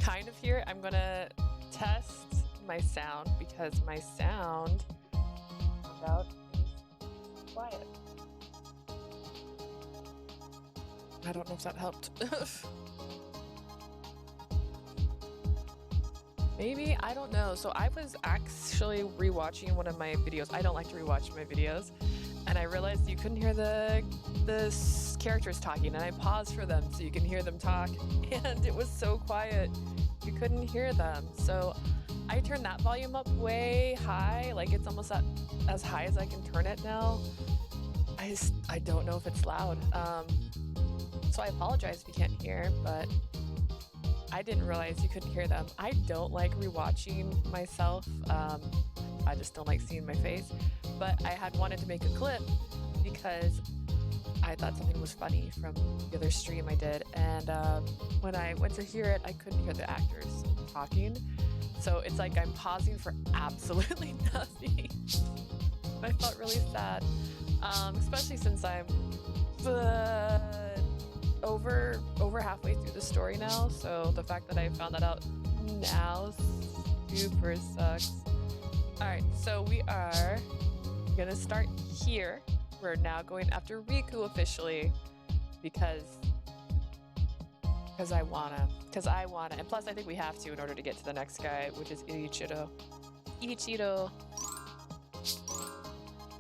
kind of here. I'm gonna test my sound because my sound turned out is quiet. I don't know if that helped. Maybe, I don't know. So I was actually rewatching one of my videos. I don't like to rewatch my videos, and I realized you couldn't hear the characters talking, and I paused for them so you can hear them talk, and it was so quiet you couldn't hear them. So I turned that volume up way high, like it's almost as high as I can turn it now. I don't know if it's loud. So I apologize if you can't hear, but I didn't realize you couldn't hear them. I don't like rewatching myself. I just don't like seeing my face. But I had wanted to make a clip because I thought something was funny from the other stream I did. And when I went to hear it, I couldn't hear the actors talking. So it's like I'm pausing for absolutely nothing. I felt really sad, especially since I'm over halfway through the story now. So the fact that I found that out now super sucks. All right, so we are gonna start here. We're now going after Riku officially because I wanna, and plus I think we have to in order to get to the next guy, which is Ichiro.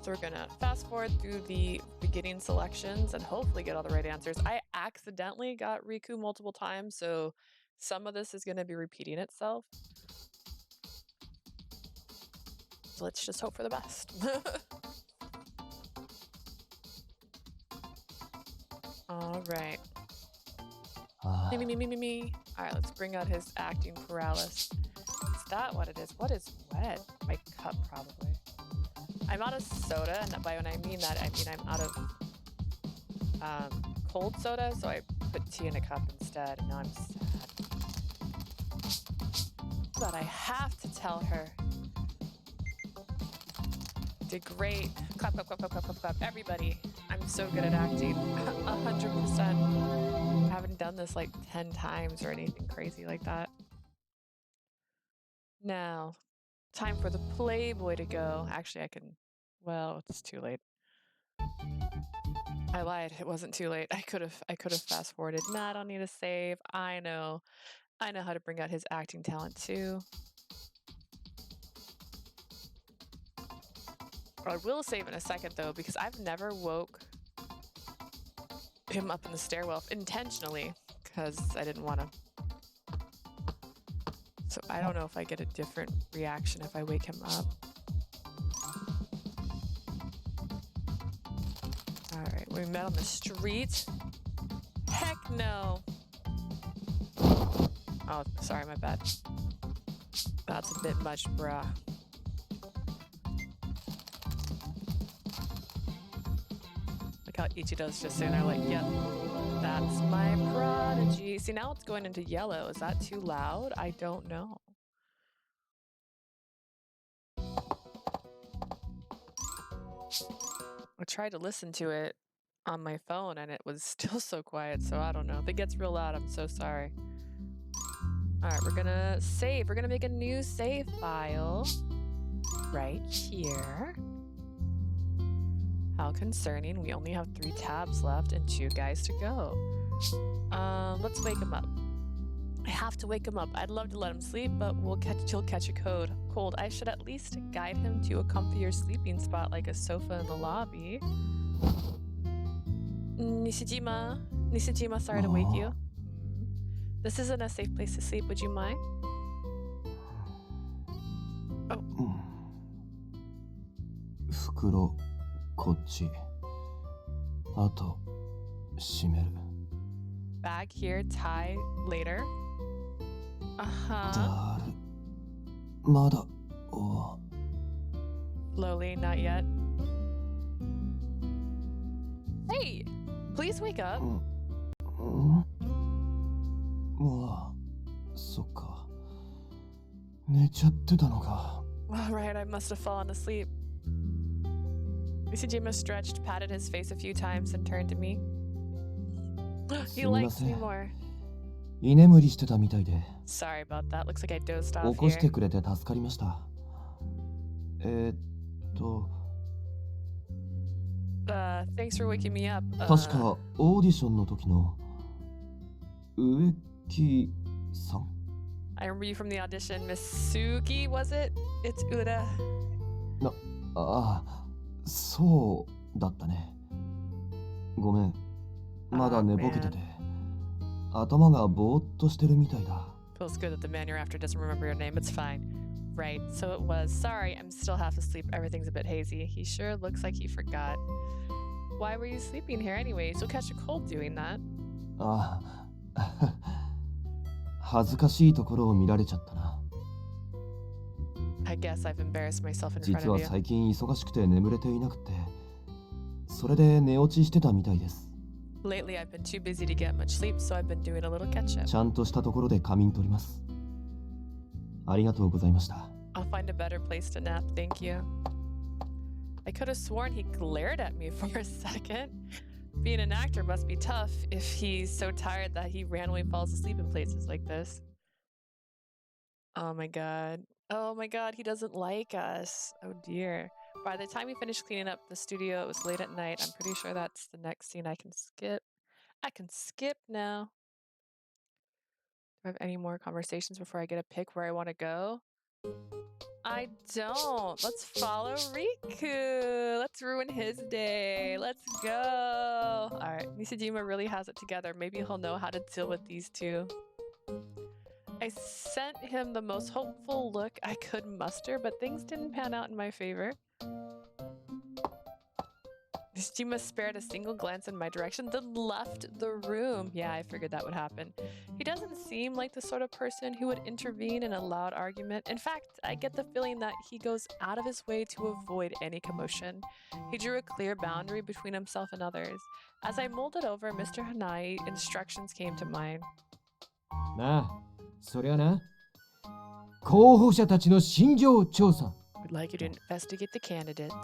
So we're gonna fast forward through the beginning selections and hopefully get all the right answers. I accidentally got Riku multiple times, so some of this is gonna be repeating itself. So let's just hope for the best. All right. Me. All right, let's bring out his acting paralysis. Is that what it is? What is wet? My cup, probably. I'm out of soda, and by when I mean that, I mean I'm out of cold soda, so I put tea in a cup instead, and now I'm sad. But I have to tell her. Did great. Clap, clap, clap, clap, clap, clap, clap. Everybody. I'm so good at acting. 100%. I haven't done this like 10 times or anything crazy like that. Now, time for the Playboy to go. Actually, I can... Well, it's too late. I lied. It wasn't too late. I could have fast forwarded. Nah, I don't need a save. I know how to bring out his acting talent too. I will save in a second though, because I've never woke him up in the stairwell intentionally because I didn't want to. So I don't know if I get a different reaction if I wake him up. All right, we met on the street. Heck no. Oh, sorry, my bad. That's a bit much, bruh. Look how Ichido's just sitting there like, yep, that's my prodigy. See, now it's going into yellow. Is that too loud? I don't know. I tried to listen to it on my phone and it was still so quiet, so I don't know. If it gets real loud, I'm so sorry. All right, we're gonna save. We're gonna make a new save file right here. How concerning. We only have 3 tabs left and 2 guys to go. Let's wake him up. I have to wake him up. I'd love to let him sleep, but he'll catch a cold. I should at least guide him to a comfier sleeping spot like a sofa in the lobby. Nishijima, sorry to wake you. This isn't a safe place to sleep. Would you mind? Oh. 袋こっち。あと閉める。 Bag here, tie later. Uh-huh. だる。まだ。Slowly, not yet. Hey! Please wake up. そっか。寝ちゃってたのか。 Alright, I must have fallen asleep. Nishijima stretched, patted his face a few times, and turned to me. He likes me more. 居眠りしてたみたいで。 Sorry about that. Looks like I dozed 起 off こして here. くれて助かりました。Thanks for waking me up. 確かオーディションの時の植木さん。 I remember you from the audition. Misugi, was it? It's Uda. ああ、そうだったね。ごめん。まだ寝ぼけてて。頭がぼーっとしてるみたいだ。Feels good that the man you're after doesn't remember your name. It's fine. Right, so it was. Sorry, I'm still half asleep. Everything's a bit hazy. He sure looks like he forgot. Why were you sleeping here anyways? You'll catch a cold doing that. ああ、恥ずかしいところを見られちゃったな。I guess I've embarrassed myself in front 実は of you. 最近忙しくて眠れていなくて、それで寝落ちしてたみたいです。 Lately, I've been too busy to get much sleep, so I've been doing a little catch up. ちゃんとしたところで仮眠取ります。ありがとうございました。 I'll find a better place to nap, thank you. I could have sworn he glared at me for a second. Being an actor must be tough if he's so tired that he randomly falls asleep in places like this. Oh my god. Oh my god, he doesn't like us. Oh dear. By the time we finished cleaning up the studio, it was late at night. I'm pretty sure that's the next scene I can skip. I can skip now. Do I have any more conversations before I get a pick where I want to go? I don't. Let's follow Riku. Let's ruin his day. Let's go. Alright, Nishijima really has it together. Maybe he'll know how to deal with these two. I sent him the most hopeful look I could muster, but things didn't pan out in my favor. Nishijima spared a single glance in my direction, then left the room. Yeah, I figured that would happen. He doesn't seem like the sort of person who would intervene in a loud argument. In fact, I get the feeling that he goes out of his way to avoid any commotion. He drew a clear boundary between himself and others. As I mulled it over, Mr. Hanai instructions came to mind. なあ、そりゃな。候補者たちの心情調査。 Would like you to investigate the candidates.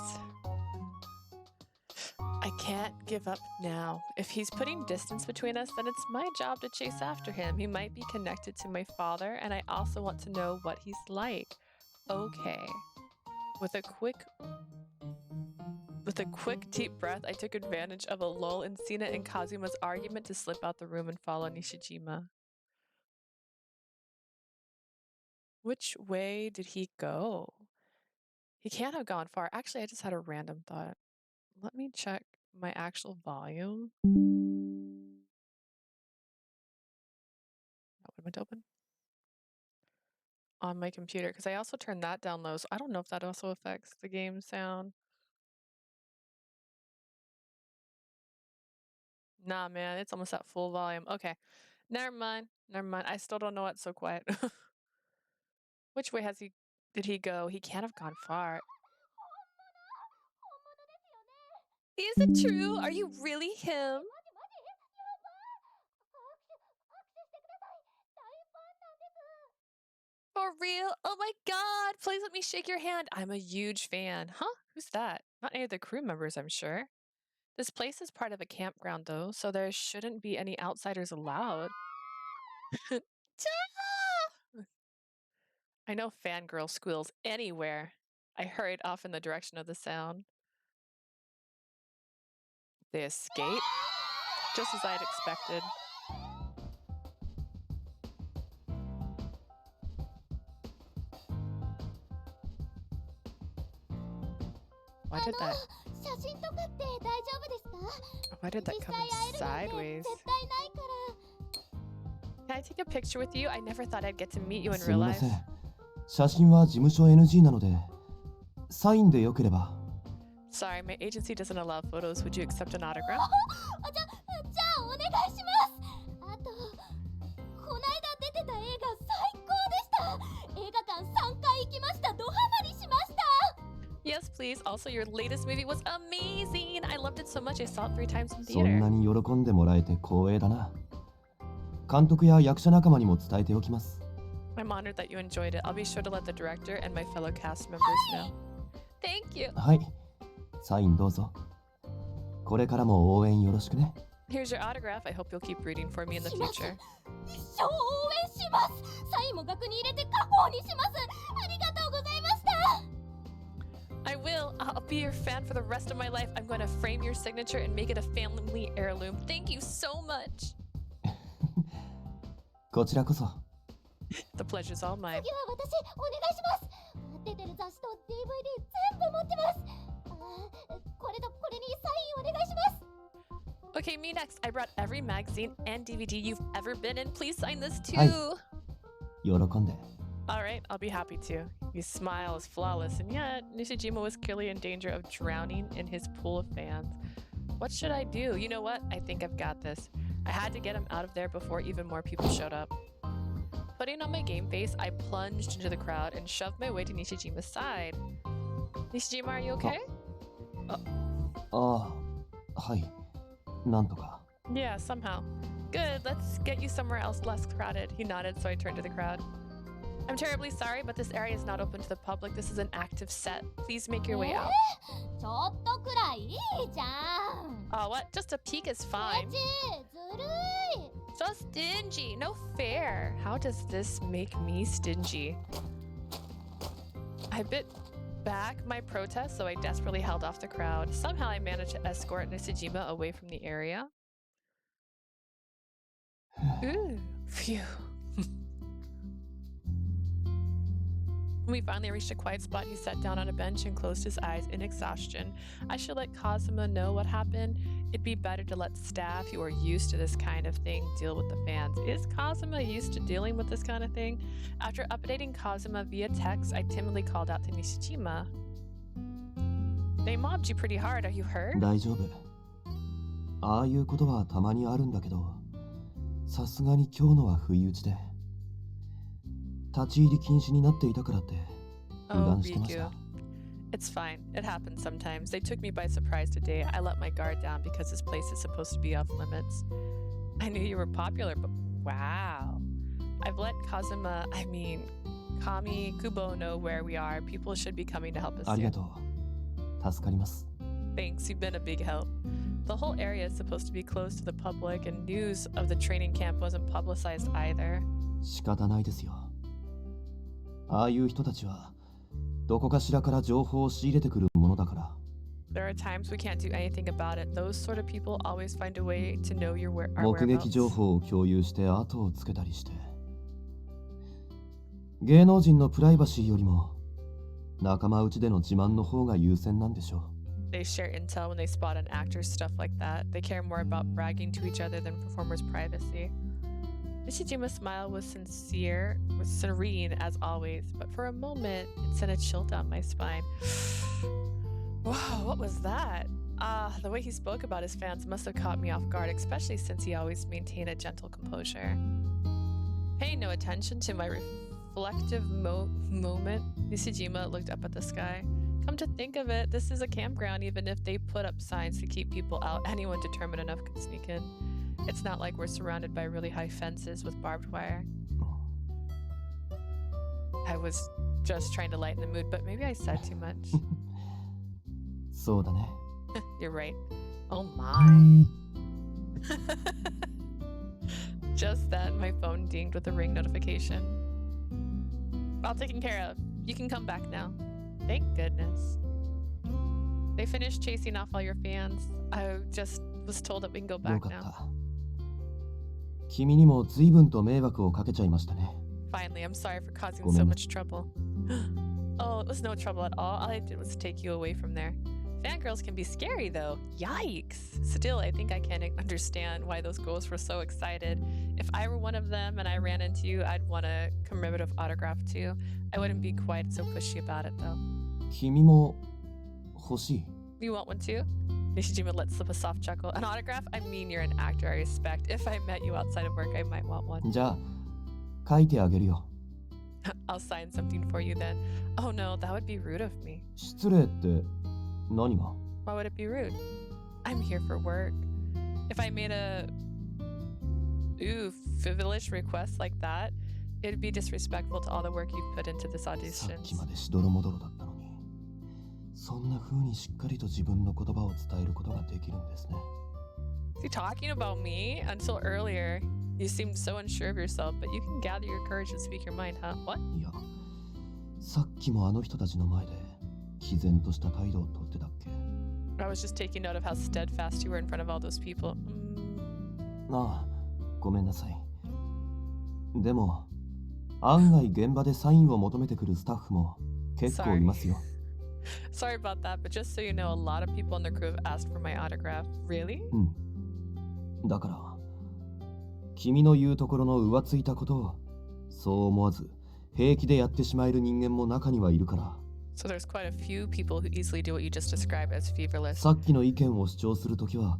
I can't give up now. If he's putting distance between us, then it's my job to chase after him. He might be connected to my father, and I also want to know what he's like. Okay. With a quick deep breath, I took advantage of a lull in Sina and Kazuma's argument to slip out the room and follow Nishijima. Which way did he go? He can't have gone far. Actually, I just had a random thought. Let me check my actual volume. That one went open. On my computer, because I also turned that down low, so I don't know if that also affects the game sound. Nah, man, it's almost at full volume. Okay, never mind. I still don't know what's so quiet. Which way did he go? He can't have gone far. Is it true? Are you really him? For real? Oh my god! Please let me shake your hand. I'm a huge fan. Huh? Who's that? Not any of the crew members, I'm sure. This place is part of a campground, though, so there shouldn't be any outsiders allowed. I know fangirl squeals anywhere. I hurried off in the direction of the sound. They escape? Just as I had expected. Why did that come in sideways? Can I take a picture with you? I never thought I'd get to meet you in す real みま life. せん。写真は事務所 NG なので、サインでよければ。 Sorry, my agency doesn't allow photos. Would you accept an autograph? じゃあお願いします。あと、こないだ出てた映画最高でした。映画館3回行きました。ドハマりしました。 Yes, please. Also, your latest movie was amazing. I loved it so much. I saw it 3 times in そん theater. なに喜んでもらえて光栄だな。監督や役者仲間にも伝えておきます。 I'm honored that you enjoyed it. I'll be sure to let the director and my fellow cast members know. Thank you. はい、サインどうぞ。これからも応援よろしくね。Here's your autograph. I hope you'll keep reading for me in the します future. 一生応援しますサインも額に入れて家宝にしますありがとうございました I will. I'll be your fan for the rest of my life. I'm going to frame your signature and make it a family heirloom. Thank you so much. こちらこそ。 The pleasure's all mine. 次は私お願いします出てる雑誌と DVD 全部持ってますこれとこれにサインお願いします Okay, me next. I brought every magazine and DVD you've ever been in. Please sign this too. はい喜んで。 All right, I'll be happy to. His smile is flawless, and yet Nishijima was clearly in danger of drowning in his pool of fans. What should I do? You know what? I think I've got this. I had to get him out of there before even more people showed up. Putting on my game face, I plunged into the crowd and shoved my way to Nishijima's side. Nishijima, are you okay? ああ、はい。なんとか。 Yeah, somehow. Good, let's get you somewhere else less crowded. He nodded, so I turned to the crowd. I'm terribly sorry, but this area is not open to the public. This is an active set. Please make your way out. ちょっとくらいいいじゃん Oh, what? Just a peek is エ fine. チずるい So stingy. No fair. How does this make me stingy? I bit back my protest, so I desperately held off the crowd. Somehow I managed to escort Nishijima away from the area. Ooh, phew. When we finally reached a quiet spot, he sat down on a bench and closed his eyes in exhaustion. I should let Kazuma know what happened. It'd be better to let staff who are used to this kind of thing deal with the fans. Is Kazuma used to dealing with this kind of thing? After updating Kazuma via text, I timidly called out to Nishijima. They mobbed you pretty hard. Are you hurt? 大丈夫。ああいうことはたまにあるんだけど、さすがに今日のは不意打ちで。立ち入り禁止になっていたからって油 Oh, 断してました。 Riku. It's fine. It happens sometimes. They took me by surprise today. I let my guard down because this place is supposed to be off limits. I knew you were popular, but wow. I've let Kami, Kubo know where we are. People should be coming to help us ありが soon. とう。助かります。 Thanks, you've been a big help. The whole area is supposed to be closed to the public, and news of the training camp wasn't publicized either. 仕方ないですよ。ああいう人たちはどこかしらから情報を仕入れてくるものだから。 There are times we can't do anything about it. Those sort of people always find a way to know our 目撃 whereabouts. 情報を共有して後をつけたりして。芸能人のプライバシーよりも仲間内での自慢の方が優先なんでしょう。 They share intel when they spot an actor, stuff like that. They care more about bragging to each other than performers' privacy. Nishijima's smile was serene as always, but for a moment it sent a chill down my spine. Wow, what was that? The way he spoke about his fans must have caught me off guard, especially since he always maintained a gentle composure. Paying no attention to my reflective moment, Nishijima looked up at the sky. Come to think of it, this is a campground. Even if they put up signs to keep people out, anyone determined enough could sneak in. It's not like we're surrounded by really high fences with barbed wire. I was just trying to lighten the mood, but maybe I said too much. そうだね。 You're right. Oh my. Just then, my phone dinged with a ring notification. All taken care of. You can come back now. Thank goodness. They finished chasing off all your fans. I just was told that we can go よ back かっ now. た。君にも随分と迷惑をかけちゃいましたね。 Finally, I'm sorry for causing Go so on. much trouble. Oh, it was no trouble at all. All I did was take you away from there. Fangirls can be scary though. Yikes. Still, I think I can understand why those girls were so excited. If I were one of them and I ran into you, I'd want a commemorative autograph too. I wouldn't be quite so pushy about it though. 君も欲しい。 You want one too? Nishijima let slip a soft chuckle. An autograph? I mean, you're an actor, I respect. If I met you outside of work, I might want one. じゃあ書いてあげるよ。 I'll sign something for you then. Oh no, that would be rude of me. 失礼って何が？ Why would it be rude? I'm here for work. If I made a frivolous request like that, it'd be disrespectful to all the work you've put into this さっ audition. きまでしどろもどろだったのに、そんな風にしっかりと自分の言葉を伝えることができるんですね。Is he talking about me? Until earlier, you seemed so unsure of yourself, but you can gather your courage and speak your mind, huh? What? いや、さっきもあの人たちの前で毅然とした態度をとってたっけ。 I was just taking note of how steadfast you were in front of all those people. ああ、ごめんなさい。でも、案外現場でサインを求めてくるスタッフも結構いますよ。Sorry about that, but just so you know, a lot of people on the crew have asked for my autograph. Really? うん。だから、君の言うところの浮ついたことを、そう思わず平気でやってしまえる人間も中にはいるから。So there's quite a few people who easily do what you just described as feverless. さっきの意見を主張するときは、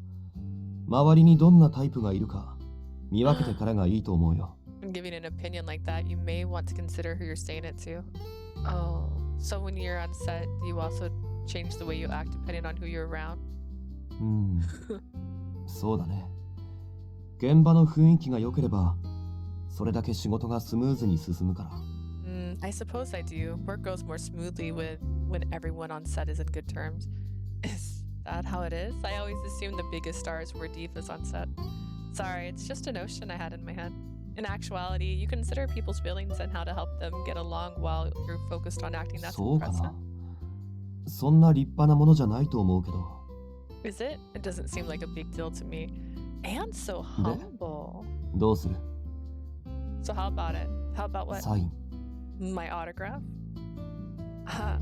周りにどんなタイプがいるか見分けてからがいいと思うよ。When giving an opinion like that, you may want to consider who you're saying it to. Oh, so when you're on set, do you also change the way you act depending on who you're around? そうだね。現場の雰囲気が良ければ、それだけ仕事がスムーズに進むから。I suppose I do. Work goes more smoothly when everyone on set is in good terms. Is that how it is? I always assumed the biggest stars were divas on set. Sorry, it's just a notion I had in my head. In actuality, you consider people's feelings and how to help them get along while you're focused on acting. That's そうか impressive. な。そんな立派なものじゃないと思うけど。Is it? It doesn't seem like a big deal to me. And so humble. どうする？ So how about it? How about what? サイン。My autograph? Huh.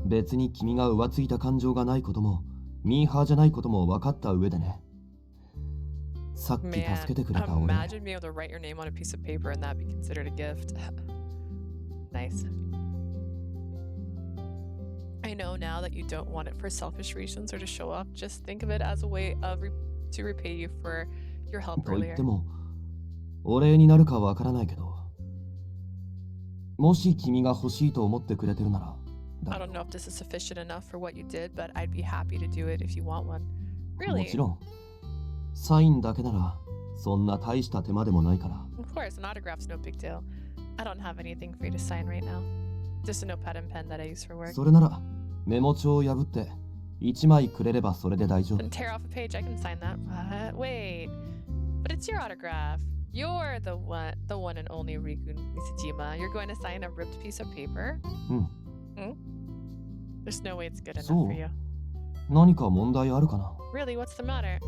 別に君が浮ついた感情がないこともミーハーじゃないことも分かった上でね。さっき助けてくれた俺。Imagine being able to write your name on a piece of paper and that be considered a gift. Nice. I know now that you don't want it for selfish reasons or to show off. Just think of it as a way to repay you for your help と言 earlier. っても、お礼になるか分からないけど、もし君が欲しいと思ってくれてるなら。I don't know if this is sufficient enough for what you did, but I'd be happy to do it if you want one. も Really? ちろん、サインだけならそんな大した手間でもないから。Of course, an autograph's no big deal. I don't have anything for you to sign right now. Just a notepad and pen that I use for work. それならメモ帳を破って1枚くれればそれで大丈夫。Then tear off a page, I can sign that. What? Wait. But it's your autograph. You're the one and only Riku Nishijima. You're going to sign a ripped piece of paper? There's no way it's good enough for you. 何か問題あるかな？ Really, what's the matter?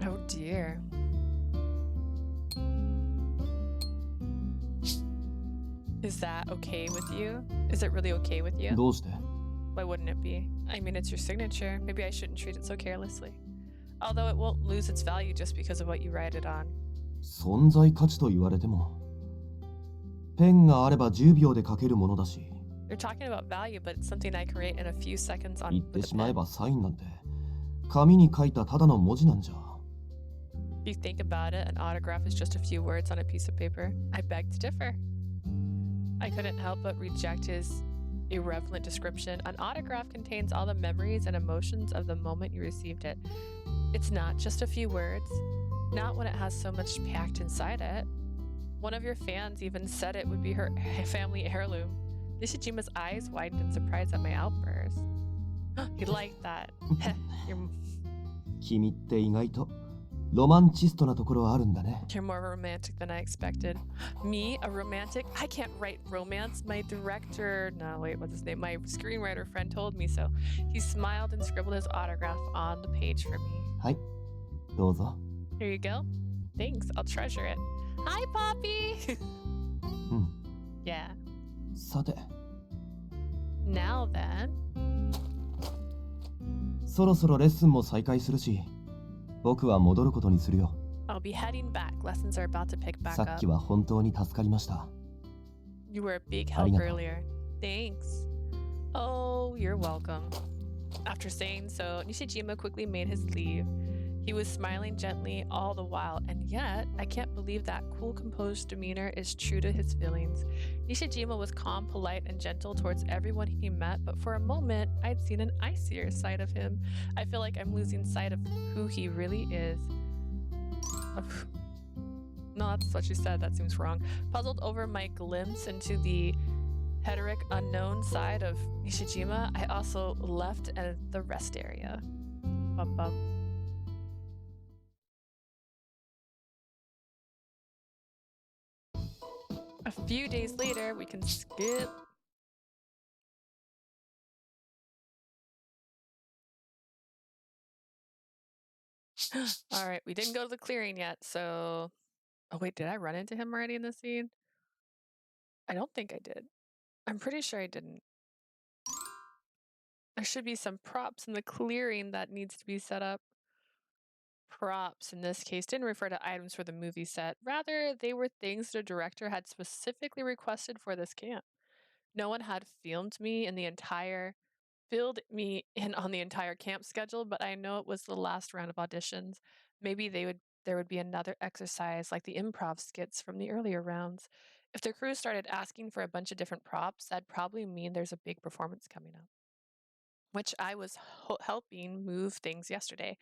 Oh dear. Is that okay with you? Is it really okay with you? どうして？ Why wouldn't it be? I mean, it's your signature. Maybe I shouldn't treat it so carelessly. Although it won't lose its value just because of what you write it on. 存在価値と言われても、ペンがあれば10秒で書けるものだし。You're talking about value, but it's something I create in a few seconds on 言って with a しまえ pen. ばサインなんて紙に書いたただの文字なんじゃ。 If you think about it, an autograph is just a few words on a piece of paper. I beg to differ. I couldn't help but reject his irrelevant description. An autograph contains all the memories and emotions of the moment you received it. It's not just a few words, not when it has so much packed inside it. One of your fans even said it would be her family heirloom. Nishijima's eyes widened in surprise at my outburst. He liked that. You're 君って意外とロマンチストなところあるんだね。 You're more romantic than I expected. Me, a romantic? I can't write romance. My director, no, wait, what's his name? My screenwriter friend told me so. He smiled and scribbled his autograph on the page for me. はい、どうぞ。 Here you go. Thanks, I'll treasure it. Hi, Poppy! うん。 Yeah. さて、 Now then. そろそろレッスンも再開するし、僕は戻ることにするよ。 I'll be heading back. Lessons are about to pick back さっ up. きは本当に助かりました。 You were a big help ありがとう。 earlier. Thanks. Oh, you're welcome. After saying so, Nishijima quickly made his leave. He was smiling gently all the while, and yet, I can't believe that cool, composed demeanor is true to his feelings. Nishijima was calm, polite, and gentle towards everyone he met, but for a moment, I'd seen an icier side of him. I feel like I'm losing sight of who he really is. No, that's what she said. That seems wrong. Puzzled over my glimpse into the esoteric unknown side of Nishijima, I also left the rest area. Bum bum. A few days later, we can skip. All right, we didn't go to the clearing yet, so... Oh wait, did I run into him already in the scene? I don't think I did. I'm pretty sure I didn't. There should be some props in the clearing that needs to be set up. Props, in this case, didn't refer to items for the movie set. Rather, they were things the director had specifically requested for this camp. No one had filled me in on the entire camp schedule, but I know it was the last round of auditions. Maybe there would be another exercise like the improv skits from the earlier rounds. If the crew started asking for a bunch of different props, that'd probably mean there's a big performance coming up, which I was helping move things yesterday.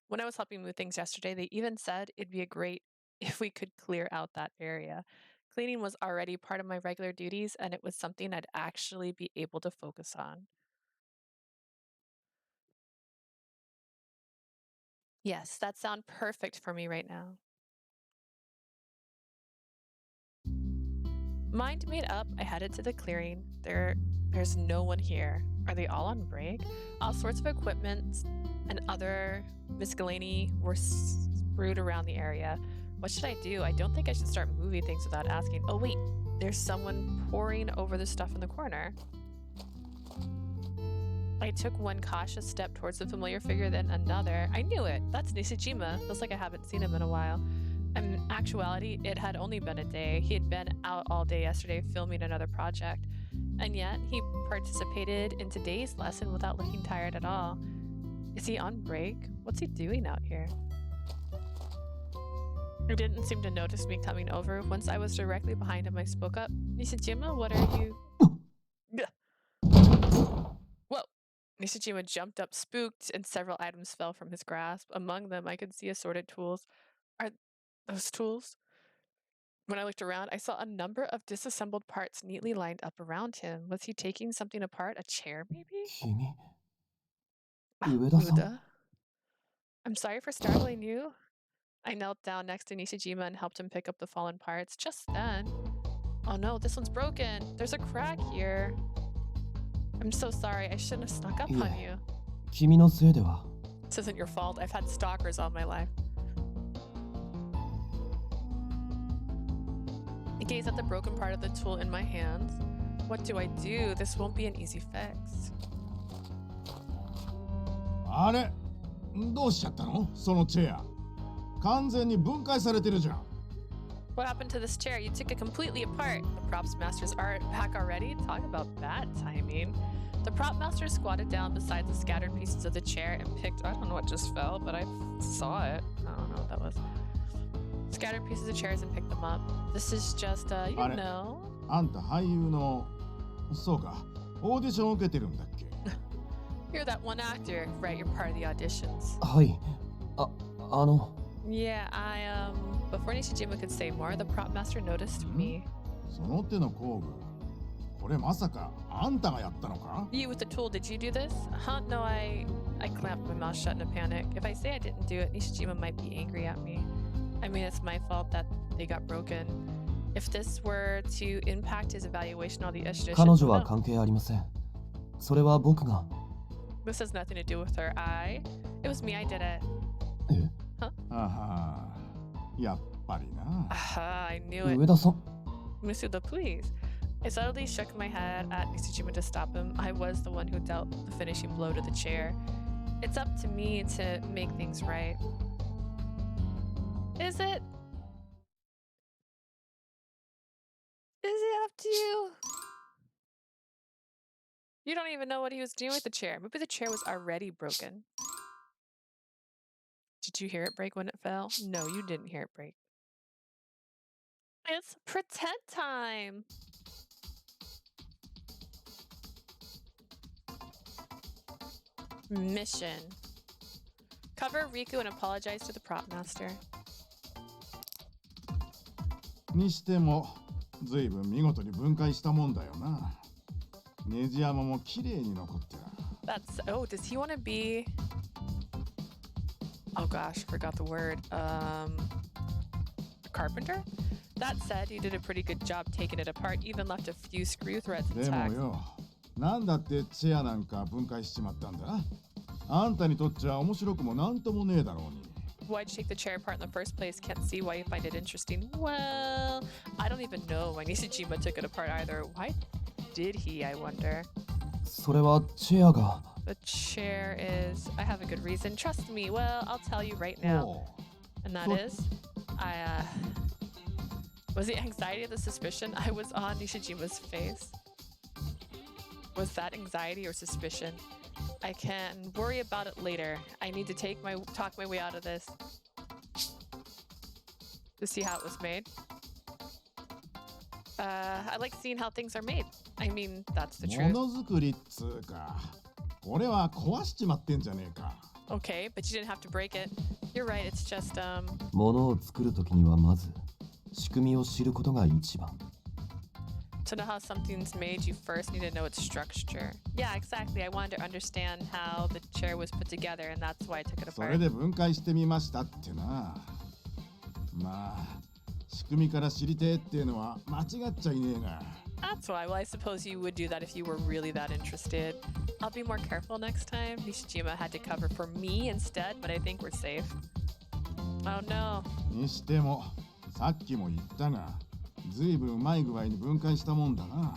When I was helping move things yesterday, they even said it'd be great if we could clear out that area. Cleaning was already part of my regular duties, and it was something I'd actually be able to focus on. Yes, that sounds perfect for me right now. Mind made up, I headed to the clearing. There's no one here. Are they all on break? All sorts of equipment and other miscellany were screwed around the area. What should I do? I don't think I should start moving things without asking. Oh wait, there's someone poring over the stuff in the corner. I took one cautious step towards the familiar figure, then another. I knew it. That's Nishijima. Feels like I haven't seen him in a while. In actuality, it had only been a day. He had been out all day yesterday filming another project. And yet, he participated in today's lesson without looking tired at all. Is he on break? What's he doing out here? He didn't seem to notice me coming over. Once I was directly behind him, I spoke up. Nishijima, what are you... Whoa! Nishijima jumped up, spooked, and several items fell from his grasp. Among them, I could see assorted tools. Are those tools? When I looked around, I saw a number of disassembled parts neatly lined up around him. Was he taking something apart? A chair, maybe? 君、 Ueda. 上田さん。 I'm sorry for startling you. I knelt down next to Nishijima and helped him pick up the fallen parts. Just then... Oh no, this one's broken. There's a crack here. I'm so sorry. I shouldn't have snuck up on you. 君のせいでは。 This isn't your fault. I've had stalkers all my life. I gaze at the broken part of the tool in my hands. What do I do? This won't be an easy fix. あれどうしちゃったのそのチェア完全に分解されてるじゃん What happened to this chair? You took it completely apart. The props master's art back already? Talk about bad timing. The prop master squatted down beside the scattered pieces of the chair and picked... I don't know what just fell, but I saw it. I don't know what that was. Scattered pieces of chairs and picked them up. This is just, you know... あんた俳優のそうかオーディション受けてるんだっけ You're that one actor, right? You're part of the auditions. はい。Yeah, before Nishijima could say more, the prop master noticed me. その手の工具これまさかあんたがやったのか You with the tool, did you do this? Huh? No, I clamped my mouth shut in a panic. If I say I didn't do it, Nishijima might be angry at me. I mean, it's my fault that they got broken. If this were to impact his evaluation on the issue... 彼女は関係ありません。それは僕が。 This has nothing to do with her. It was me, I did it. え Huh? あはやっぱりな Aha, I knew it. 上田さん。 Musuda, please. I subtly shook my head at Nishijima to stop him. I was the one who dealt the finishing blow to the chair. It's up to me to make things right. Is it? Is it up to you? You don't even know what he was doing with the chair. Maybe the chair was already broken. Did you hear it break when it fell? No, you didn't hear it break. It's pretend time! Mission. Cover Riku and apologize to the prop master. にしても随分見事に分解したもんだよなネジ山も綺麗に残ってる。That's oh, does he want to be? Oh gosh, forgot the word. A carpenter? That said, you did a pretty good job taking it apart, even left a few screw threads でも intact. よ、なんだってチェアなんか分解しちまったんだ。あんたにとっちゃ面白くもなんともねえだろうに。Why'd you take the chair apart in the first place? Can't see why you find it interesting. Well, I don't even know why Nishijima took it apart either. Why did he, I wonder? それはチェアが。 The chair is... I have a good reason. Trust me. Well, I'll tell you right now. おう And that So- is... Was the anxiety or the suspicion? I was on Nishijima's face. Was that anxiety or suspicion? I can worry about it later. I need to talk my way out of this. To see how it was made. I like seeing how things are made. I mean, that's the も truth. のづくりっつうか、これは壊しちまってんじゃねえか。 Okay, but you didn't have to break it. You're right, it's just, 物を作るときにはまず仕組みを知ることが一番。 to know how something's made, you first need to know its structure. Yeah, exactly. I wanted to understand how the chair was put together, and that's why I took it それ apart. で分解してみましたってな。まあ、仕組みから知りてえっていうのは間違っちゃいねえが。 That's why. Well, I suppose you would do that if you were really that interested. I'll be more careful next time. Nishijima had to cover for me instead, but I think we're safe. Oh no. にしても、さっきも言ったが、ずいぶんうまい具合に分解したもんだな。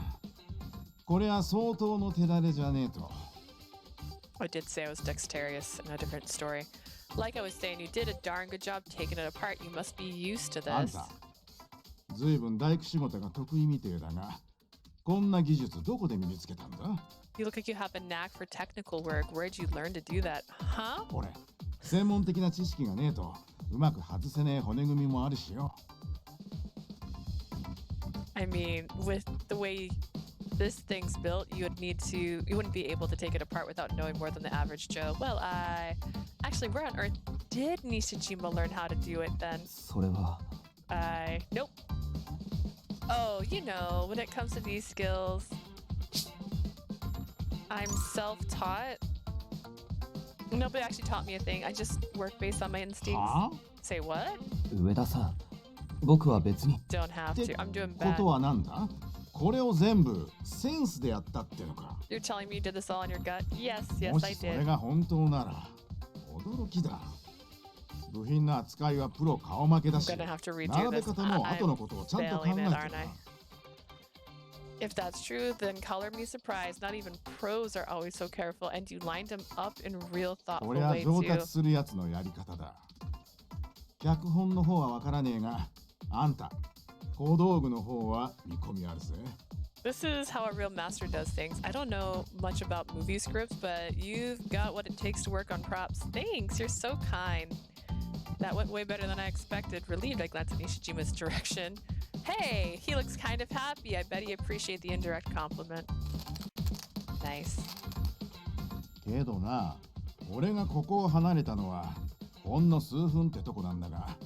これは相当の手だれじゃねえと。 I did say I was dexterous in a different story. Like I was saying, you did a darn good job taking it apart. You must be used to あん this. た、ずいぶん大工仕事が得意みてえだが、こんな技術どこで身につけたんだ？ You look like you have a knack for technical work. Where'd you learn to do that? Huh? 俺、専門的な知識がねえと、うまく外せねえ骨組みもあるしよ。 I mean, with the way this thing's built, you wouldn't be able to take it apart without knowing more than the average Joe. Well, actually, where on earth did Nishijima learn how to do it then? それは Nope. Oh, you know, when it comes to these skills, I'm self-taught. Nobody actually taught me a thing. I just work based on my instincts. は Say what? 上田さん、僕は別に。 Don't have って to. I'm doing こ bad. とはなんだ？これを全部センスでやったってのか。 You're telling me you did this all on your gut? Yes, yes, も I しそれ did. が本当なら驚きだ。部品の扱いはプロ顔負けだ I'm し、 gonna have to 並 redo べ this. 方も後の I'm ことをちゃんと考え failing て it, る aren't I? If that's true, then color me surprised. Not even pros are always so careful, and you lined them up in real こ thoughtful れは way 上 too. 達するやつのやり方だ。脚本の方はわからねえが、あんた、小道具の方は見込みあるぜ。 This is how a real master does things. I don't know much about movie scripts, but you've got what it takes to work on props. Thanks, you're so kind. That went way better than I expected. Relieved, I glanced at Nishijima's direction. Hey, he looks kind of happy. I bet he appreciated the indirect compliment. Nice. けどな、俺がここを離れたのはほんの数分ってとこなんだが、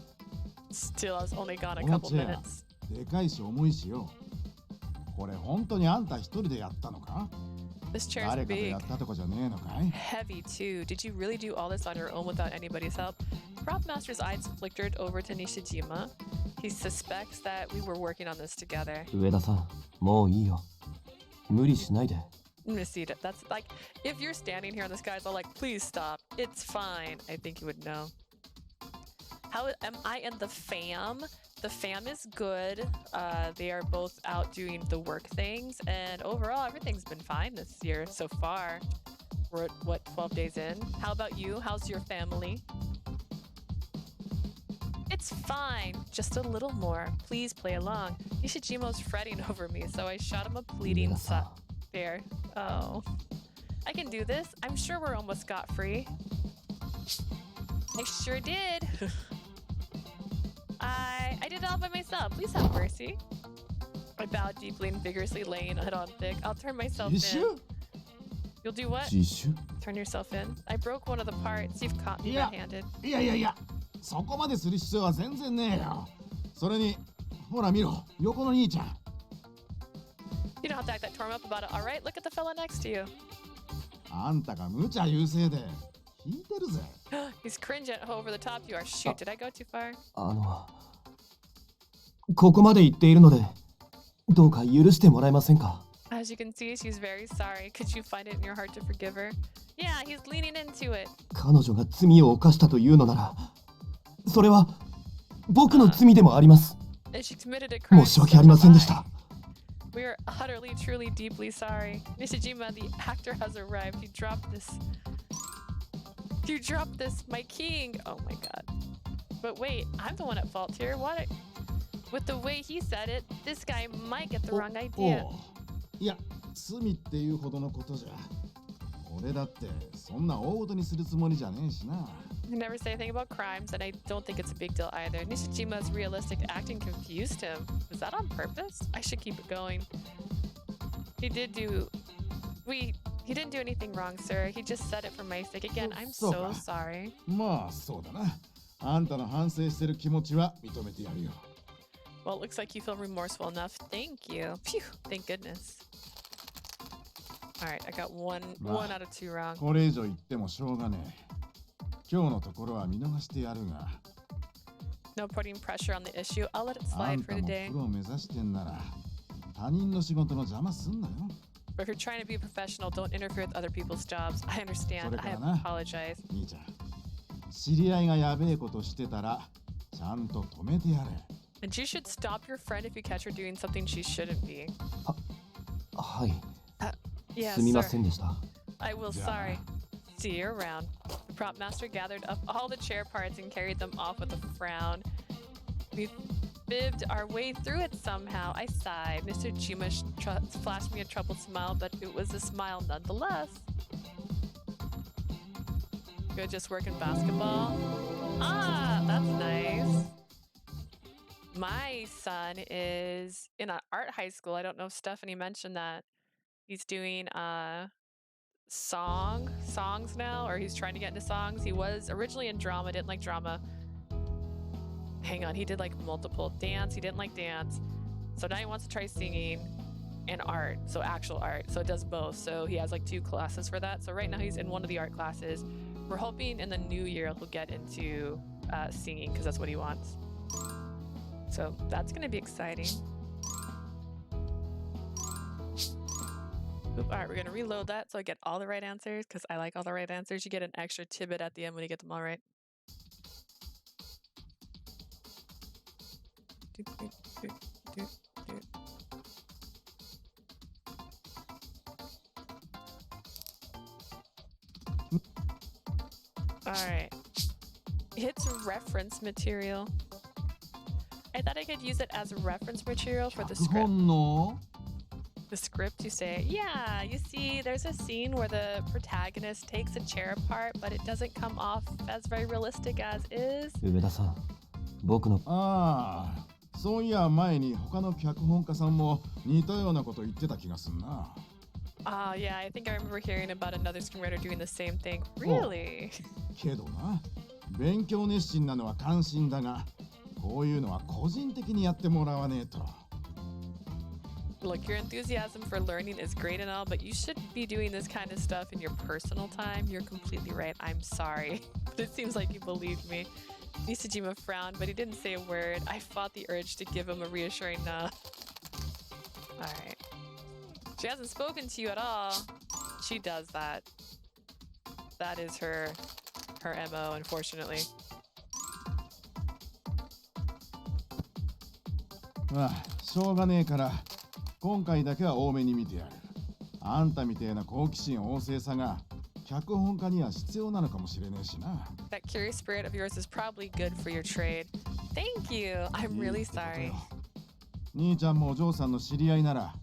Still, I was only gone a この couple チェア、 minutes. でかいし重いしよ。これ本当にあんた一人でやったのか？ This chair's 誰かと big. やったとかじゃねえのかい？ Heavy too. Did you really do all this on your own without anybody's help? Prop Master's eyes flickered over to Nishijima. He suspects that we were working on this together. 上田さん、もういいよ。無理しないで。 Nisita, that's like, if you're standing here and this guy's all like, please stop, it's fine, I think you would know. How am I and the fam? The fam is good. They are both out doing the work things, and overall, everything's been fine this year so far. We're at, what, 12 days in? How about you? How's your family? It's fine, just a little more. Please play along. Nishijima's fretting over me, so I shot him a 上 pleading 田さん、 there. Oh. I can do this. I'm sure we're almost scot-free. I sure did. I did it all by myself. Please have mercy. I bowed deeply and vigorously, laying it on thick. I'll turn myself 自 in. 首？ You'll do what? 自首 Turn yourself in. I broke one of the parts. You've caught me Yeah. red-handed. いやいやいや、そこまでする必要は全然ねえよ。それに、ほら見ろ、横の兄ちゃん。You don't have to act that torn up about it, alright? Look at the fella next to you. あんたが無茶言うせいで引いてるぜ。 He's cringing at how over the top you are. Shoot, did I go too far? ここまで言っているので、どうか許してもらえませんか？ As you can see, she's very sorry. Could you find it in your heart to forgive her? Yeah, he's leaning into it. 彼女が罪を犯したというのなら、それは僕の罪でもあります。 And she committed a crime. 申し訳ありませんでした。 We are utterly, truly, deeply sorry. Nishijima, the actor, has arrived. You dropped this. You dropped this, my king. Oh my god. But wait, I'm the one at fault here. What? With the way he said it, this guy might get the wrong idea. いや、罪っていうほどのことじゃ。俺だってそんな大事にするつもりじゃねえしな。 You never say anything about crimes, and I don't think it's a big deal either. Nishijima's realistic acting confused him. Was that on purpose? I should keep it going. He didn't do anything wrong, sir. He just said it for my sake. Again, I'm so sorry. まあそうだな。あんたの反省してる気持ちは認めてやるよ。 Well, it looks like you feel remorseful enough. Thank you. Phew, thank goodness. Alright, I got one out of two wrong. これ以上言ってもしょうがねえ。今日のところは見逃してやるが。 No putting pressure on the issue. I'll let it あ slide ん for たも today. プロを目指してんなら他人の仕事の邪魔すんなよ。 But if you're trying to be a professional, don't interfere with other people's jobs. I understand. I それからな。 apologize. 兄ちゃん、知り合いがやべえことしてたらちゃんと止めてやれ。 And you should stop your friend if you catch her doing something she shouldn't be. はい。 Yeah, すみま sir. せんでした。 I will. Sorry. See you around. The prop master gathered up all the chair parts and carried them off with a frown. We fibbed our way through it somehow. I sighed. Mr. Jima flashed me a troubled smile, but it was a smile nonetheless. Good, just working basketball. Ah, that's nice. My son is in an art high school. I don't know if Stephanie mentioned that. He's doing songs now, or he's trying to get into songs. He was originally in drama, didn't like drama. Hang on, he did like multiple dance. He didn't like dance. So now he wants to try singing and art, so actual art. So it does both. So he has like 2 classes for that. So right now he's in one of the art classes. We're hoping in the new year he'll get into singing because that's what he wants. So that's going to be exciting. All right, we're going to reload that so I get all the right answers because I like all the right answers. You get an extra tidbit at the end when you get them all right. All right. It's reference material. I thought I could use it as reference material for the 脚 script. 本の The script, you say? Yeah, you see, there's a scene where the protagonist takes a chair apart, but it doesn't come off as very realistic as is. 上田さん、僕のああ、そういや前に他の脚本家さんも似たようなこと言ってた気がすんな。Yeah, I think I remember hearing about another screenwriter doing the same thing. Really? けどな、勉強熱心なのは関心だが、こういうのは個人的にやってもらわねえと。Look, your enthusiasm for learning is great and all, but you should be doing this kind of stuff in your personal time. You're completely right. I'm sorry. But it seems like you believed me. Nishijima frowned, but he didn't say a word. I fought the urge to give him a reassuring nod. Alright. She hasn't spoken to you at all. She does that. That is her MO, unfortunately. まあ、しょうがねえから、今回だけは多めに見てやる。あんたみてえな好奇心旺盛さが、脚本家には必要なのかもしれねえしな。That curious spirit of yours is probably good for your trade. Thank you. I'm really sorry. 兄ちゃんもお嬢さんの知り合いなら、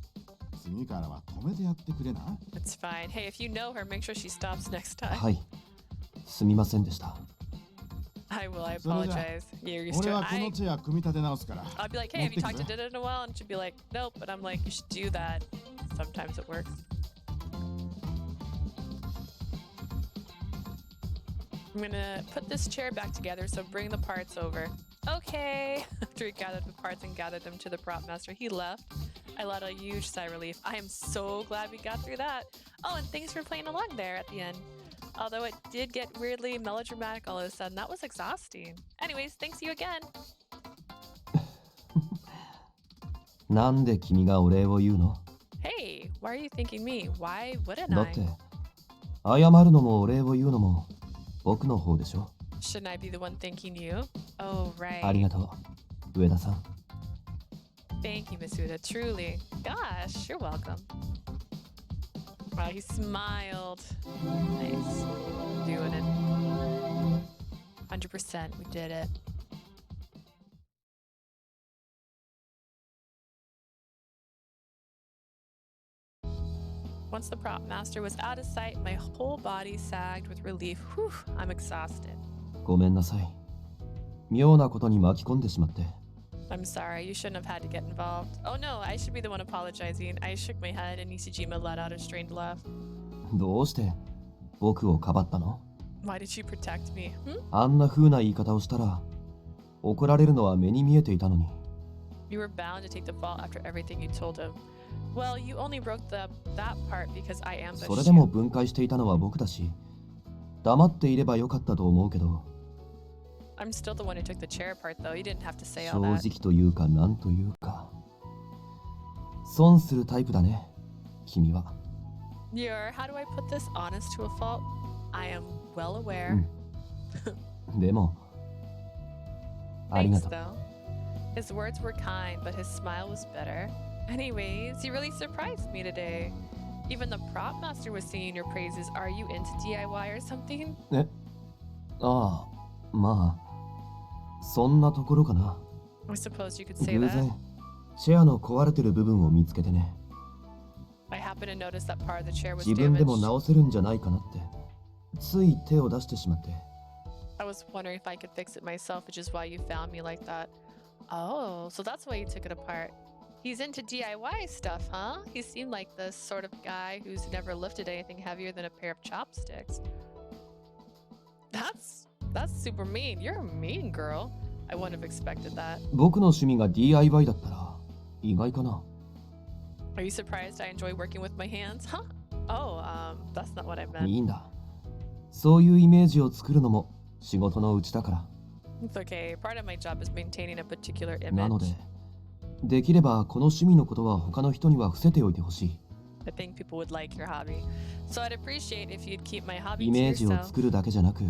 次からは止めてやってくれな。It's fine. Hey, if you know her, make sure she stops next time. はい。すみませんでした。I will. I apologize. You're used 俺 to は it. このチェア組み立て直すから。 I'll be like, hey, have you talked to Dida in a while? And she'll be like, nope. But I'm like, you should do that. Sometimes it works. I'm gonna put this chair back together, so bring the parts over. Okay. After he gathered the parts and gathered them to the prop master, he left. I let a huge sigh of relief. I am so glad we got through that. Oh, and thanks for playing along there at the end. Although it did get weirdly melodramatic all of a sudden, that was exhausting. Anyways, thanks you again. なんで君がお礼を言うの？ Hey, why are you thanking me? Why wouldn't だっ I? て謝るのもお礼を言うのも僕の方でしょ。 Shouldn't I be the one thanking you? Oh, あり right. がとう、上田さん。 Thank you, Miss Uda. Truly. Gosh, you're welcome. Wow, he smiled. Nice. Doing it. 100%. We did it. Once the prop master was out of sight, my whole body sagged with relief. Whew, I'm exhausted. ごめんなさい。妙なことに巻き込んでしまって。 I'm sorry, you shouldn't have had to get involved. Oh no, I should be the one apologizing. I shook my head and Nishijima let out a strained laugh. どうして僕をかばったの？ Why did you protect me? あんな風な言い方をしたら怒られるのは目に見えていたのに。 You were bound to take the fall after everything you told him. Well, you only broke that part because I それ ambushed でも you. 分解していたのは僕だし、黙っていればよかったと思うけど、 I'm still the one who took the chair part though. You didn't have to say 正 all that. 直というかなんというか、損するタイプだね、君は。 You're, how do I put this, honest to a fault? I am well aware. でも、ありが Thanks とう。 though. His words were kind, but his smile was bitter. Anyways, he really surprised me today. Even the prop master was singing your praises. Are you into DIY or something? ああ、まあ、そんなところかな。 I suppose you could say 偶 that. 然、チェアの壊れてる部分を見つけてね。 I happened to notice that part of the chair was 自分で damaged. も直せるんじゃないかなって、つい手を出してしまって。 I was wondering if I could fix it myself, which is why you found me like that. Oh, so that's why you took it apart. He's into DIY stuff, huh? He seemed like the sort of guy who's never lifted anything heavier than a pair of chopsticks. That's super mean. You're a mean girl. I wouldn't have expected that. 僕の趣味が DIY だったら意外かな。 Are you surprised I enjoy working with my hands? Huh? Oh, that's not what I meant. いいんだ。そういうイメージを作るのも仕事のうちだから。 It's okay. Part of my job is maintaining a particular なの image. で、できればこの趣味のことは他の人には伏せておいてほしい。 I think people would like your hobby. So I'd appreciate if you'd keep my hobby イ to メージを yourself. 作るだけじゃなく、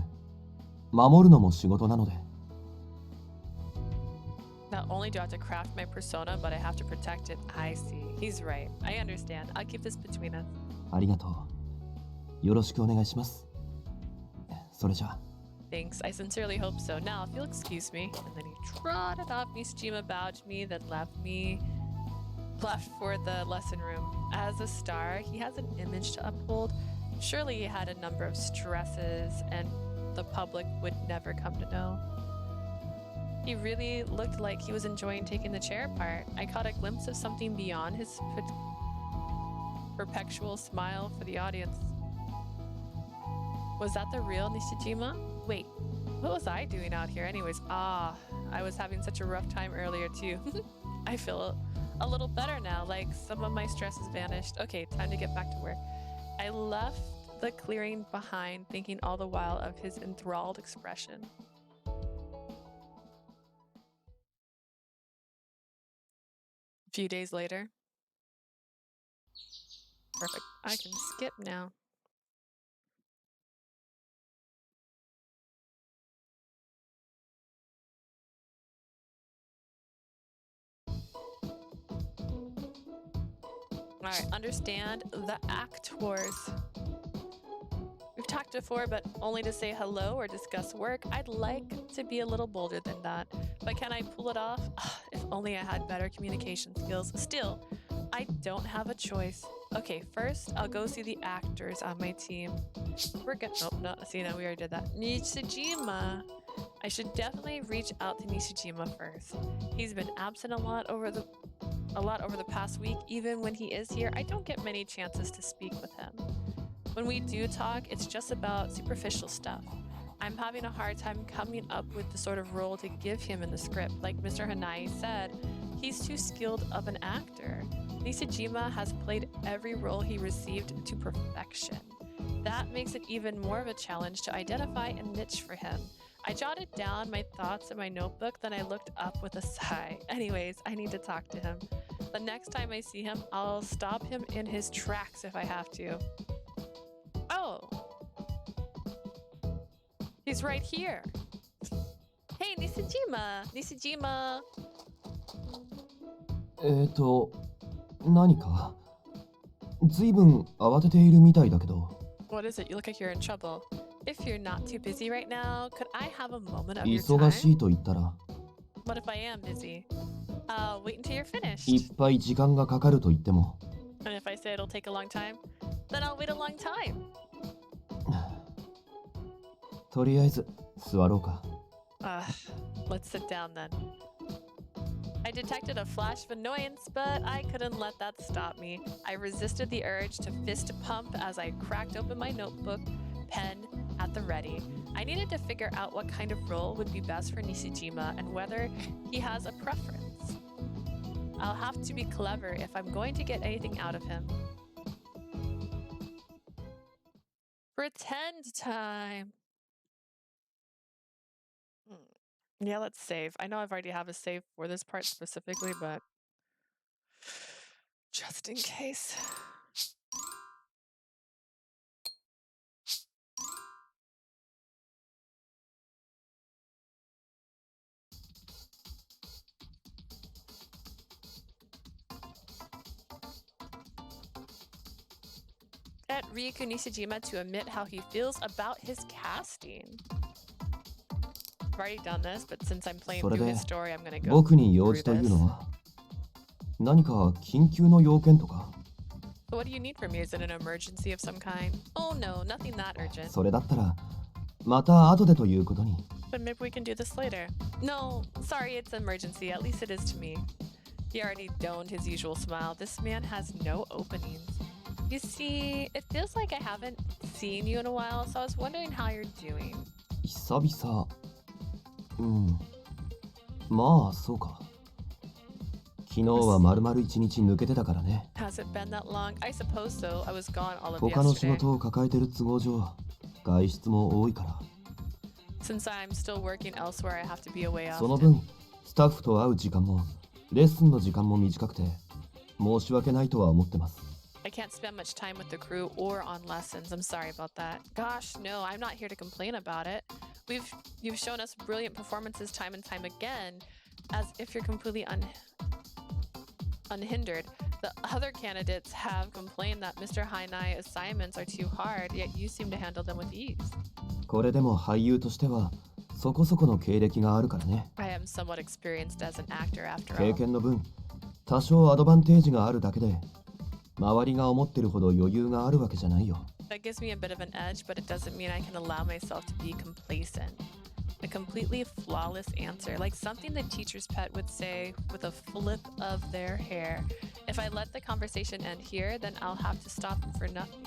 守るのも仕事なので。 Not only do I have to craft my persona, but I have to protect it. I see. He's right. I understand. I'll keep this between us. ありがとう。よろしくお願いします。それじゃあ。 Thanks. I sincerely hope so. Now, if you'll excuse me. And then he trotted off. Nishijima bowed to me, then left for the lesson room. As a star, he has an image to uphold. Surely he had a number of stresses, and the public would never come to know. He really looked like he was enjoying taking the chair apart. I caught a glimpse of something beyond his perpetual smile for the audience. Was that the real Nishijima? Wait, what was I doing out here anyways? I was having such a rough time earlier too. I feel a little better now, like some of my stress has vanished. Okay, time to get back to work. I left the clearing behind, thinking all the while of his enthralled expression. A few days later. Perfect. I can skip now. Alright, understand the actors. We've talked before, but only to say hello or discuss work. I'd like to be a little bolder than that. But can I pull it off? If only I had better communication skills. Still, I don't have a choice. Okay, first, I'll go see the actors on my team. We're good. Oh, no, see, no, we already did that. Nishijima. I should definitely reach out to Nishijima first. He's been absent a lot over the past week. Even when he is here, I don't get many chances to speak with him. When we do talk, it's just about superficial stuff. I'm having a hard time coming up with the sort of role to give him in the script. Like Mr. Hanai said, he's too skilled of an actor. Nishijima has played every role he received to perfection. That makes it even more of a challenge to identify a niche for him. I jotted down my thoughts in my notebook, then I looked up with a sigh. Anyways, I need to talk to him. The next time I see him, I'll stop him in his tracks if I have to. Oh! He's right here! Hey, Nishijima! Nishijima! 何かずいぶん慌てているみたいだけど。 What is it? You look like you're in trouble. If you're not too busy right now, could I have a moment of your 忙し time? いと言ったら What if I am busy? I'll wait until you're い finished. っぱい時間がかかると言っても And if I say it'll take a long time, then I'll wait a long time. とりあえず座ろうか。 Let's sit down then. I detected a flash of annoyance, but I couldn't let that stop me. I resisted the urge to fist pump as I cracked open my notebook, pen at the ready. I needed to figure out what kind of role would be best for Nishijima and whether he has a preference. I'll have to be clever if I'm going to get anything out of him. Pretend time. Yeah, let's save. I know I've already have a save for this part specifically, but just in case. Get Riku Nishijima to admit how he feels about his casting. I've already done this, but since I'm playing through his story, I'm gonna go 僕に用 through 事という this. のは何か緊急の要件とか So what do you need from me? Is it an emergency of some kind? Oh no, nothing that urgent. それだったらまた後でということに。 But maybe we can do this later. No, sorry, it's an emergency. At least it is to me. He already donned his usual smile. This man has no openings. You see, it feels like I haven't seen you in a while, so I was wondering how you're doing. 久々まあそうか。昨日は丸々一日抜けてたからね。 Has it been that long? I suppose so. I was gone all of 他の仕 yesterday. 事を抱えてる都合上外出も多いから。 Since I'm still working elsewhere, I have to be away その often. 分スタッフと会う時間もレッスンの時間も短くて申し訳ないとは思ってます。 I can't spend much time with the crew or on lessons. I'm sorry about that. Gosh, no, I'm not here to complain about it. You've shown us brilliant performances time and time again, as if you're completely unhindered. The other candidates have complained that Mr. Hainai assignments are too hard, yet you seem to handle them with ease. これでも俳優としてはそこそこの経歴があるからね。 I am somewhat experienced as an actor after 経 all. 験の分多少アドバンテージがあるだけで周りが思ってるほど余裕があるわけじゃないよ。 That gives me a bit of an edge, but it doesn't mean I can allow myself to be complacent. A completely flawless answer, like something the teacher's pet would say with a flip of their hair. If I let the conversation end here, then I'll have to stop for nothing.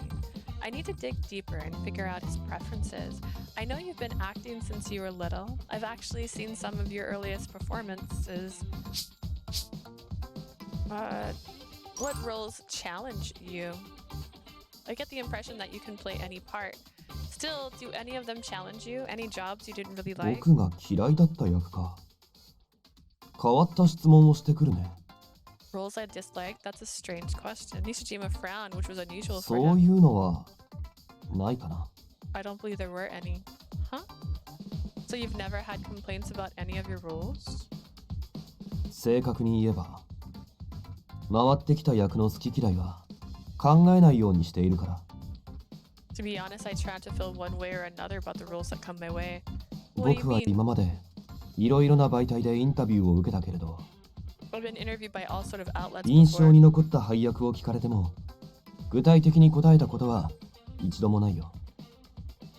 I need to dig deeper and figure out his preferences. I know you've been acting since you were little. I've actually seen some of your earliest performances. What roles challenge you? I get the impression that you can play any part. Still, do any of them challenge you? Any jobs you didn't really like? 僕が嫌いだった役か。変わった質問をしてくるね。 Roles I disliked? That's a strange question. Nishijima frowned, which was unusual for そう him. いうのはないかな。 I don't believe there were any. Huh? So you've never had complaints about any of your roles? 正確に言えば回ってきた役の好き嫌いは考えないようにしているから。 To be honest, I try to feel one way or another about the roles that come my way. What do you 僕は mean? 今までいろいろな媒体でインタビューを受けたけれど I've been interviewed by all sort of outlets 印象 before. に残った配役を聞かれても具体的に答えたことは一度もないよ。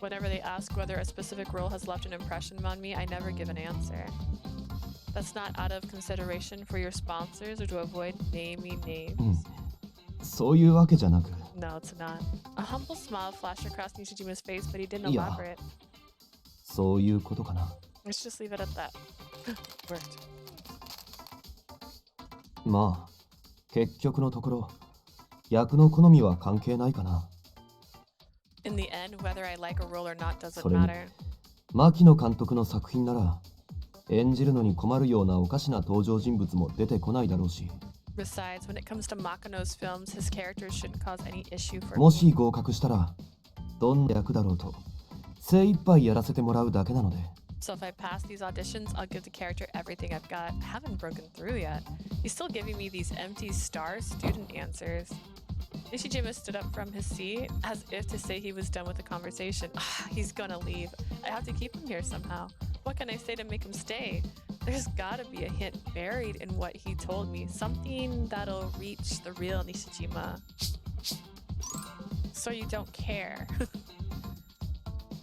Whenever they ask whether a specific role has left an impression on me, I never give an answer. That's not out of consideration for your sponsors or to avoid naming names. そういうわけじゃなく No, it's not. A humble smile flashed across Nishijima's face, but he didn't Yeah. elaborate. そういうことかな。 Let's just leave it at that. Worked. まあ結局のところ、役の好みは関係ないかな。In the end, whether I like a role or not doesn't それに matter. 牧野監督の作品なら、演じるのに困るようなおかしな登場人物も出てこないだろうし、Besides, when it comes to Makino's films, his characters shouldn't cause any issue for も me. し合格したら、どんな役だろうと、精一杯やらせてもらうだけなので。So if I pass these auditions, I'll give the character everything I've got. I haven't broken through yet. He's still giving me these empty star student answers. Nishijima stood up from his seat as if to say he was done with the conversation. He's gonna leave. I have to keep him here somehow. What can I say to make him stay? There's gotta be a hint buried in what he told me. Something that'll reach the real Nishijima. So you don't care.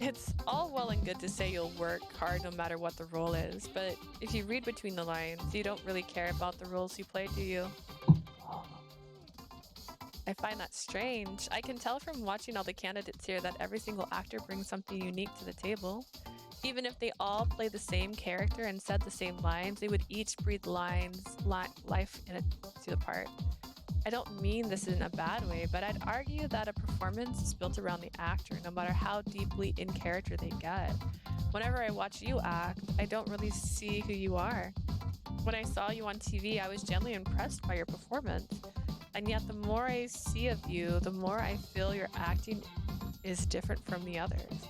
It's all well and good to say you'll work hard no matter what the role is, but if you read between the lines, you don't really care about the roles you play, do you? I find that strange. I can tell from watching all the candidates here that every single actor brings something unique to the table. Even if they all play the same character and said the same lines, they would each breathe life into the part. I don't mean this in a bad way, but I'd argue that a performance is built around the actor, no matter how deeply in character they get. Whenever I watch you act, I don't really see who you are. When I saw you on TV, I was genuinely impressed by your performance. And yet the more I see of you, the more I feel your acting is different from the others.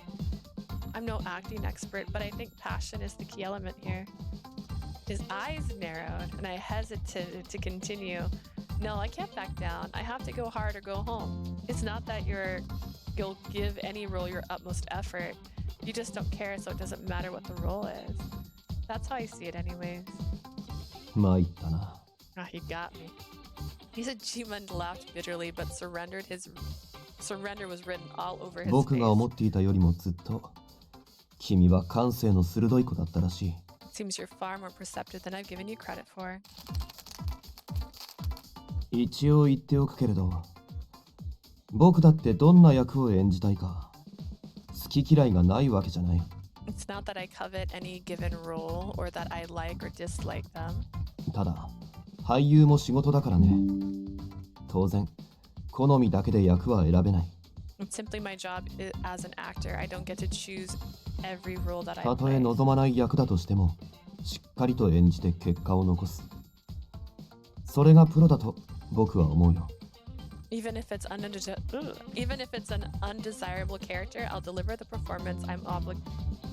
I'm no acting expert, but I think passion is the key element here. His eyes narrowed, and I hesitated to continue. No, I can't back down. I have to go hard or go home. It's not that you'll give any role your utmost effort. You just don't care, so it doesn't matter what the role is. That's how I see it anyways. 参ったな。He got me. Nishijima laughed bitterly, but surrender was written all over his 僕が思 face. っていたよりもずっと、君は感性の鋭い子だったらしい。Seems you're far more perceptive than I've given you credit for. 一応言っておくけれど、僕だってどんな役を演じたいか、好き嫌いがないわけじゃない。It's not that I covet any given role or that I like or dislike them. ただ、俳優も仕事だからね。当然、好みだけで役は選べない。It's simply my job as an actor. I don't get to choose every role that I たとえ play. 望まない役だとしても、しっかりと演じて結果を残す。それがプロだと僕は思うよ。Even if it's an undesirable character, I'll deliver the performance I'm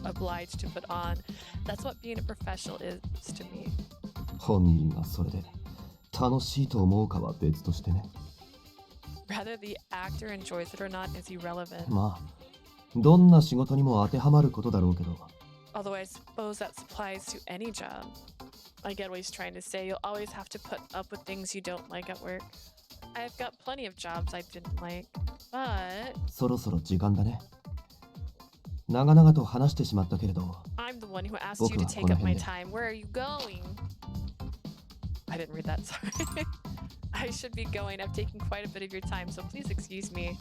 obliged to put on. That's what being a professional is to me. 本人がそれで楽しいと思うかは別としてね。Whether the actor enjoys it or not is irrelevant. まあ、どんな仕事にも当てはまることだろうけど。Although I suppose that applies to any job. I get what he's trying to say. You'll always have to put up with things you don't like at work. I've got plenty of jobs I didn't like, but そろそろ時間だね。長々と話してしまったけれど。I'm the one who asked you to take up my time. Where are you going? I didn't read that, sorry. I should be going. I've taken quite a bit of your time, so please excuse me.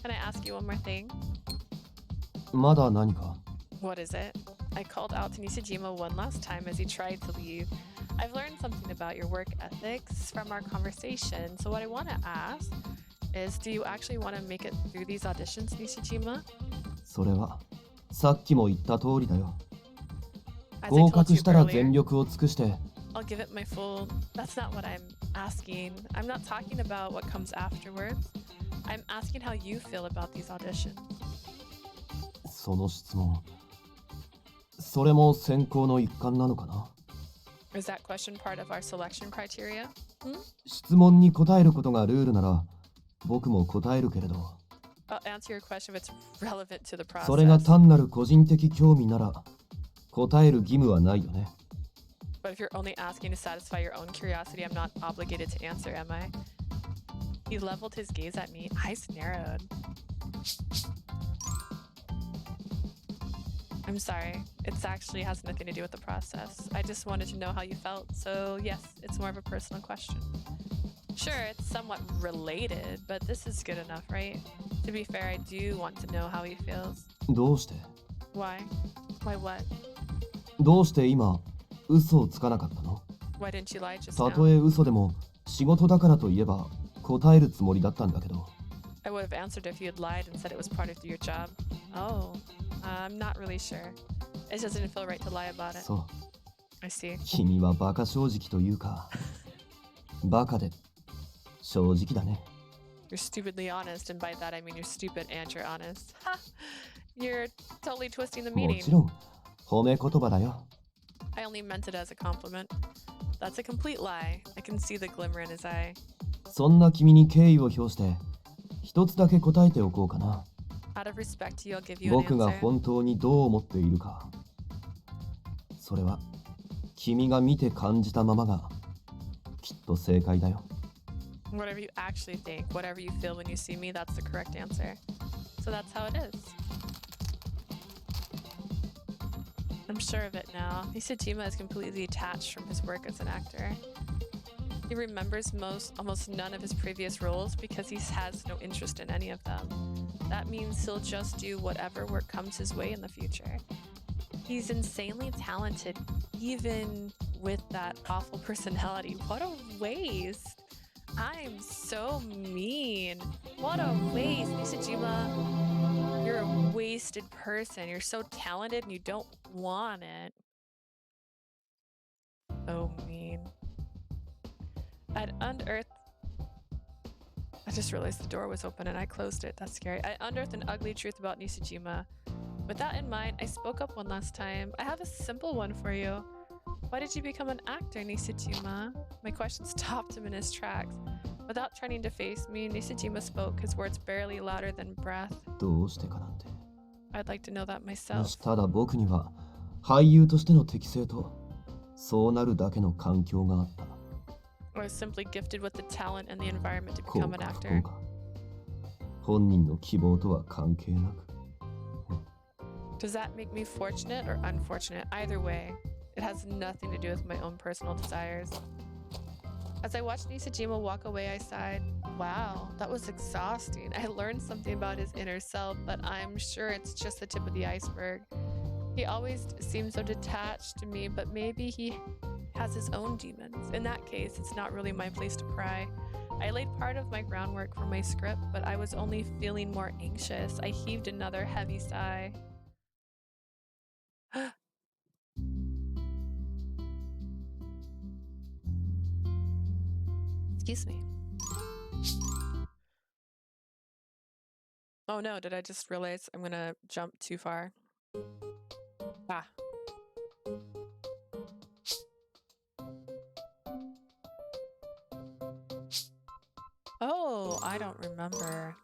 Can I ask you one more thing? まだ何か？ What is it? I called out to Nishijima one last time as he tried to leave. I've learned something about your work ethics from our conversation, so what I want to ask is, do you actually want to make it through these auditions, Nishijima? それはさっきも言った通りだよ。 As I 合 told 格 you したら earlier, 全力を尽くして。 I'll give it my full... That's not what I'm asking. I'm not talking about what comes afterwards. I'm asking how you feel about these auditions. その質問、それも選考の一環なのかな？ Is that question part of our selection criteria? 質問に答えることがルールなら、僕も答えるけれど。I'll answer your question if it's relevant to the process. それが単なる個人的興味なら、答える義務はないよね。But if you're only asking to satisfy your own curiosity, I'm not obligated to answer, am I? He leveled his gaze at me, eyes narrowed. I'm sorry. It actually has nothing to do with the process. I just wanted to know how you felt, so yes, it's more of a personal question. Sure, it's somewhat related, but this is good enough, right? To be fair, I do want to know how he feels. どうして？ Why? Why what? どうして今、嘘をつかなかったの？ Why didn't you lie just た now? とえ嘘でも、仕事だからといえば答えるつもりだったんだけど。I would have answered if you had lied and said it was part of your job. Oh, I'm not really sure. It doesn't feel right to lie about it. そう。I see. 君はバカ正直というか、バカで正直だね。You're stupidly honest, and by that I mean you're stupid and you're honest. Ha! You're totally twisting the も meaning. ちろん褒め言葉だよ。I only meant it as a compliment. That's a complete lie. I can see the glimmer in his eye. そんな君に敬意を表して一つだけ答えておこうかな。Out of respect to you, I'll give you an 僕が answer. 本当にどう思っているか。それは君が見て感じたままがきっと正解だよ。Whatever you actually think, whatever you feel when you see me, that's the correct answer. So that's how it is. I'm sure of it now. Nishijima is completely detached from his work as an actor. He remembers almost none of his previous roles because he has no interest in any of them. That means he'll just do whatever work comes his way in the future. He's insanely talented, even with that awful personality. What a waste! I'm so mean. What a waste, Nishijima. You're a wasted person. You're so talented and you don't want it. So mean. I'd unearthed... I just realized the door was open and I closed it. That's scary. I unearthed an ugly truth about Nishijima. With that in mind, I spoke up one last time. I have a simple one for you. Why did you become an actor, Nishijima? My question stopped him in his tracks. Without turning to face me, Nishijima spoke, his words barely louder than breath. どうしてかなんて。I'd like to know that よ myself. しただ僕には俳優としての適性とそうなるだけの環境があった。I was simply gifted with the talent and the environment to 幸 become an か不 actor. 幸か。本人の希望とは関係なく。Does that make me fortunate or unfortunate? Either way, it has nothing to do with my own personal desires. As I watched Nishijima walk away, I sighed. Wow, that was exhausting. I learned something about his inner self, but I'm sure it's just the tip of the iceberg. He always seemed so detached to me, but maybe he has his own demons. In that case, it's not really my place to pry. I laid part of my groundwork for my script, but I was only feeling more anxious. I heaved another heavy sigh. Excuse me. Oh no, did I just realize I'm gonna jump too far? Ah. Oh, I don't remember.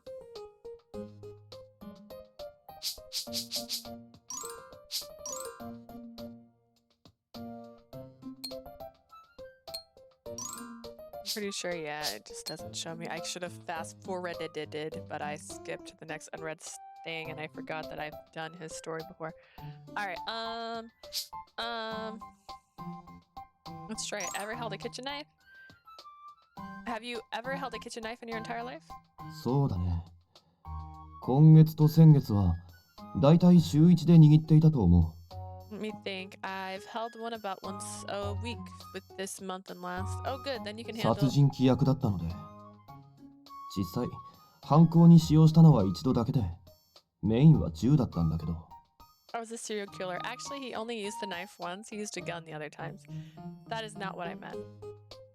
Pretty sure, yeah, it just doesn't show me. I should have fast forwarded it, but I skipped to the next unread thing and I forgot that I've done his story before. Alright, let's try it. Ever held a kitchen knife? Have you ever held a kitchen knife in your entire life? そうだね。今月と先月はだいたい週1で握っていたと思う。Let me think. I've held one about once a week with this month and last. Oh, good. Then you can handle. 殺人規約だったので、実際犯行に使用したのは一度だけで、メインは銃だったんだけど。I was a serial killer. Actually, he only used the knife once. He used a gun the other times. That is not what I meant.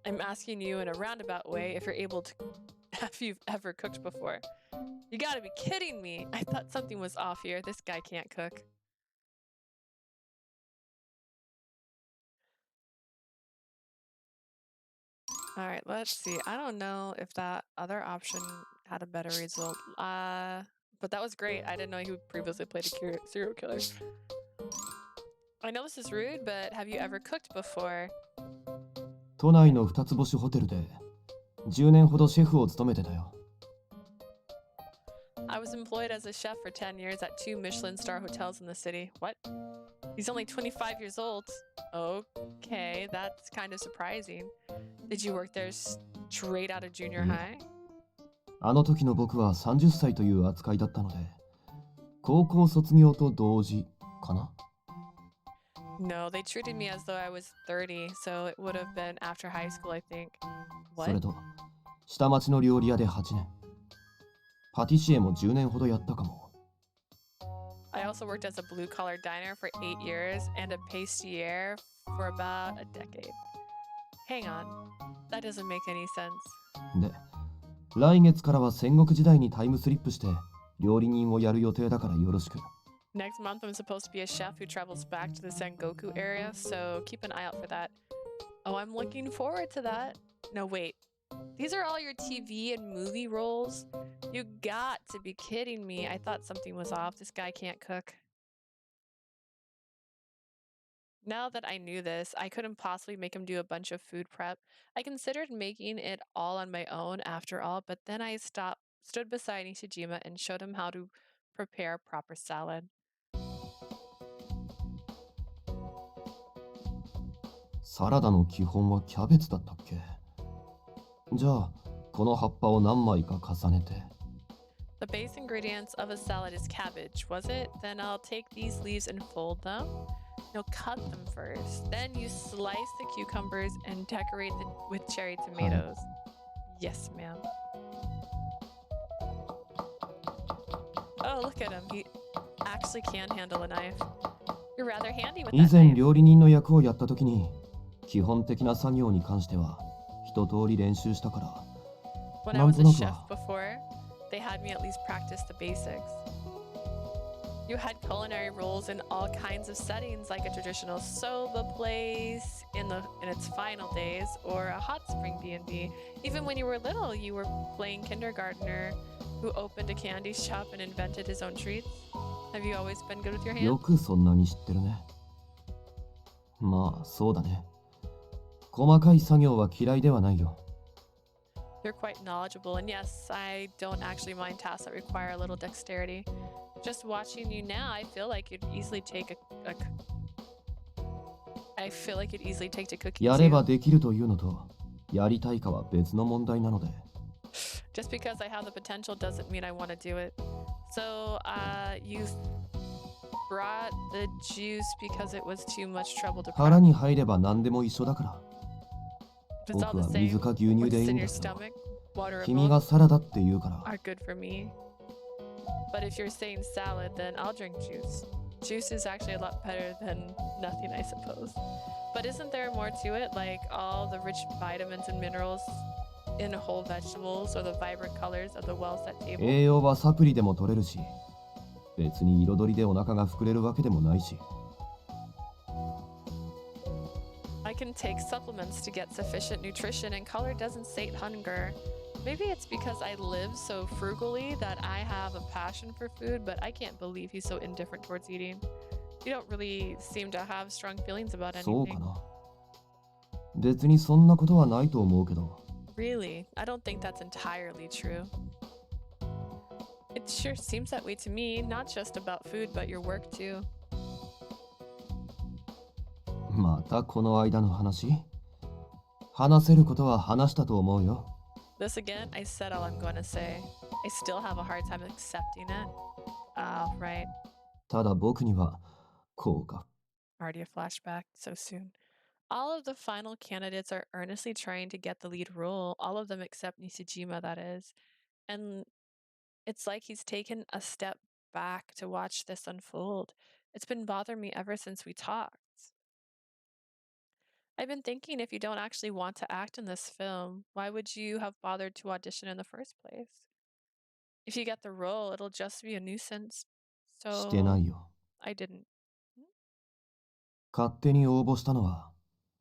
I'm asking you in a roundabout way if you're able to. Have you ever cooked before? You gotta be kidding me. I thought something was off here. This guy can't cook. Alright, let's see. I don't know if that other option had a better result. But that was great. I didn't know you previously played a serial killer. I know this is rude, but have you ever cooked before? 都内の二つ星ホテルで10年ほどシェフを務めてたよ。I was employed as a chef for 10 years at 2 Michelin star hotels in the city. What? He's only 25 years old. Okay, that's kind of surprising. Did you work there straight out of junior high? あの時の僕は30歳という扱いだったので、高校卒業と同時かな。No, they treated me as though I was 30, so it would have been after high school, I think. それ What? と下町の料理屋で8年パティシエも10年ほどやったかも I also worked as a blue-collar diner for 8 years and a pastelier for about a decade. Hang on. That doesn't make any sense. で来月からは戦国時代にタイムスリップして料理人をやる予定だからよろしく Next month, I'm supposed to be a chef who travels back to the Sengoku area, so keep an eye out for that. Oh, I'm looking forward to that. No, wait. These are all your TV and movie roles? You got to be kidding me. I thought something was off. This guy can't cook. Now that I knew this, I couldn't possibly make him do a bunch of food prep. I considered making it all on my own after all, but then I stood beside Nishijima and showed him how to prepare proper salad. サラダの基本はキャベツだったっけじゃあこの葉っぱを何枚か重ねて The base ingredients of a salad is cabbage, was it? Then I'll take these leaves and fold them. No, cut them first. Then you slice the cucumbers and decorate them with cherry tomatoes. Yes, ma'am. Oh, look at him. He actually can handle a knife. You're rather handy with 以 that 前 knife. 料理人の役をやった時に基本的な作業に関しては一通り練習したから When I was a なんとな chef くは before, they had me at least practice the basics. You had culinary roles in all kinds of settings, like a traditional soba place in its final days, or a hot spring B&B. Even when you were little, you were playing kindergartner who opened a candy shop and invented his own treats. Have you always been good with your よ hands? くそんなに知ってるねまあそうだね細かい作業は嫌いではないよ You're quite knowledgeable, and yes, I don't actually mind tasks that require a little dexterity. Just watching you now, I feel like you'd easily take I feel like you'd easily take to cooking やれば too. できるというのとやりたいかは別の問題なので Just because I have the potential doesn't mean I want to do it. So, you brought the juice because it was too much trouble to 腹 prep. に入れば何でも一緒だから If it's all 僕 the は水 same, か牛乳 what's でいい in ん your ですよ stomach, water or 君が both, サラダって言うから are good for me. But if you're saying salad, then I'll drink juice. Juice is actually a lot better than nothing, I suppose. But isn't there more to it, like all the rich vitamins and minerals in whole vegetables or the vibrant colors of the well-set table? 栄養はサプリでも取れるし別に彩りでお腹が膨れるわけでもないし I can take supplements to get sufficient nutrition, and color doesn't sate hunger. Maybe it's because I live so frugally that I have a passion for food, but I can't believe he's so indifferent towards eating. You don't really seem to have strong feelings about そうか anything. な別にそんなことはないと思うけど Really? I don't think that's entirely true. It sure seems that way to me, not just about food, but your work too. またこの間の話話せることは話したと思うよ This again, I said all I'm going to say. I still have a hard time accepting it. Right. ただ僕にはこうか Already a flashback so soon. All of the final candidates are earnestly trying to get the lead role, all of them except Nishijima, that is. And it's like he's taken a step back to watch this unfold. It's been bothering me ever since we talked. I've been thinking if you don't actually want to act in this film, why would you have bothered to audition in the first place? If you get the role, it'll just be a nuisance. してな So いよ I didn't. 勝手に応募したのは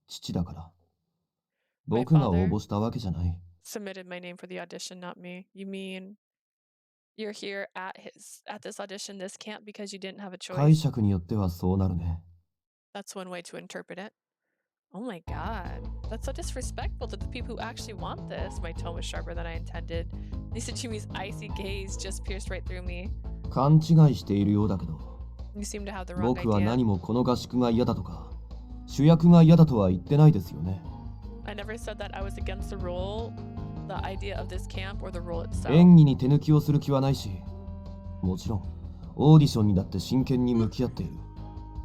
父だから My 僕が応 father 募したわけじゃない submitted my name for the audition, not me. You mean you're here at this audition, this camp, because you didn't have a 解 choice? 釈によってはそうなるね That's one way to interpret it. Oh my god. That's so disrespectful to the people who actually want this. My tone was sharper than I intended. Nisachime's icy gaze just pierced right through me. 勘違いしているようだけど You seem to have the wrong 僕は idea. 何もこの合宿が嫌だとか主役が嫌だとは言ってないですよね I never said that I was against the role, the idea of this camp, or the role itself. 演技に手抜きをする気はないしもちろんオーディションにだって真剣に向き合っている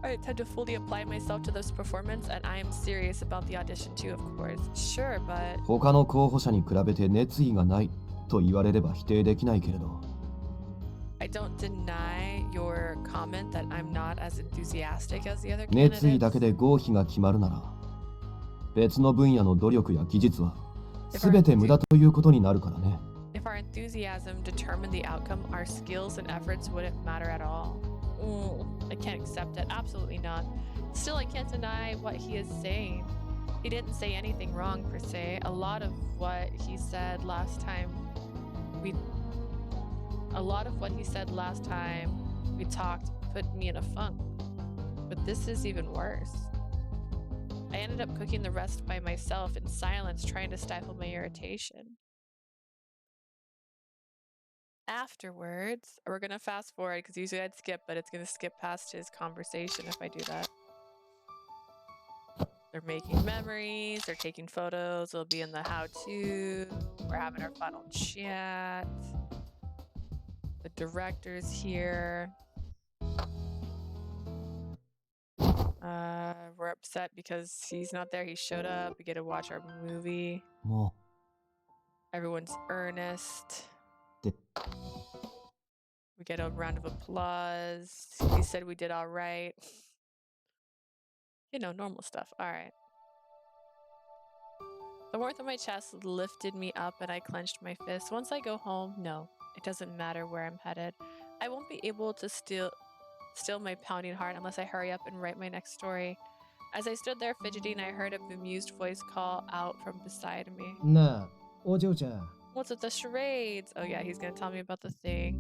I intend to fully apply myself to this performance, and I am serious about the audition too, of course. Sure, but 他の候補者に比べて熱意がないと言われれば否定できないけれど、 I don't deny your comment that I'm not as enthusiastic as the other 熱意だけ candidates. で合否が決まるなら、別の分野の努力や技術は全て無駄ということになるからね。If our enthusiasm determined the outcome, our skills and efforts wouldn't matter at all. I can't accept it. Absolutely not. Still, I can't deny what he is saying. He didn't say anything wrong per se. A lot of what he said last time we talked put me in a funk. But this is even worse. I ended up cooking the rest by myself in silence, trying to stifle my irritation. Afterwards, we're gonna fast forward because usually I'd skip, but it's gonna skip past his conversation if I do that. They're making memories, they're taking photos, they'll be in the how-to, we're having our final chat. The director's here. We're upset because he's not there, he showed up, we get to watch our movie. も Everyone's earnest. う、で、 We get a round of applause. He said we did all right. You know, normal stuff. All right. The warmth of my chest lifted me up and I clenched my fist. Once I go home, no, it doesn't matter where I'm headed. I won't be able to still my pounding heart unless I hurry up and write my next story. As I stood there fidgeting, I heard a bemused voice call out from beside me. なあ、お嬢ちゃん。 What's with the charades? Oh yeah, he's gonna tell me about the thing.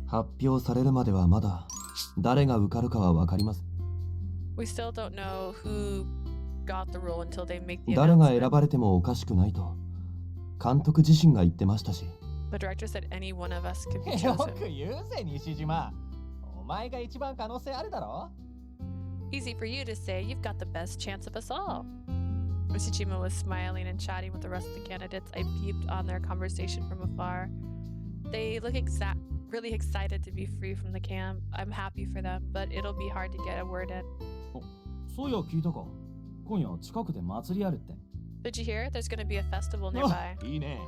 発表されるまではまだ誰が受かるかは分かります。 We still don't know who got the role until they make the 誰が選 announcement. ばれてもおかしくないと監督自身が言ってましたし、 The director said any one of us could be よ chosen. く言うぜ、西島。お前が一番可能性あるだろ。 Easy for you to say, you've got the best chance of us all. Nishijima was smiling and chatting with the rest of the candidates. I peeped on their conversation from afar. They look really excited to be free from the camp. I'm happy for them, but it'll be hard to get a word in. そういや聞いたか。今夜近くで祭りあるって。 Did you hear? There's gonna be a festival nearby. いいね。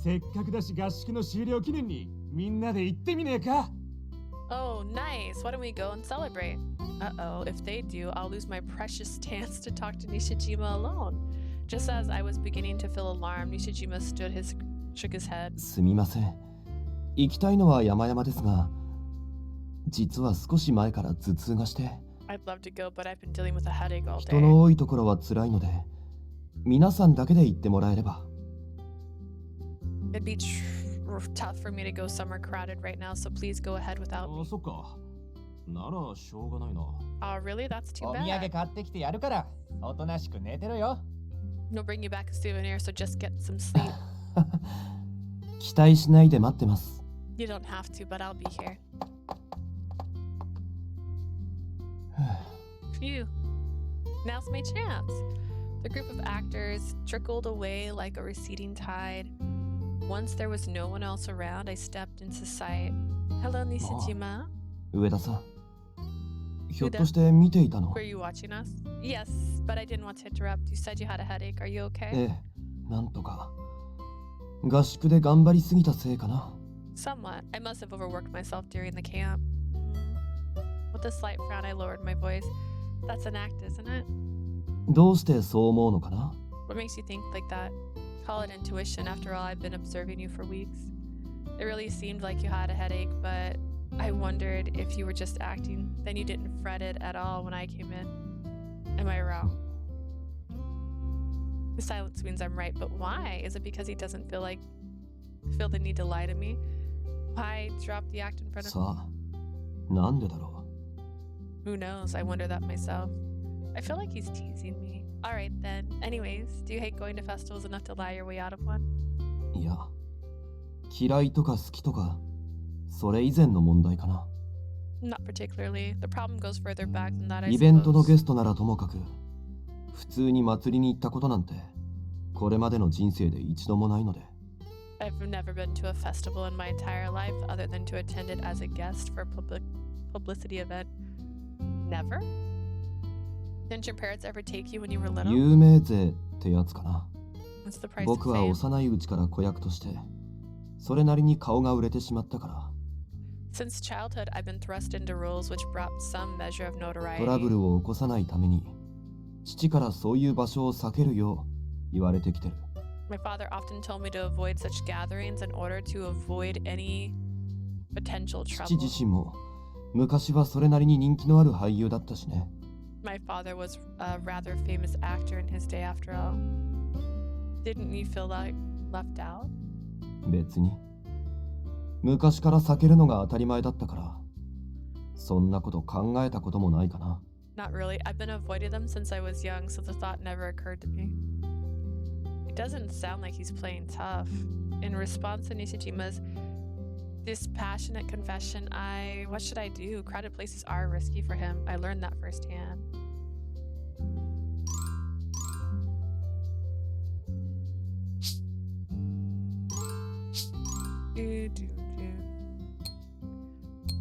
せっかくだし合宿の終了記念にみんなで行ってみねえか。 Oh, nice. Why don't we go and celebrate? Uh-oh, if they do, I'll lose my precious chance to talk to Nishijima alone. Just as I was beginning to feel alarmed, Nishijima shook his head. すみません。行きたいのは山々ですが、実は少し前から頭痛がして、 I'd love to go, but I've been dealing with a headache all 人 day. の多いところは辛いので、皆さんだけで行ってもらえれば。 It'd be tough for me to go somewhere crowded right now, so please go ahead without あ、 me. そっか。ならしょうがないな。 Oh, really? That's too お土産 bad. 買ってきてやるから、おとなしく寝てろよ。 No, bring you back a souvenir, so just get some sleep. 期待しないで待ってます。 You don't have to, but I'll be here. Phew. Now's my chance. The group of actors trickled away like a receding tide. Once there was no one else around, I stepped into sight. Hello, Nishijima. 上田さん、ひょっとして見ていたの？ Were you watching us? Yes, but I didn't want to interrupt. You said you had a headache. Are you okay? ええ、なんとか。合宿で頑張りすぎたせいかな。 Somewhat. I must have overworked myself during the camp. With a slight frown, I lowered my voice. That's an act, isn't it? どうしてそう思うのかな？ What makes you think like that? Call it intuition. After all, I've been observing you for weeks. It really seemed like you had a headache, but I wondered if you were just acting. Then you didn't fret it at all when I came in. Am I wrong? The silence means I'm right, but why? Is it because he doesn't feel the need to lie to me? Why drop the act in front of me? さあ、なんでだろ Who knows? I wonder that myself. I feel like he's teasing me. Alright then. Anyways, do you hate going to festivals enough to lie your way out of one? う。いや、嫌いとか好きとか、それ以前の問題かな。 Not particularly. The problem goes further back than that, I イベントの suppose. ゲストならともかく、普通に祭りに行ったことなんて、これまでの人生で一度もないので。 I've never been to a festival in my entire life other than to attend it as a guest for a publicity event. Never? Didn't your parents ever take you when you were little? 有名税ってやつかな。 What's the price of 僕は fame? 幼いうちから子役としてそれなりに顔が売れてしまったから。 Since childhood, I've been thrust into roles which brought some measure of ト notoriety. ラブルを起こさないために父からそういう場所を避けるよう言われてきてる。 My father often told me to avoid such gatherings in order to avoid any potential 父 trouble. 自身も昔はそれなりに人気のある俳優だったしね。 My father was a rather famous actor in his day after all. Didn't you feel like left out? 別に昔から避けるのが当たり前だったからそんなこと考えたこともないかな。 Not really. I've been avoiding them since I was young, so the thought never occurred to me. It doesn't sound like he's playing tough. In response to Nishijima's dispassionate confession, what should I do? Crowded places are risky for him. I learned that firsthand.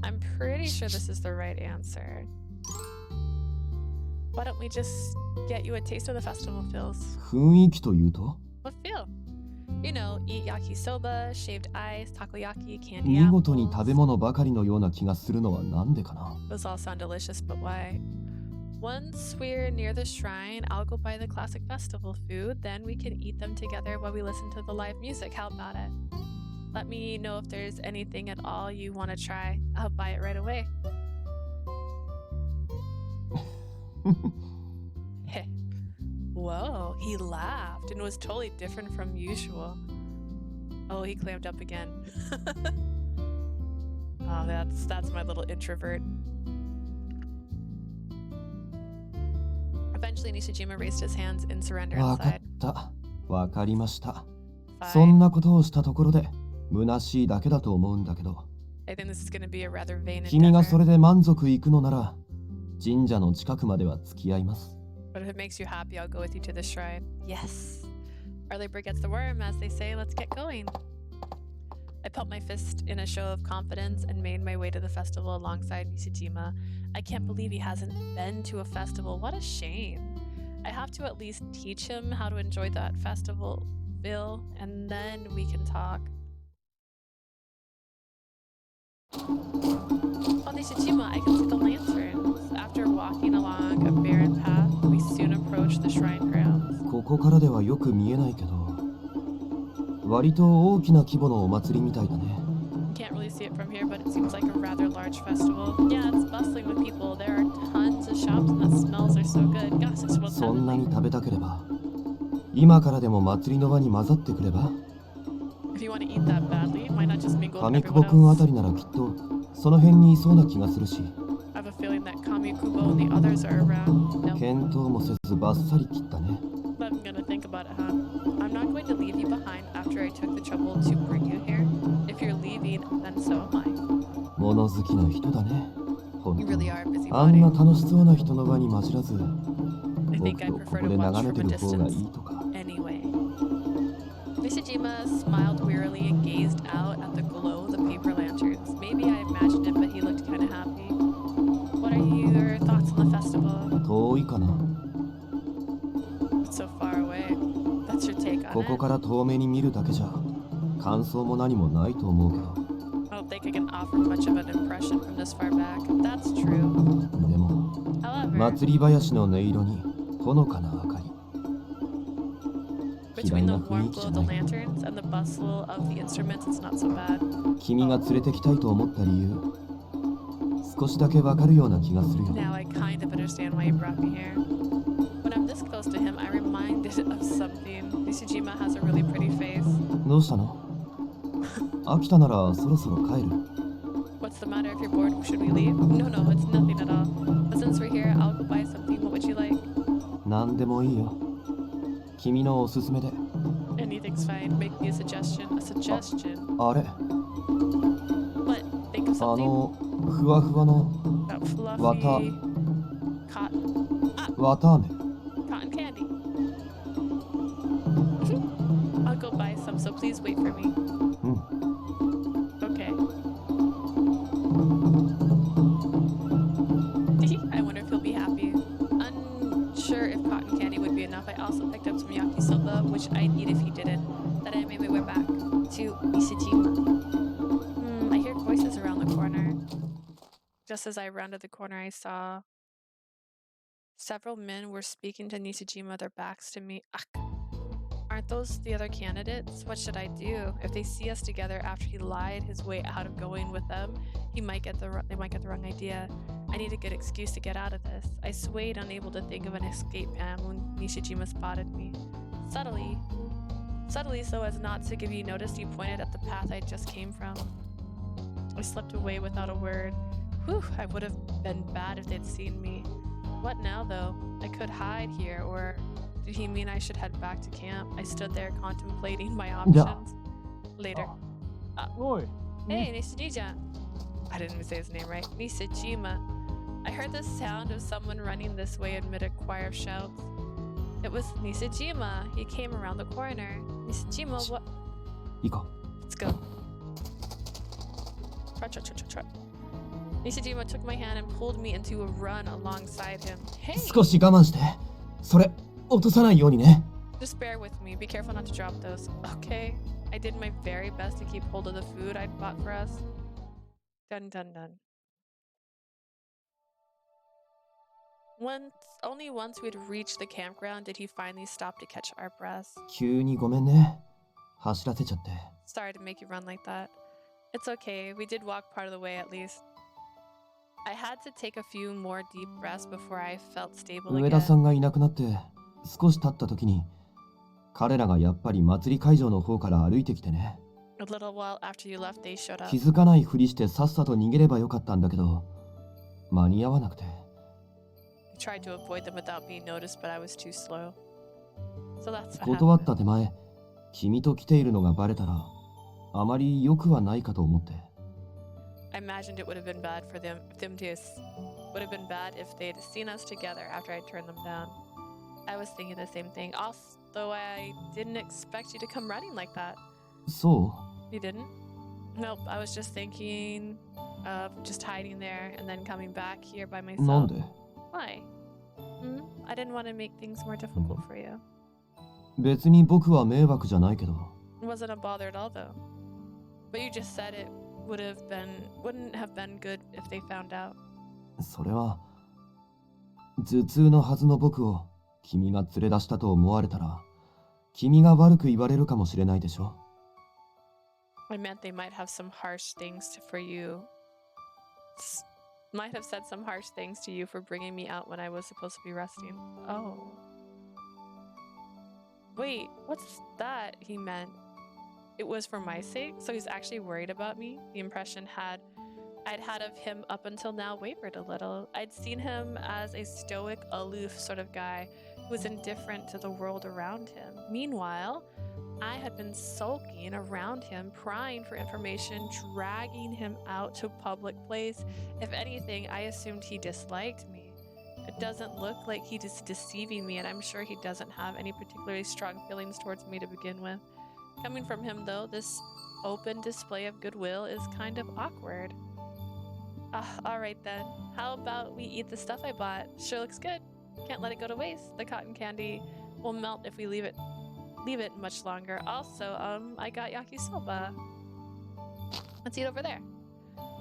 I'm pretty sure this is the right answer. Why don't we just get you a taste of the festival feels? 雰囲気というと What feel? You know, eat yakisoba, shaved ice, takoyaki, candy 見事に apples. 食べ物ばかりのような気がするのはなんでかな。 Those all sound delicious, but why? Once we're near the shrine, I'll go buy the classic festival food, then we can eat them together while we listen to the live music. How about it? Let me know if there's anything at all you want to try. I'll buy it right away. Whoa, he laughed and was totally different from usual. Oh, he clammed up again. Oh, that's my little introvert. Eventually, Nishijima raised his hands in surrender わかっ inside. た。わかりました。 Fine. そんなことをしたところで虚しいだけだと思うんだけど。 I think this is going to be a rather vain 君がそ endeavor. れで満足いくのなら神社の近くまでは付き合います。 But if it makes you happy, I'll go with you to the shrine. Yes. Early bird gets the worm, as they say. Let's get going. I pumped my fist in a show of confidence and made my way to the festival alongside Nishijima. I can't believe he hasn't been to a festival. What a shame. I have to at least teach him how to enjoy that festival, Bill, and then we can talk. Oh, Nishijima, I can see the lanterns. After walking along a barren path, we soon approached the shrine grounds. ここからではよく見えないけど割と大きな規模のお祭りみたいだね。 Can't really see it from here, but it seems like a rather large festival. Yeah, it's bustling with people. There are tons of shops and the smells are so good. Gosh, it's what's そんな happening. に食べたければ今からでも祭りの場に混ざってくれば If you want to eat that badly, why not just mingle with 上久保 everyone くんあ else? たりならきっとその辺にいそうな気がするし I have a feeling that Kamikubo and the others are around. No, 見当もせずバッサリ切ったね。 but I'm gonna think about it, huh? I'm not going to leave you behind after I took the trouble to bring you here. If you're leaving, then so am I. 物好きな人だね。本 You 当 really に are a あんな busybody. 楽しそうな人の場に混じらず I 僕 think I とこ prefer こ to で watch 眺め from て a る方がい distance いとか anyway. Nishijima smiled wearily and gazed out at the glow of the paper lanterns. Maybe I imagined it, but he looked kind of happy. What are your thoughts on the festival? 遠いかな。 It's so far away. That's your take こ on こ it? から遠目に見るだけじゃ感想も何もないと思うけど I don't think I can offer much of an impression from this far back. That's true. でも However, 祭り林の音色にほのかな明かり between 嫌い the な warm 雰囲気 glow じゃ of the ない。 lanterns and the bustle of the instruments, it's not so bad. 君が連れてきたいと思った理由少しだけわかるような気がするよ。 Now I kind of understand why you brought me here. When I'm this close to him, I'm reminded of something. Nishijima has a really pretty face. どうしたの？飽きたならそろそろ帰る。 What's the matter? If you're bored, should we leave? No, it's nothing at all. But since we're here, I'll go buy something. What would you like? 何でもいいよ。君のおすすめで。 Anything's fine. Make me a suggestion. A suggestion? あれ、 What? Think of あ something? のふわふわの That fluffy Wata. cotton 綿あめ。 cotton candy. I'll go buy some, so please wait for me. うん。 Okay. I wonder much I'd eat if he didn't, that I made my way back to Nishijima. I hear voices around the corner. Just as I rounded the corner, I saw several men were speaking to Nishijima, their backs to me. Ugh. Aren't those the other candidates? What should I do? If they see us together after he lied his way out of going with them, they might get the wrong idea. I need a good excuse to get out of this. I swayed, unable to think of an escape plan when Nishijima spotted me. Subtly so as not to give you notice, he pointed at the path I just came from. I slipped away without a word. Whew, I would have been bad if they'd seen me. What now, though? I could hide here, or did he mean I should head back to camp? I stood there contemplating my options. Later. Oi. Hey, Nishijima. I didn't even say his name right. Nishijima. I heard the sound of someone running this way amid a choir of shouts. It was Nishijima. He came around the corner. Nishijima, what? 行こ Let's go. Trot. Nishijima took my hand and pulled me into a run alongside him. う Hey! 少し我慢してそれ落とさないようにね Just bear with me. Be careful not to drop those. Okay. I did my very best to keep hold of the food I'd bought for us. Dun. Only once we'd reached the campground did he finally stop to catch our breaths. 急にごめんね走らせちゃって Sorry to make you run like that. It's okay. We did walk part of the way at least. I had to take a few more deep breaths before I felt stable 上田さ again. んがいなくなって少し経った時に彼らがやっぱり祭り会場の方から歩いてきてね A little while after you left, they showed up. 気づかないふりしてさっさと逃げればよかったんだけど間に合わなくて I tried to avoid them without being noticed, but I was too slow. So that's what 断っ happened. た手前君と来ているのがバレたらあまり良くはないかと思って I imagined it would have been bad for them would have been bad if they'd seen us together after I turned them down. I was thinking the same thing. Although I didn't expect you to come running like that. そ You didn't? Nope, I was just thinking of just hiding there and then coming back here by うなん myself. で Why? I didn't want to make things more difficult for you. 別に僕は迷惑じゃないけど It wasn't a bother at all, though. But you just said it wouldn't have been good if they found out. それは頭痛のはずの僕を君が連れ出したと思われたら君が悪く言われるかもしれないでしょ I meant they might have some harsh things for you. Might have said some harsh things to you for bringing me out when I was supposed to be resting. Oh. Wait, what's that he meant? It was for my sake? So he's actually worried about me? The impression I'd had of him up until now wavered a little. I'd seen him as a stoic, aloof sort of guy who was indifferent to the world around him. Meanwhile, I had been sulking around him, prying for information, dragging him out to a public place. If anything, I assumed he disliked me. It doesn't look like he is deceiving me, and I'm sure he doesn't have any particularly strong feelings towards me to begin with. Coming from him, though, this open display of goodwill is kind of awkward. Alright then. How about we eat the stuff I bought? Sure looks good. Can't let it go to waste. The cotton candy will melt if we leave it much longer. Also, I got yakisoba. Let's eat over there.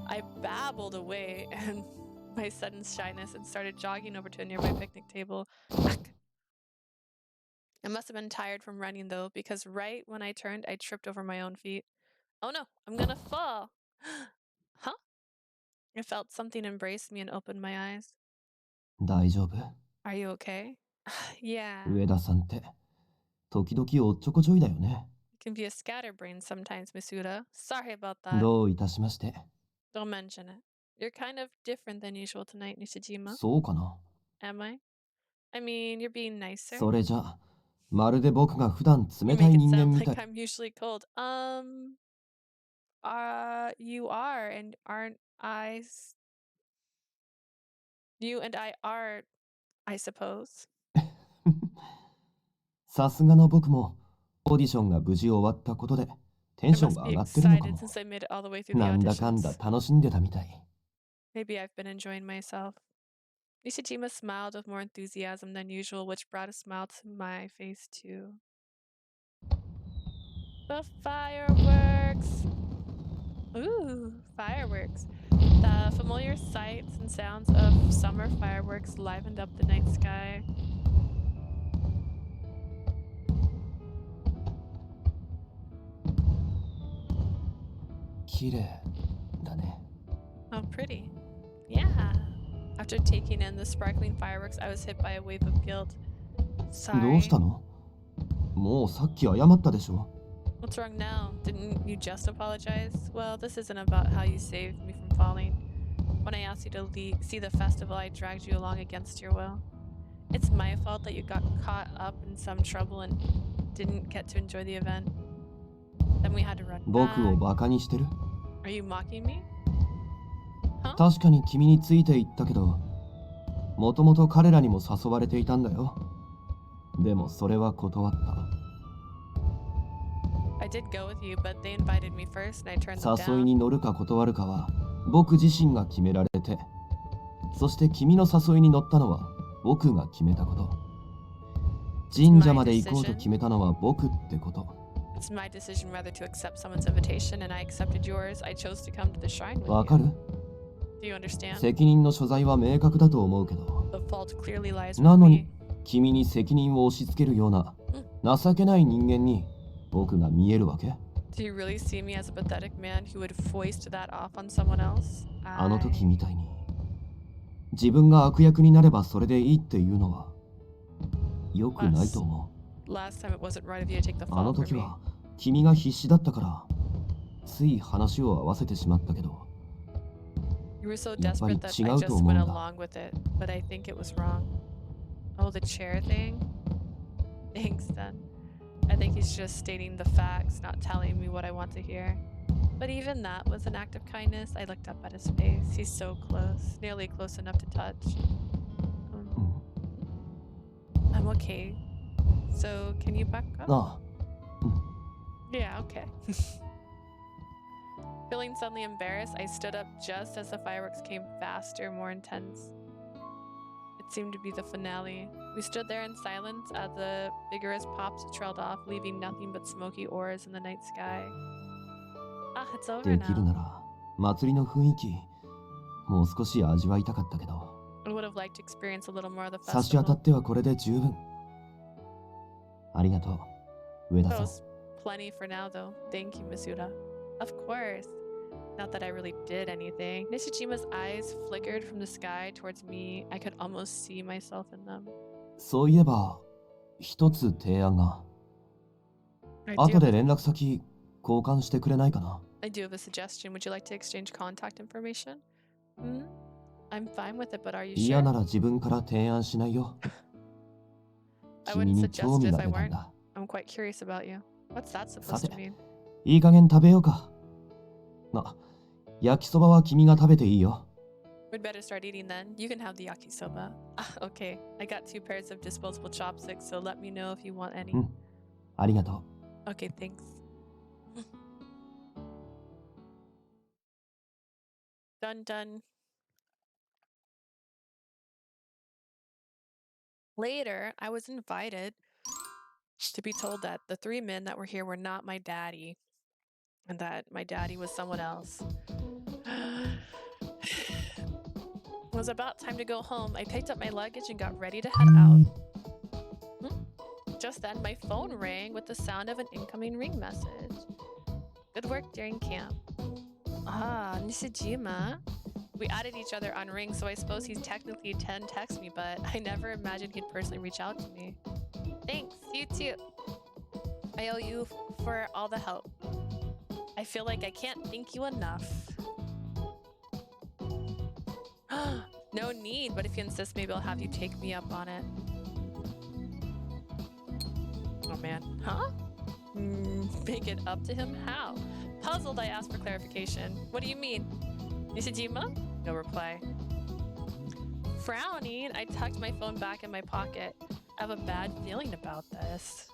I babbled away and my sudden shyness and started jogging over to a nearby picnic table. I must have been tired from running though, because right when I turned, I tripped over my own feet. Oh no, I'm gonna fall. Huh? I felt something embrace me and opened my eyes. 大丈夫 Are you okay? Yeah. 上田さんって時々おっちょこちょいだよね Can be a scatterbrain sometimes, Misuda. Sorry about that. どういたしまして Don't mention it. You're kind of different than usual tonight, Nishijima. そうかな Am I? I mean, you're being nicer. それじゃまるで僕が普段 You 冷た make い it 人間 sound み like たい I'm usually cold. You are, and aren't I? You and I are, I suppose. さすがの僕もオーディションが無事終わったことでテン I ション must が be 上がってるのか excited も since I made it all the way through the なんだかんだ auditions. 楽しんでたみたい Maybe I've been enjoying myself. Nishijima smiled with more enthusiasm than usual, which brought a smile to my face too. The fireworks. Ooh, fireworks. The familiar sights and sounds of summer fireworks livened up the night sky. Oh, pretty. Yeah. After taking in the sparkling fireworks, I was hit by a wave of guilt. どう Sorry. したの？もうさっき謝ったでしょ。 What's wrong now? Didn't you just apologize? Well, this isn't about how you saved me from falling. When I asked you to see the festival, I dragged you along against your will. It's my fault that you got caught up in some trouble and didn't get to enjoy the event. Then we had to run 僕を back. バカにしてる？ Are you mocking me? Huh? 確かに君についていったけど、もともと彼らにも誘われていたんだよ。でもそれは断った。 I did go with you, but they invited me first and I turned them 誘いに down. 乗るか断るかは僕自身が決められて、そして君の誘いに乗ったのは僕が決めたこと。神社まで行こうと決めたのは僕ってこと。 It's my decision whether to accept someone's invitation, and I accepted yours. I chose to come to the shrine with わか you. る？ Do you understand? 責任の所在は明確だと思うけど、 The fault clearly lies な with の me. に君に責任を押し付けるような情けない人間に僕が見えるわけ？ Do you really see me as a pathetic man who would foist that off on someone else? あの時みたいに自分が悪役になればそれでいいっていうのは良くないと思う。 Last time it wasn't right of you to take the あの fall for 時 me. は君が必死だったからつい話を合わせてしまったけど、 You were so やっぱり desperate that I 違うと just 思うん went だ。 along with it, but I think it was wrong. Oh, the chair thing? Thanks, then. I think he's just stating the facts, not telling me what I want to hear. But even that was an act of kindness. I looked up at his face. He's so close, nearly close enough to touch. I'm okay. So, can you back up? ああ、 Yeah, okay. Feeling suddenly embarrassed, I stood up just as the fireworks came faster, more intense. It seemed to be the finale. We stood there in silence as the vigorous pops trailed off, leaving nothing but smoky oars in the night sky. Ah, it's over できる now. なら祭りの雰囲気もう少し味わいたかったけど、 I would have liked to experience a little more of the 差し当た festival. ってはこれで十分。ありがとう、上田 That さん。 was plenty for now, though. Thank you, Masuda. Of course. Not that I really did anything. Nishijima's eyes flickered from the sky towards me. I could almost see myself in them. そういえば一つ提案が。 I 後 do, で連絡先交換してくれないかな？ I do have a suggestion. Would you like to exchange contact information? Hmm? I'm fine with it, but are you 嫌 sure? なら自分から提案しないよ。 I 君 wouldn't に suggest 興 it 味 if が I 出たん weren't. だ。 I'm quite curious about you. What's that supposed to さて、 mean? いい加減食べようか。あ、焼きそばは君が食べていいよ。 We'd better start eating then. You can have the yakisoba. Okay, I got 2 pairs of disposable chopsticks, so let me know if you want any. ありがとう。 Okay, thanks. Done, done. Later, I was invited to be told that the 3 men that were here were not my daddy, and that my daddy was someone else. It was about time to go home. I picked up my luggage and got ready to head out. Just then, my phone rang with the sound of an incoming ring message. Good work during camp. Ah, Nishijima. We added each other on Ring, so I suppose he's technically 10 text me, but I never imagined he'd personally reach out to me. Thanks, you too. I owe you for all the help. I feel like I can't thank you enough. No need, but if you insist, maybe I'll have you take me up on it. Oh man. Huh? Make it up to him? How? Puzzled, I asked for clarification. What do you mean? Nishijima? No reply. Frowning, I tucked my phone back in my pocket. I have a bad feeling about this.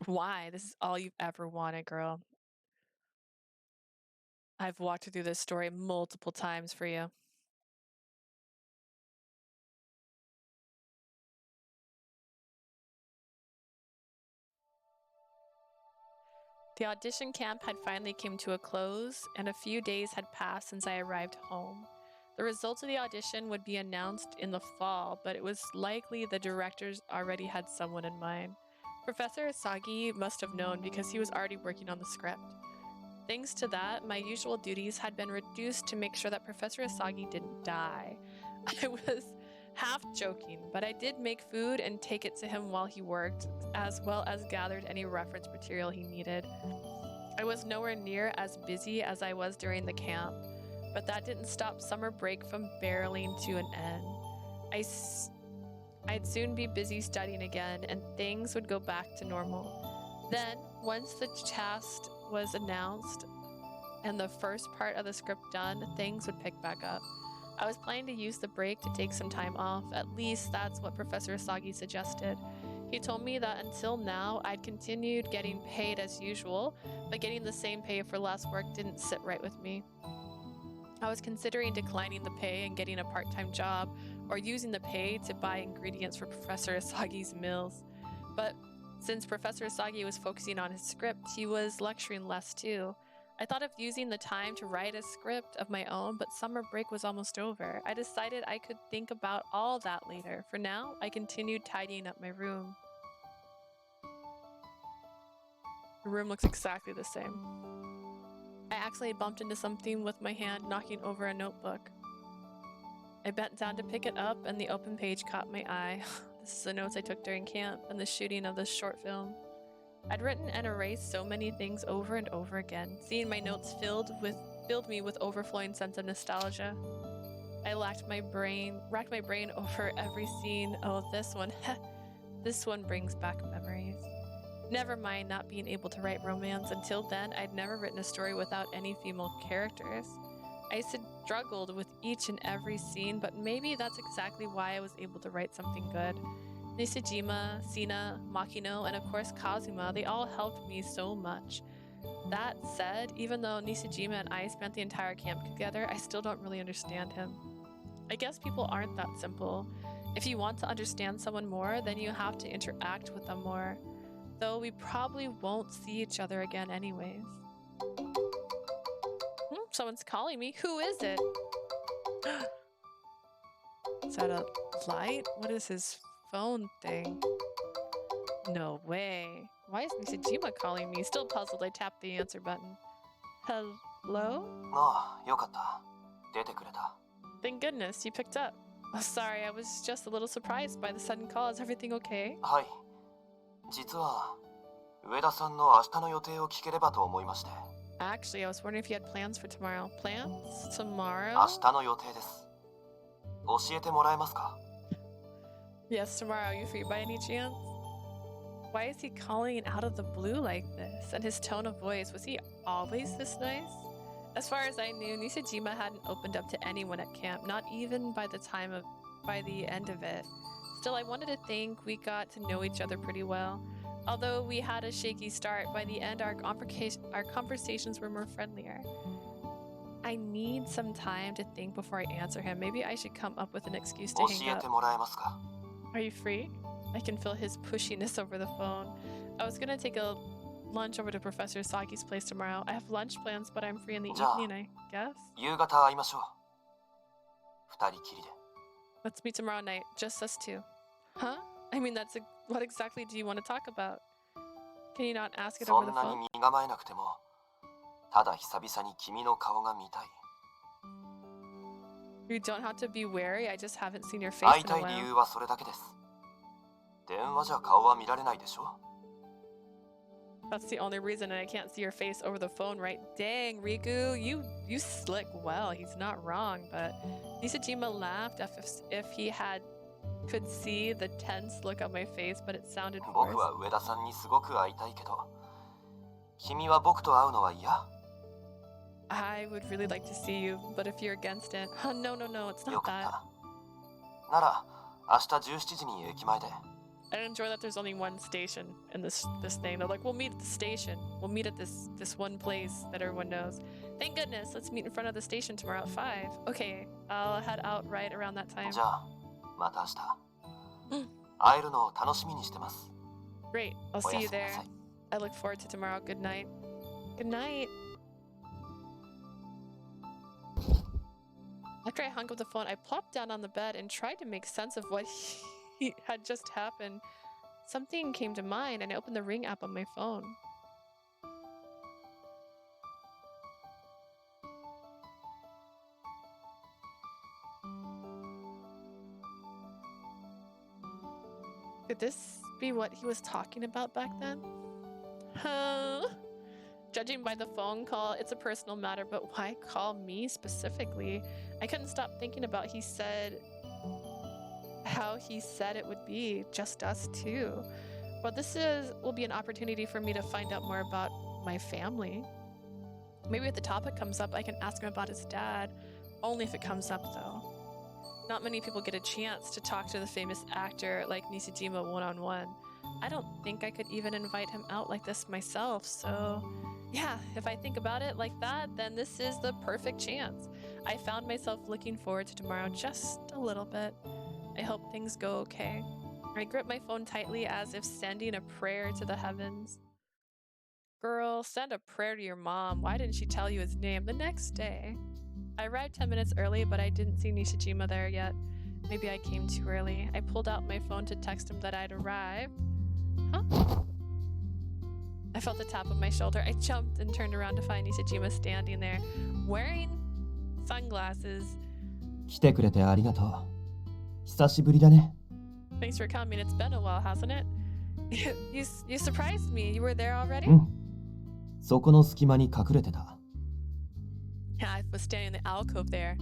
Why? This is all you've ever wanted, girl. I've walked through this story multiple times for you. The audition camp had finally come to a close, and a few days had passed since I arrived home. The results of the audition would be announced in the fall, but it was likely the directors already had someone in mind. Professor Asagi must have known because he was already working on the script. Thanks to that, my usual duties had been reduced to make sure that Professor Asagi didn't die. I was half joking, but I did make food and take it to him while he worked, as well as gathered any reference material he needed. I was nowhere near as busy as I was during the camp, but that didn't stop summer break from barreling to an end. I'd soon be busy studying again, and things would go back to normal. Then, once the cast was announced and the first part of the script done, things would pick back up. I was planning to use the break to take some time off. At least that's what Professor Asagi suggested. He told me that until now, I'd continued getting paid as usual, but getting the same pay for less work didn't sit right with me. I was considering declining the pay and getting a part-time job, or using the pay to buy ingredients for Professor Asagi's meals. But since Professor Asagi was focusing on his script, he was lecturing less too. I thought of using the time to write a script of my own, but summer break was almost over. I decided I could think about all that later. For now, I continued tidying up my room. The room looks exactly the same. I accidentally bumped into something with my hand, knocking over a notebook. I bent down to pick it up, and the open page caught my eye. This is the notes I took during camp and the shooting of this short film. I'd written and erased so many things over and over again. Seeing my notes filled me with overflowing sense of nostalgia. I racked my brain over every scene. Oh, this one. This one brings back memories. Never mind not being able to write romance. Until then, I'd never written a story without any female characters. I struggled with each and every scene, but maybe that's exactly why I was able to write something good. Nishijima, Sina, Makino, and of course Kazuma, they all helped me so much. That said, even though Nishijima and I spent the entire camp together, I still don't really understand him. I guess people aren't that simple. If you want to understand someone more, then you have to interact with them more. Though we probably won't see each other again anyways. Someone's calling me. Who is it? Is that a light? What is his phone thing? No way. Why is Nishijima calling me? Still puzzled, I tapped the answer button. Hello? Thank goodness you picked up. Oh, sorry, I was just a little surprised by the sudden call. Is everything okay? Actually, I was wondering if you had plans for tomorrow. Plans? Tomorrow? Yes, tomorrow. Are you free by any chance? Why is he calling out of the blue like this? And his tone of voice, was he always this nice? As far as I knew, Nishijima hadn't opened up to anyone at camp, not even by the end of it. Still, I wanted to think we got to know each other pretty well. Although we had a shaky start, by the end our conversations were more friendlier. I need some time to think before I answer him. Maybe I should come up with an excuse to hang up. Are you free? I can feel his pushiness over the phone. I was gonna take a lunch over to Professor Sagi's place tomorrow. I have lunch plans, but I'm free in the evening, I guess. Let's meet tomorrow night, just us two. Huh? I mean, what exactly do you want to talk about? Can you not ask it over the phone? You don't have to be wary, I just haven't seen your face in a while. That's the only reason, and I can't see your face over the phone, right? Dang, Riku, you slick well. He's not wrong, but Nishijima laughed if he could see the tense look on my face, but it sounded forced. I would really like to see you, but if you're against it... No, it's not that. I enjoy that there's only one station in this thing. They're like, we'll meet at the station. We'll meet at this one place that everyone knows. Thank goodness, let's meet in front of the station tomorrow at 5. Okay, I'll head out right around that time. Great, I'll see you there. I look forward to tomorrow. Good night. Good night. After I hung up the phone, I plopped down on the bed and tried to make sense of what had just happened. Something came to mind and I opened the Ring app on my phone. Could this be what he was talking about back then? Huh? Judging by the phone call, it's a personal matter, but why call me specifically? I couldn't stop thinking about how he said it would be, just us two. But will be an opportunity for me to find out more about my family. Maybe if the topic comes up, I can ask him about his dad. Only if it comes up, though. Not many people get a chance to talk to the famous actor like Nishijima one-on-one. I don't think I could even invite him out like this myself, so yeah, if I think about it like that, then this is the perfect chance. I found myself looking forward to tomorrow just a little bit. I hope things go okay. I gripped my phone tightly as if sending a prayer to the heavens. Girl, send a prayer to your mom. Why didn't she tell you his name the next day? I arrived 10 minutes early, but I didn't see Nishijima there yet. Maybe I came too early. I pulled out my phone to text him that I'd arrived. Huh? I felt the tap of my shoulder. I jumped and turned around to find Nishijima standing there, wearing sunglasses. 来てくれてありがとう。久しぶりだね。Thanks for coming. It's been a while, hasn't it? You surprised me. You were there already? うん。そこの隙間に隠れてた。I was standing in the alcove there.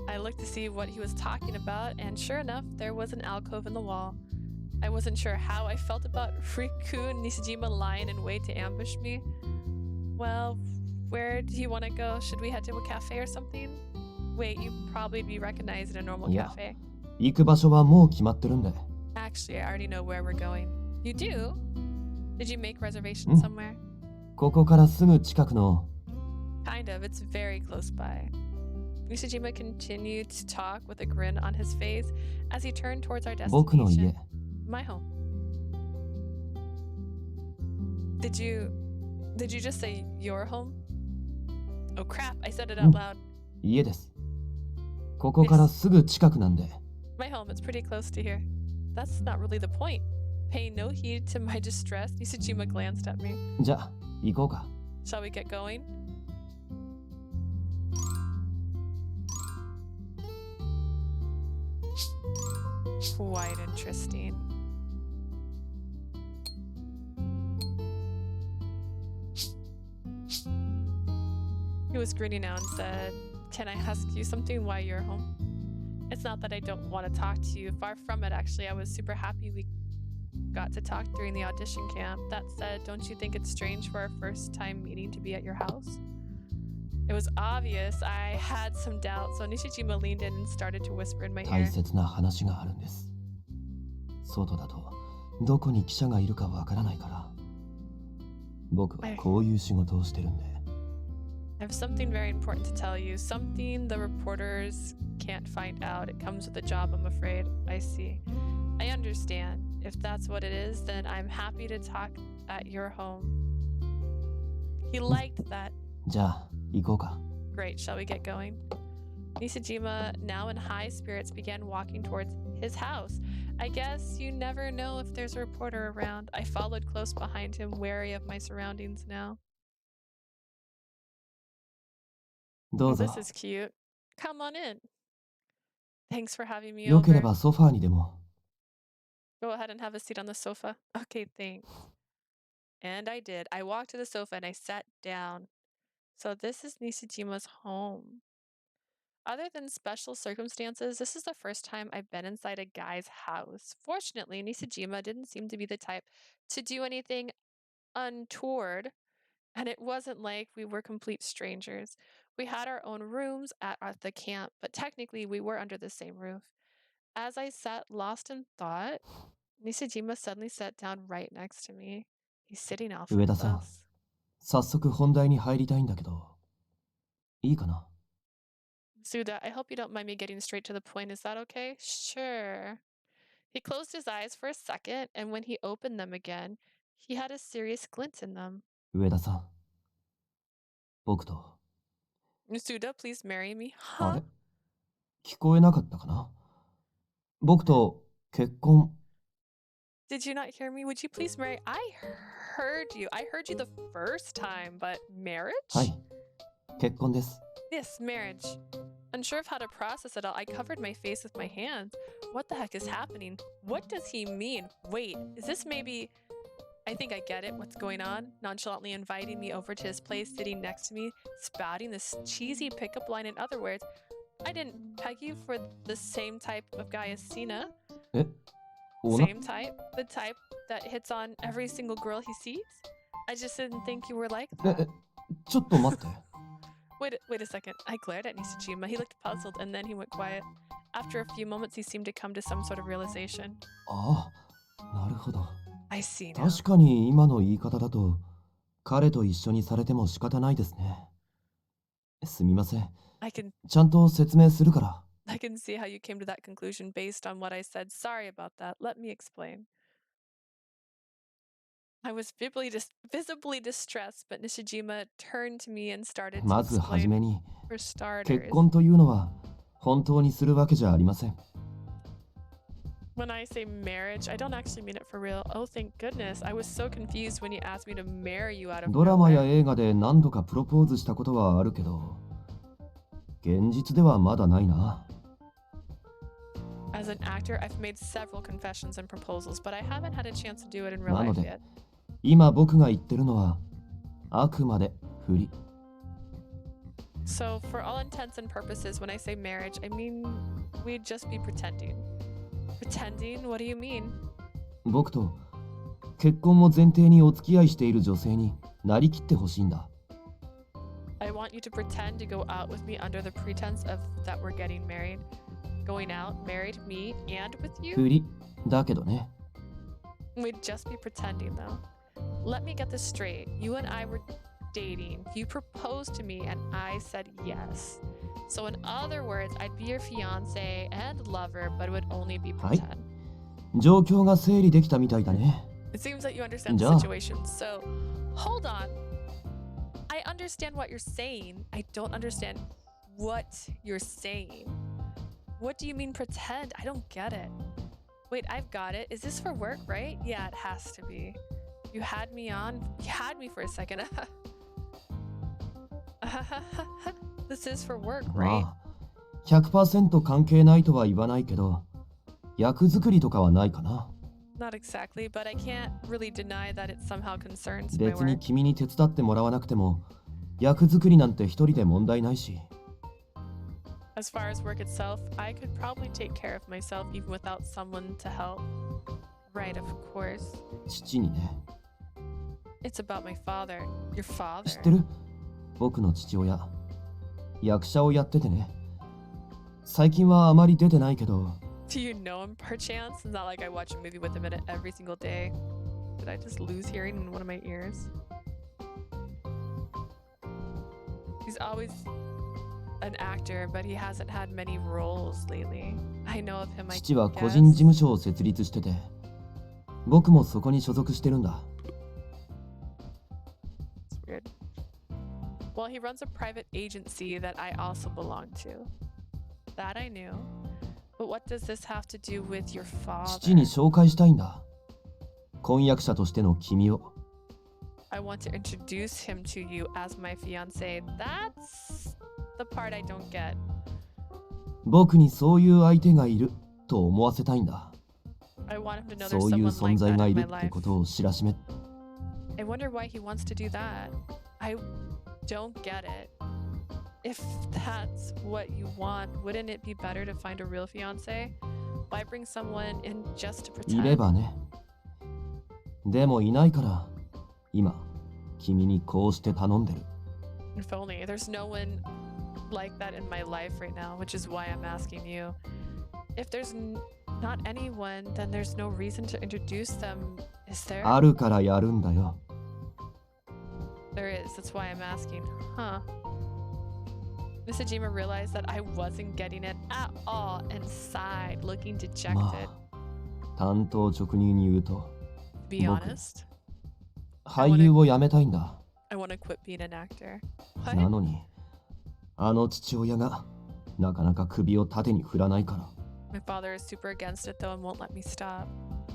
I looked to see what he was talking about, and sure enough, there was an alcove in the wall. I wasn't sure how I felt about Riku and Nishijima lying in wait to ambush me. Well, where do you want to go? Should we head to a cafe or something? Wait, you'd probably be recognized in a normal cafe. 行く場所はもう決まってるんで。Actually, I already know where we're going. You do? Did you make reservations somewhere? ここからすぐ近くの。Kind of. It's very close by. Nishijima continued to talk with a grin on his face as he turned towards our 僕の家。 destination. My home. Did you just say your home? Oh crap, I said it out loud. 家です。ここからすぐ近くなんで。My home, it's pretty close to here. That's not really the point. Paying no heed to my distress, Nishijima glanced at me. じゃあ、行こうか。Shall we get going? Quite interesting. He was grinning now and said, "Can I ask you something while you're home?" It's not that I don't want to talk to you. Far from it, actually. I was super happy we got to talk during the audition camp. That said, don't you think it's strange for our first time meeting to be at your house? It was obvious I had some doubt, so Nishijima leaned in and started to whisper in my 大 ear. 切な話があるんです。外だとどこに記者がいるかわからないから。僕はこういう仕事をしてるんで。I have something very important to tell you. Something the reporters can't find out. It comes with the job, I'm afraid. I see. I understand. If that's what it is, then I'm happy to talk at your home. He liked that. じゃあ、行こうか。 Great, shall we get going? Nishijima, now in high spirits, began walking towards his house. I guess you never know if there's a reporter around. I followed close behind him, wary of my surroundings now. ど Oh, うぞ。 this is cute. Come on in. Thanks for having me よけれ over. ばソファーにでも。 Go ahead and have a seat on the sofa. Okay, thanks. And I did. I walked to the sofa and I sat down. So this is Nishijima's home. Other than special circumstances, this is the first time I've been inside a guy's house. Fortunately, Nishijima didn't seem to be the type to do anything untoward, and it wasn't like we were complete strangers. We had our own rooms at the camp, but technically we were under the same roof. As I sat lost in thought, Nishijima suddenly sat down right next to me. He's sitting awfully 上田さん、 close. 早速本題に入りたいんだけど。いいかな？ Suda, I hope you don't mind me getting straight to the point. Is that okay? Sure. He closed his eyes for a second, and when he opened them again, he had a serious glint in them. 上田さん、僕と。 Masuda, please marry me. あ Huh? れ聞こえなかったかな。僕と結婚。 Did you not hear me? Would you please marry? I heard you. I heard you the first time, but marriage? はい。結婚です。 Yes, marriage. Unsure of how to process it all, I covered my face with my hands. What the heck is happening? What does he mean? Wait, is this maybe... I think I get it. What's going on? Nonchalantly inviting me over to his place, sitting next to me, spouting this cheesy pickup line. In other words, I didn't peg you for the same type of guy as Cena. えおな Same type? The type that hits on every single girl he sees? I just didn't think you were like え that. ちょっと待って。 Wait a second. I glared at Nishijima. He looked puzzled, and then he went quiet. After a few moments, he seemed to come to some sort of realization. ああ、なるほど。 I see now. 確かに今の言い方だと、彼と一緒にされても仕方ないですね。すみません。 I can ちゃんと説明するから。 see how you came to that conclusion based on what I said. Sorry about that. Let me explain. I was visibly distressed, but Nishijima turned to me and started to まずはじめ explain. に、 For 結 starters, 婚というのは本当にするわけじゃありません。 when I say marriage, I don't actually mean it for real. Oh, thank goodness. I was so confused when you asked me to marry you out of ドラマや nowhere. 映画で何度かプロポーズしたことはあるけど、現実ではまだないな。 As an actor, I've made several confessions and proposals, but I haven't had a chance to do it in real なの life で、 yet. 今僕が言ってるのはあくまで振り。 So, for all intents and purposes, when I say marriage, I mean we'd just be pretending. Pretending? What do you mean? 僕と結婚を前提にお付き合いしている女性になりきってほしいんだ。 I want you to pretend to go out with me under the pretense of that we're getting married. Going out, married, me, and with you? 振りだけどね。 We'd just be pretending, though. Let me get this straight. You and I were dating. You proposed to me, and I said yes. So, in other words, I'd be your fiance and lover, but it would only be はい。 pretend. 状況が整理できたみたいだね。 It seems that you understand the Ja. situation. So, hold on. I understand what you're saying. I don't understand what you're saying. What do you mean pretend? I don't get it. Wait, I've got it. Is this for work, right? Yeah, it has to be. You had me for a second. This is for work, ま right? あ、100% 関係ないとは言わないけど、役作りとかはないかな。 Not exactly, but I can't really deny that it somehow concerns my 別に work. 君に手伝ってもらわなくても、役作りなんて一人で問題ないし。 As far as work itself, I could probably take care of myself even without someone to help. Right, of course. 父にね。 It's about my father. Your 知っ father. てる？僕の父親。役者をやっててね。最近はあまり出てないけど。 Do you know him perchance? It's not like I watch a movie with him in it every single day. Did I just lose hearing in one of my ears? He's always an actor, but he hasn't had many roles lately. I know of him, I 父は個人事 guess. 務所を設立してて、僕もそこに所属してるんだ。 It's weird. Well, he runs a private agency that I also belong to. That I knew. But what does this have to do with your 父に father? 紹介したいんだ。婚約者としての君を。 I want to introduce him to you as my fiance. That's the part I don't get. 僕にそういう相手がいると思わせたいんだ。 I want him to know そ there's ういう someone 存 like 在 that がい in る my って life. ことを知らしめ。 I wonder why he wants to do that. I don't get it. If that's what you want, wouldn't it be better to find a real fiance? Why bring someone in just to いれ pretend? ばね。でもいないから、今、君にこうして頼んでる。 If only. There's no one like that in my life right now, which is why I'm asking you. If there's not anyone, then there's no reason to introduce them, is there? あるからやるんだよ。 There is. That's why I'm asking. Huh. Nishijima realized that I wasn't getting it at all and sighed, looking ま dejected. あ、単刀直入に言うと、 To be Boku. honest, 俳優を辞めたいんだ。I want to quit being an actor. What? なのにあの父親がなかなか首を縦に振らないから。 My father is super against it though and won't let me stop.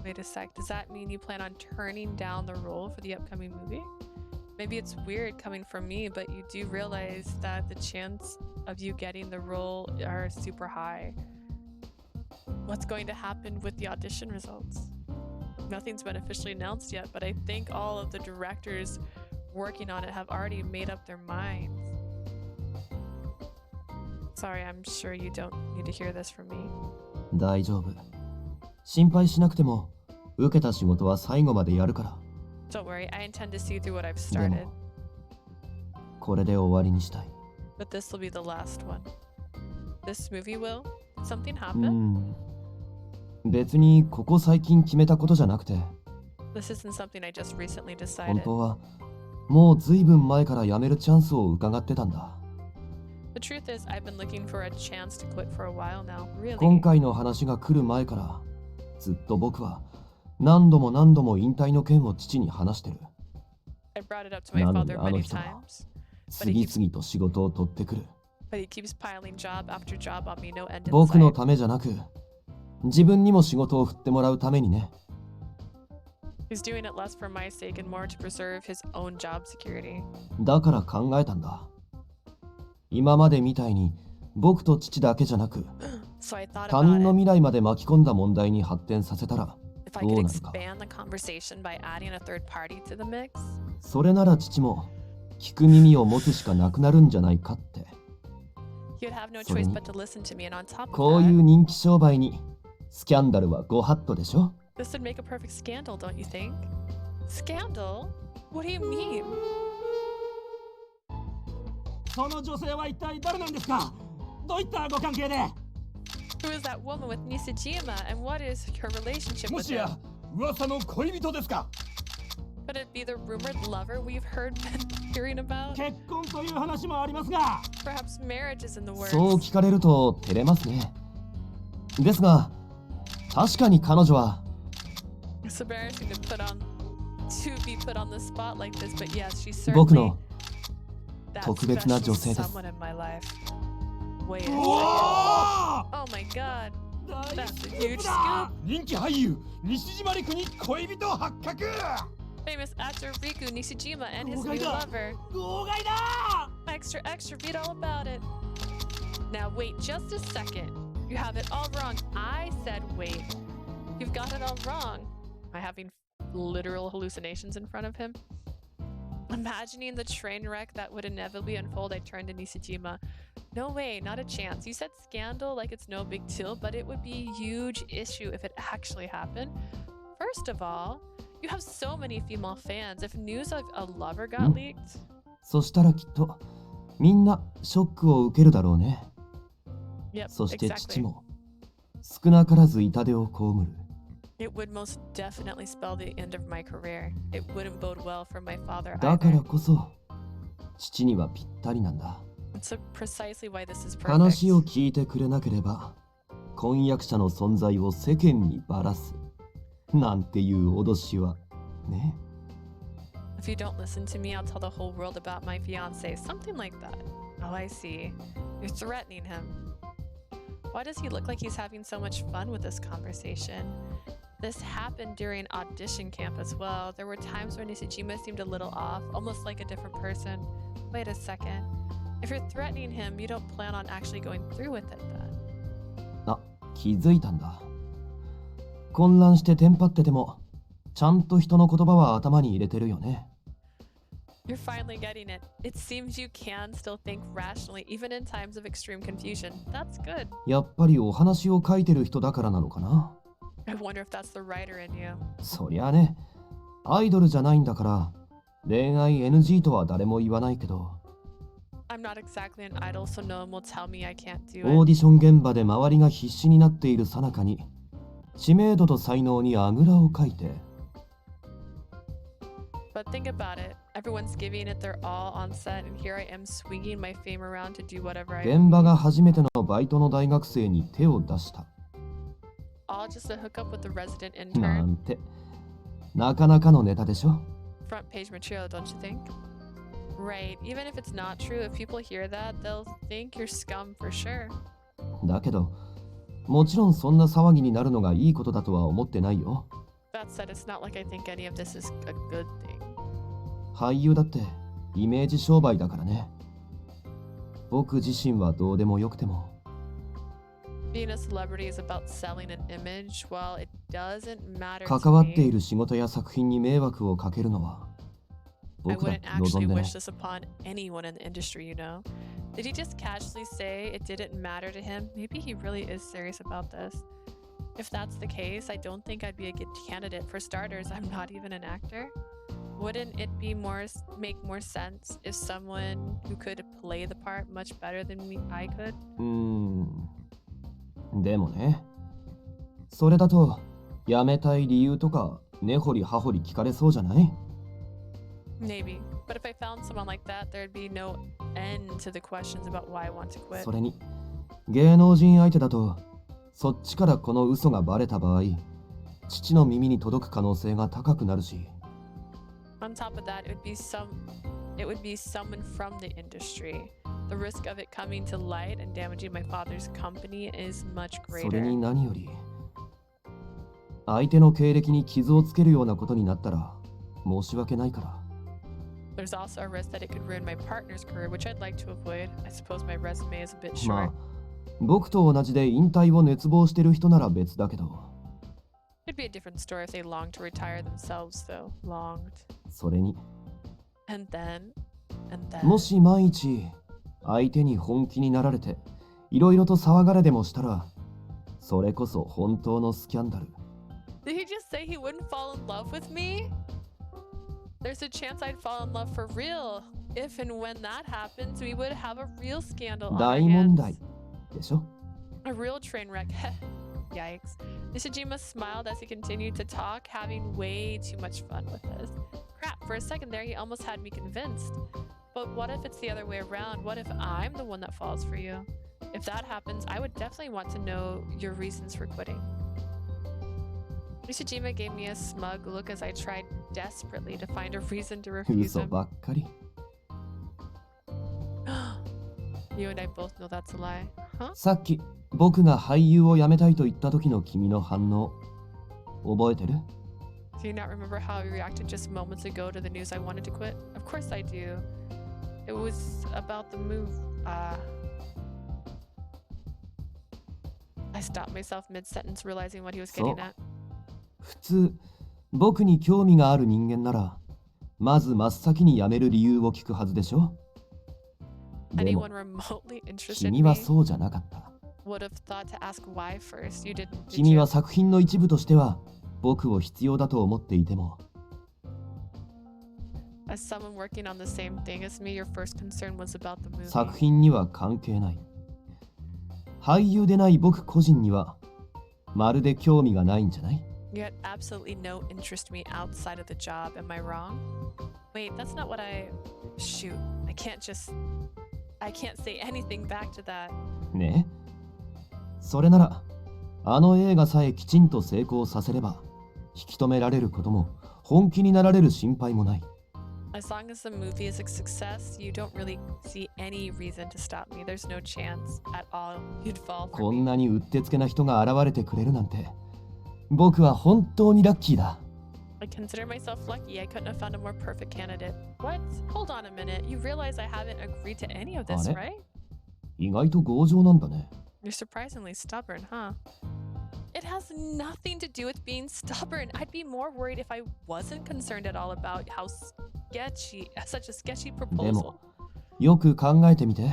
Wait a sec, does that mean you plan on turning down the role for the upcoming movie? Maybe it's weird coming from me, but you do realize that the chance of you getting the role are super high. What's going to happen with the audition results? Nothing's been officially announced yet, but I think all of the directors working on it have already made up their minds. Sorry, I'm sure you don't need to hear this from me. 大丈夫。心配しなくても受けた仕事は最後までやるから。 Don't worry, I intend to see through what I've で started. もこれで終わりにしたい。 But this will be the last one. This movie will? Did something う happen? ん。別にここ最近決めたことじゃなくて、 This isn't something I just recently 本 decided. 当はもうずいぶん前から辞めるチャンスを伺ってたんだ。 The truth is, I've been looking for a chance to quit for a while now. 今 Really? 回の話が来る前からずっと僕は何度も何度も引退の件を父に話してる。 I brought it up to my なのに father あの many 人は times, 次々と仕事を取ってくる。 but he keeps piling job after job on me, no end in 僕の sight. ためじゃなく自分にも仕事を振ってもらうためにね。 He's doing it less for my sake and more to preserve his own job security. だから考えたんだ。今までみたいに僕と父だけじゃなく So I thought 他人 about の it. 未来まで巻き込んだ問題に発展させたら If I could どうなるか。 expand the conversation by adding a third party to the mix, それなら父も聞く耳を持つしかなくなるんじゃないかって。 he would have no それ choice に but to listen to me, and on top of こうい that, う人気商売にスキャンダルはご法度でしょ。 this would make a perfect scandal, don't you think? Scandal? What do you mean? その女性は一体誰なんですか？どういったご関係で？ Who is that woman with Nishijima, and what is her relationship も with し him? や噂の恋人ですか？ Could it be the rumored lover we've heard been hearing about? 結婚という話もありますが、 Perhaps marriage is in the works. そう聞かれると照れますね。ですが確かに彼女は It's embarrassing to be put on the spot like this, but yes, she's 僕 certainly の that 特別な special 女性です。 someone in my life. Wait a う second. わ Oh my god, ー that's a 大 huge スクープだ scoop. 人気俳優西島陸に恋人発覚。 Famous actor Riku Nishijima and his Oh my new God. lover. 号外だ Extra, extra, read all about it. Now wait just a second. You have it all wrong. I said wait. You've got it all wrong. Am I having literal hallucinations in front of him? Imagining the train wreck that would inevitably unfold, I turned to Nishijima. No way, not a chance. You said scandal like it's no big deal, but it would be a huge issue if it actually happened. First of all, you have so many female fans. If news of a lover got leaked, そしたらきっとみんなショックを受けるだろうね。 yep, そして父 exactly. も少なからず痛手を被る。 It would most definitely spell the end of my career. It wouldn't bode well for my father だから either. こそ父にはぴったりなんだ。 It's precisely why this is 話を perfect. 聞いてくれなければ婚約者の存在を世間にばらすなんていう脅しはね。 If you don't listen to me, I'll tell the whole world about my fiance. Something like that. Oh, I see. You're threatening him. Why does he look like he's having so much fun with this conversation? This happened during audition camp as well. There were times when Nishijima seemed a little off, almost like a different person. Wait a second. If you're threatening him, you don't plan on actually going through with it then. あ、気づいたんだ。混乱してテンパっててもちゃんと人の言葉は頭に入れてるよね。 You're finally getting it. It seems you can still think rationally, even in times of extreme confusion. That's good. やっぱりお話を書いてる人だからなのかな。 I wonder if that's the writer in you. そりゃね、アイドルじゃないんだから恋愛 NG とは誰も言わないけど、 I'm not exactly an idol, so no one will tell me I can't do オー it. ディション現場で周りが必死になっている最中に知名度と才能にあぐらをかいて、 But think about it. Everyone's giving it their all on set, and here I am swinging my fame around to do whatever I 現場が初めてのバイトの大学生に手を出した all just to hook up with the resident な intern. んてなかなかのネタでしょ。 Front page material, don't you think? Right. Even if it's not true, if people hear that, they'll think you're scum for sure. だけど、もちろんそんな騒ぎになるのがいいことだとは思ってないよ。That said, it's not like I think any of this is a good thing. 俳優だってイメージ商売だからね。僕自身はどうでもよくても。Being a celebrity is about selling an image. While it doesn't matter 関わ to ってい me, る仕事や作品に迷惑をかけるのは I 僕だっ wouldn't て望 actually んでな wish い。 this upon anyone in the industry, you know? Did he just casually say it didn't matter to him? Maybe he really is serious about this. If that's the case, I don't think I'd be a good candidate. For starters, I'm not even an actor. Wouldn't it be make more sense if someone who could play the part much better than I could? でもね、それだと辞めたい理由とか根掘り葉掘り聞かれそうじゃない？ Maybe. But if I found someone like that, there'd be no end to the questions about why I want to quit. それに芸能人相手だとそっちからこの嘘がバレた場合、父の耳に届く可能性が高くなるし。 On top of that, it would be someone from the industry. The risk of it coming to light and damaging my father's company is much それに greater. 何より相手の経歴に傷をつけるようなことになったら申し訳ないから。 There's also a risk that it could ruin my partner's career, which I'd like to avoid. I suppose my resume is a bit ま short. あ僕と同じで引退を熱望してる人なら別だけど。 It'd be a different story if they longed to retire themselves, though. Longed. それに And then. もし万一相手に本気になられていろいろと騒がれでもしたら、それこそ本当のスキャンダル。 Did he just say he wouldn't fall in love with me? There's a chance I'd fall in love for real. If and when that happens, we would have a real scandal on our 大問題 hands. でしょ？ A real train wreck. Yikes. Nishijima smiled as he continued to talk, having way too much fun with this. Crap, for a second there, he almost had me convinced. But what if it's the other way around? What if I'm the one that falls for you? If that happens, I would definitely want to know your reasons for quitting. Nishijima gave me a smug look as I tried desperately to find a reason to refuse 嘘 him. ばっかり。 You and I both know that's a lie. Huh? さっき僕が俳優を辞めたいと言った時の君の反応覚えてる？ Do you not remember how we reacted just moments ago to the news I wanted to quit? Of course I do. It was about the move. I stopped myself mid-sentence, realizing what he was getting at. 普通僕に興味がある人間ならまず真っ先に辞める理由を聞くはずでしょ？でも Anyone remotely interested in 君 me はそうじゃなかった。 would have thought to ask why first. You didn't, did 君 you? は作品の一部としては僕を必要だと思っていても As someone working on the same thing as me, your first concern was about the movie. 作品には関係ない。俳優でない僕個人にはまるで興味がないんじゃない？ You had absolutely no interest in me outside of the job. Am I wrong? Wait, that's not what I... Shoot. I can't say anything back to that. ねえ。それならあの映画さえきちんと成功させれば引き止められることも本気になられる心配もない。 As long as the movie is a success, you don't really see any reason to stop me. There's no chance at all you'd fall for こん me. なにうってつけな人が現れてくれるなんて僕は本当にラッキーだ。 I consider myself lucky. I couldn't have found a more perfect candidate. What? Hold on a minute. You realize I haven't agreed to any of this, あれ？ right? 意外と強情なんだね。 You're surprisingly stubborn, huh? It has nothing to do with being stubborn. I'd be more worried if I wasn't concerned at all about how such a sketchy で proposal. もよく考えてみて。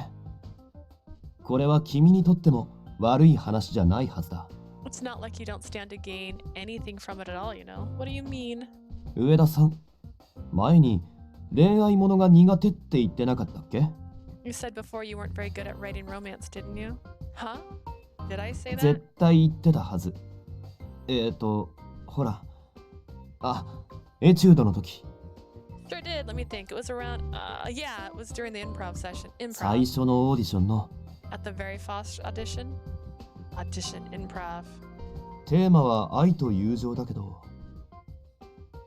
これは君にとっても悪い話じゃないはずだ。 It's not like you don't stand to gain anything from it at all, you know? What do you mean? 上田さん、前に恋愛ものが苦手って言ってなかったっけ？ You said before you weren't very good at writing romance, didn't you? Huh? Did I say that? 絶対言ってたはず。ほら。あ、エチュードの時。 Sure did. Let me think. It was around, yeah, it was during the improv session. 最 Improv. 初のオーディションの At the very first audition? Audition, improv. テーマは愛と友情だけど、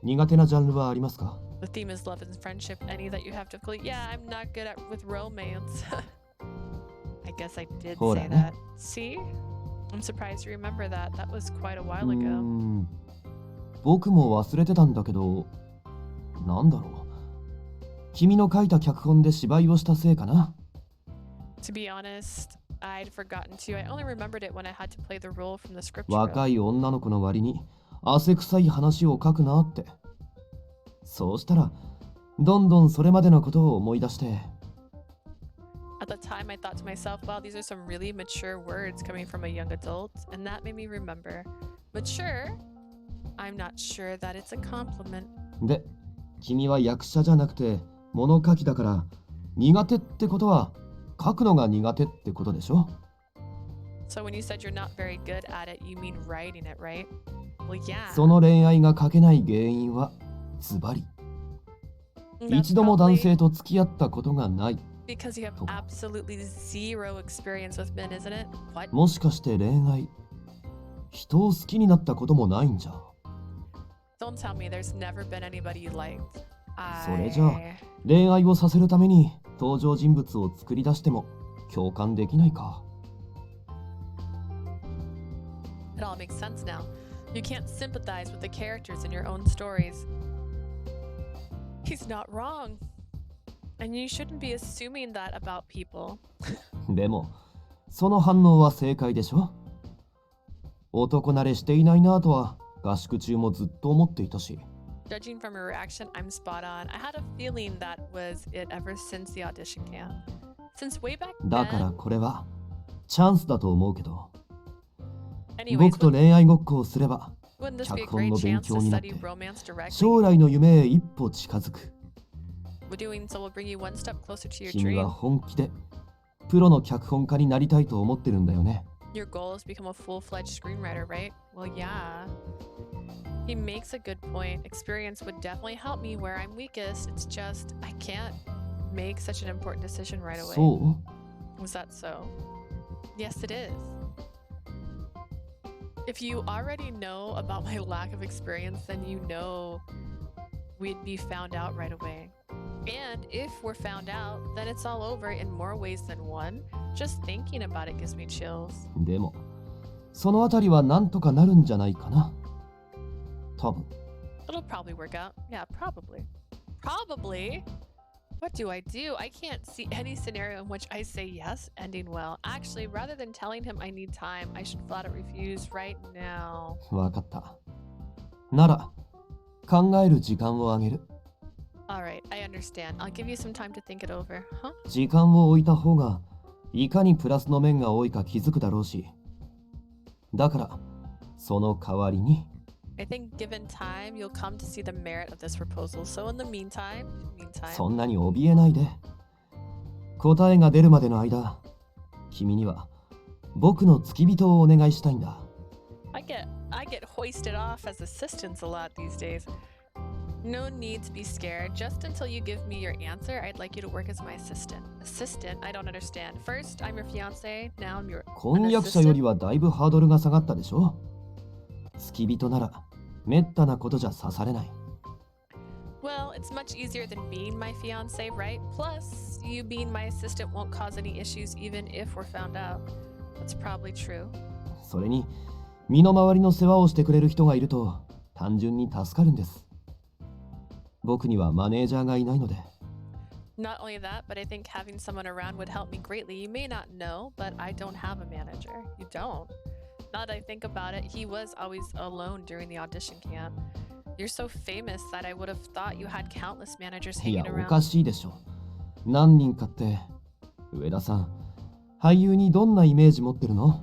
苦手なジャンルはありますか？ The theme is love and friendship. Any that you have difficulty? Yeah, I'm not good at with romance. I guess I did Hold say on, that. See? I'm surprised you remember that. That was quite a う while ー ago. ん僕も忘れてたんだけど、なんだろう。君の書いた脚本で芝居をしたせいかな。To be honest, I'd forgotten to. I only remembered it when I had to play the role from the script. 若い女の子の割に汗臭い話を書くなって。そうしたら、どんどんそれまでのことを思い出して。At the time, I thought to myself, wow, these are some really mature words coming from a young adult, and that made me remember. Mature? I'm not sure that it's a compliment. で、君は役者じゃなくて物書きだから、苦手ってことは書くのが苦手ってことでしょ？ So when you said you're not very good at it, you mean writing it, right? Well, yeah. その恋愛が書けない原因はズバリ。 That's 一度も男 probably 性と付き合ったことがない。 because you have absolutely zero experience with men, isn't it? What? もしかして恋愛、人を好きになったこともないんじゃ。 Don't tell me there's never been anybody you liked. それじゃあ恋愛をさせるために登場人物を作り出しても共感できないか。 It all makes sense now. You can't sympathize with the characters in your own stories. He's not wrong. And you shouldn't be assuming that about people. でも、その反応は正解でしょ？男慣れしていないなぁとは合宿中もずっと思っていたし。 Judging from your reaction, I'm spot on. I had a feeling that was it ever since the audition camp. Since way back だから then. これはチャンスだと思うけど、 Anyways, 僕と恋愛ごっこをすれば wouldn't this be a 脚本の great 勉 chance 強 to になって study romance directly? 将来の夢へ一歩近づく。 Doing so will bring you one step closer to your 君は dream. 本気でプロの脚本家になりたいと思ってるんだよね。 Your goal is to become a full-fledged screenwriter, right? Well, yeah. He makes a good point. Experience would definitely help me where I'm weakest. It's just, I can't make such an important decision right away. そう？ Was that so? Yes, it is. If you already know about my lack of experience, then you know we'd be found out right away. And if we're found out, then it's all over in more ways than one. Just thinking about it gives me chills. でも、そのあたりはなんとかなるんじゃないかな。多分。 It'll probably work out. Yeah, probably. Probably? What do I do? I can't see any scenario in which I say yes, ending well. Actually, rather than telling him I need time, I should flat out refuse right now. わかった。なら、考える時間をあげる。 Alright, I understand. I'll give you some time to think it over. Huh? 時間を置いた方が、いかにプラスの面が多いか気づくだろうし。だから、その代わりに。 I think given time, you'll come to see the merit of this proposal. So in the meantime, そんなに怯えないで。答えが出るまでの間、君には僕の付き人をお願いしたいんだ。I get hoisted off as assistants a lot these days. No need to be scared. Just until you give me your answer, I'd like you to work as my assistant. Assistant? I don't understand. First, I'm your fiance. Now I'm your 婚約者よりはだいぶハードルが下がったでしょ？付き人ならめったなことじゃ刺されない。 Well, it's much easier than being my fiance, right? Plus, you being my assistant won't cause any issues even if we're found out. That's probably true. それに、身の回りの世話をしてくれる人がいると単純に助かるんです。僕にはマネージャーがいないので。 Not only that, but I think having someone around would help me greatly. You may not know, but I don't have a manager. You don't? Now that I think about it, he was always alone during the audition camp. You're so famous that I would have thought you had countless managers いや、 hanging おか around. しいでしょ。何人かって。上田さん、俳優にどんなイメージ持ってるの？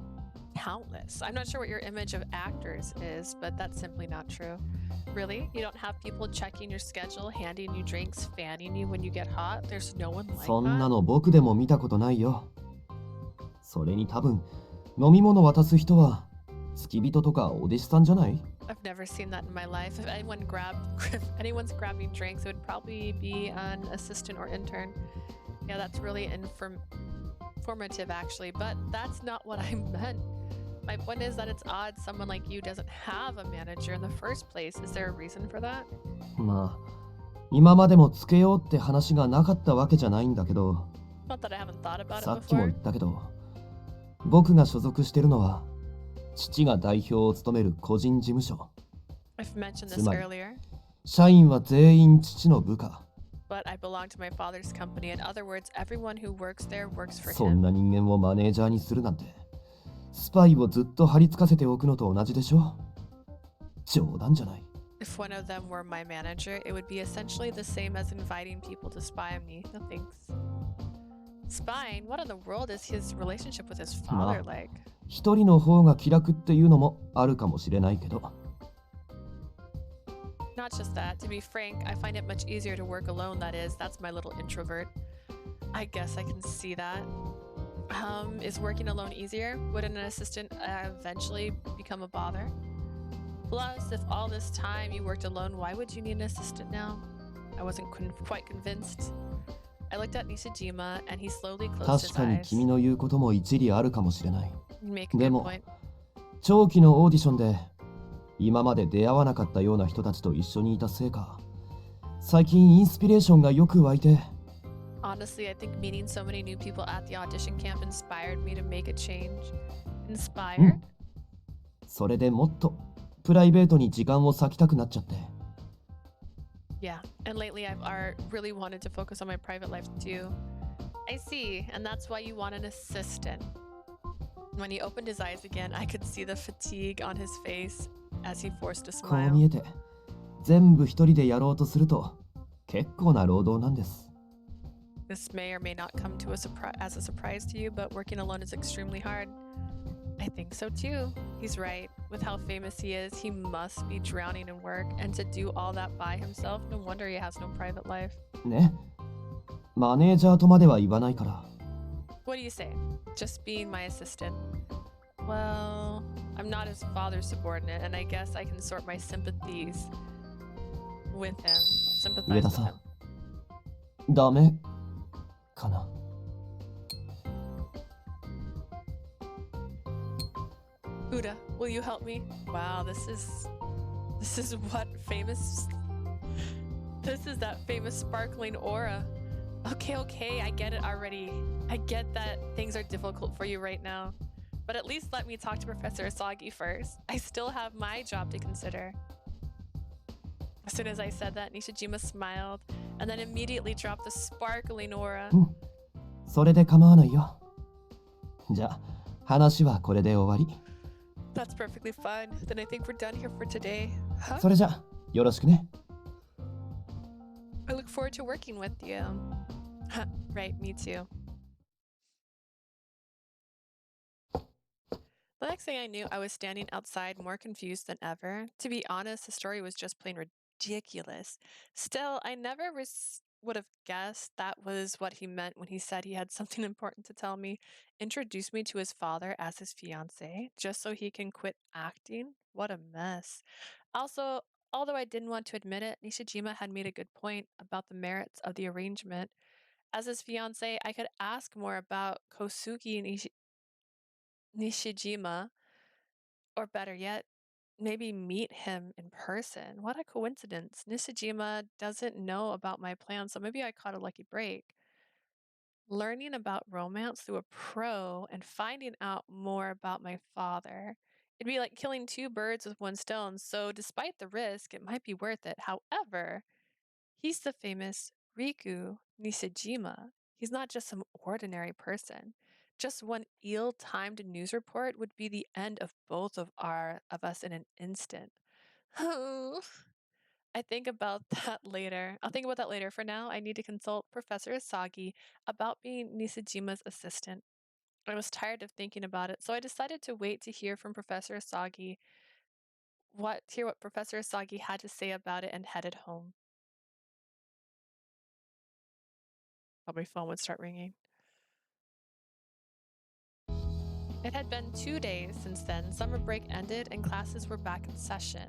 Countless. I'm not sure what your image of actors is, but that's simply not true. Really? You don't have people checking your schedule, handing you drinks, fanning you when you get hot? There's no one like そんな that? の僕でも見たことないよ。それに多分、飲み物渡す人は付き人とかお弟子さんじゃない？ I've never seen that in my life. If anyone's grabbing drinks, it would probably be an assistant or intern. Yeah, that's really informative actually, but that's not what I meant. My point is that it's odd someone like you doesn't have a manager in the first place. Is there a reason for that? まあ、今までもつけようって話がなかったわけじゃないんだけど、 Not that I haven't thought about さ it っきも before. 言ったけど、僕が所属してるのは父が代表を務める個人事務所。 I've mentioned this つまり earlier, 社員は全員父の部下。 but I belong to my father's company. In other words, everyone who works there works for そん him. な人間をマネージャーにするなんて、スパイをずっと張り付かせておくのと同じでしょ。冗談じゃない。 If one of them were my manager, it would be essentially the same as inviting people to spy on me. No thanks. Spying? What in the world is his relationship with his father like? 一人の方が気楽っていうのもあるかもしれないけど。 Not just that. To be frank, I find it much easier to work alone, that is. That's my little introvert. I guess I can see that. Is working alone easier? Wouldn't an assistant eventually become a bother? Plus, if all this time you worked alone, why would you need an assistant now? I wasn't quite convinced. I looked at Nishijima, and he slowly closed 確 his かに eyes. 君の言うことも一理あるかもしれない。 You make a good でも point. 長期のオーディションで今まで出会わなかったような人たちと一緒にいたせいか、最近インスピレーションがよく湧いて。 Honestly, I think meeting so many new people at the audition camp inspired me to make a change. Inspired? それでもっとプライベートに時間を割きたくなっちゃって。 Yeah, and lately I've really wanted to focus on my private life too. I see, and that's why you want an assistant. When he opened his eyes again, I could see the fatigue on his face as he forced a こう見 smile. えて全部一人でやろうとすると結構な労働なんです。 This may or may not come to as a surprise to you, but working alone is extremely hard. I think so too. He's right. With how famous he is, he must be drowning in work, and to do all that by himself, no wonder he has no private life. ね、マネージャーとまでは言わないから。 What do you say? Just being my assistant? Well, I'm not his father's subordinate, and I guess I can sort my sympathies with him. Sympathize with 上田さ him. ん、ダメかな。 Uda, will you help me? Wow, this is what famous. This is that famous sparkling aura. Okay, I get it already. I get that things are difficult for you right now. But at least let me talk to Professor Asagi first. I still have my job to consider. As soon as I said that, Nishijima smiled and then immediately dropped the sparkling aura. それで構わないよ。じゃあ話はこれで終わり。 That's perfectly fine. Then I think we're done here for today. Huh? それじゃよろしくね。 I look forward to working with you. Right, me too. The next thing I knew, I was standing outside more confused than ever. To be honest, the story was just plain ridiculous. Still, I never would have guessed that was what he meant when he said he had something important to tell me. Introduce me to his father as his fiancé, just so he can quit acting? What a mess. Also, although I didn't want to admit it, Nishijima had made a good point about the merits of the arrangement. As his fiancé, I could ask more about Kosugi Nishijima, or better yet, maybe meet him in person. What a coincidence. Nishijima doesn't know about my plan, so maybe I caught a lucky break. Learning about romance through a pro and finding out more about my father. It'd be like killing two birds with one stone, so despite the risk, it might be worth it. However, he's the famous Riku Nishijima. He's not just some ordinary person. Just one ill-timed news report would be the end of both of us in an instant. I think about that later. I'll think about that later. For now, I need to consult Professor Asagi about being Nishijima's assistant. I was tired of thinking about it, so I decided to wait to hear from Professor Asagi. Hear what Professor Asagi had to say about it, and headed home. Thought my phone would start ringing. It had been 2 days since then. Summer break ended and classes were back in session.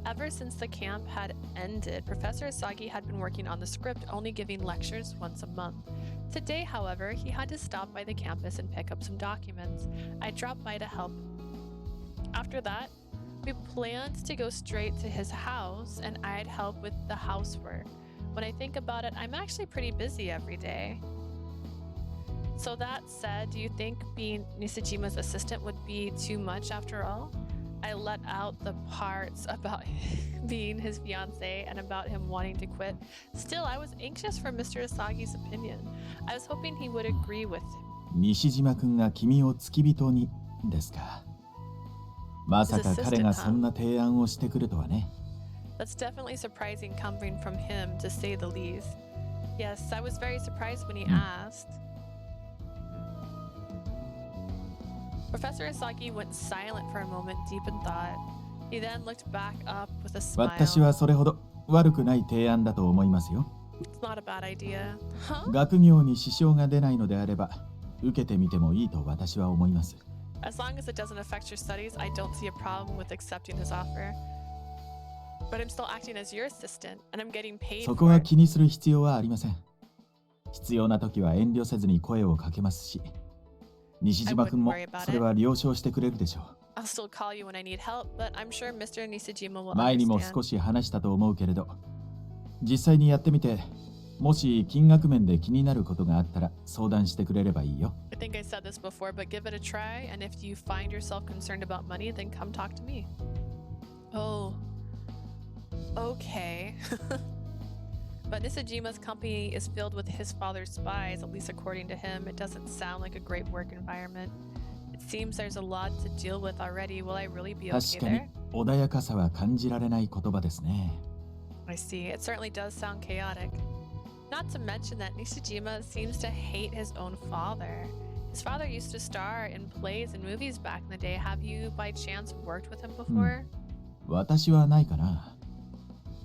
Ever since the camp had ended, Professor Asagi had been working on the script, only giving lectures once a month. Today, however, he had to stop by the campus and pick up some documents. I dropped by to help. After that, we planned to go straight to his house and I'd help with the housework. When I think about it, I'm actually pretty busy every day. So that said, do you think being Nishijima's assistant would be too much after all? I let out the parts about being his fiance and about him wanting to quit. Still, I was anxious for Mr. Asagi's opinion. I was hoping he would agree with him. 西島君が君を付き人にですか。まさか彼がそんな提案をしてくるとはね。That's definitely surprising coming from him, to say the least. Yes, I was very surprised when he asked. Professor Asagi went silent for a moment, deep in thought. He then looked back up with a smile. 私はそれほど悪くない提案だと思いますよ。It's not a bad idea. Huh? 学業に支障が出ないのであれば、受けてみてもいいと私は思います。As long as it doesn't affect your studies, I don't see a problem with accepting his offer. But I'm still acting as your assistant, and I'm getting paid そこ for は it. 気にする必要はありません。必要な時は遠慮せずに声をかけますし、西島君もそれは了承してくれるでしょ I'll still call you when I need help, but I'm sure Mr. Nishijima will う。前にも understand. 少し話したと思うけれど、実際にやってみて、もし金額面で気になることがあったら相談してくれればいいよ。I think I said this before, but give it a try, and if you find yourself concerned about money, then come talk to me. Oh, okay. But Nishijima's company is filled with his father's spies, at least according to him. It doesn't sound like a great work environment. It seems there's a lot to deal with already. Will I really be 確 okay かに there? 穏やかさは感じられない言葉ですね。I see. It certainly does sound chaotic. Not to mention that Nishijima seems to hate his own father. His father used to star in plays and movies back in the day. Have you by chance worked with him before? 私はないかな。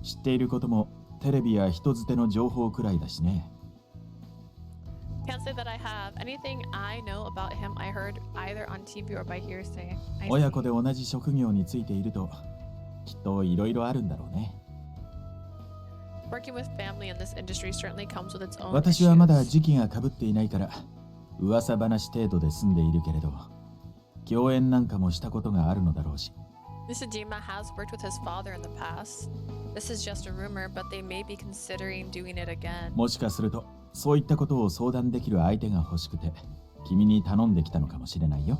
知っていることもテレビや人づての情報くらいだしね。Can't say that I have. Anything I know about him, I heard either on TV or by hearsay. I 親 see. 子で同じ職業についていると、きっといろいろあるんだろうね。Working with family in this industry certainly comes with its own 私はまだ issues. 時期がかぶっていないから、噂話程度で済んでいるけれど、共演なんかもしたことがあるのだろうし。Nishijima has worked with his father in the past. This is just a rumor, but they may be considering doing it again. もしかすると、そういったことを相談できる相手が欲しくて、君に頼んできたのかもしれないよ。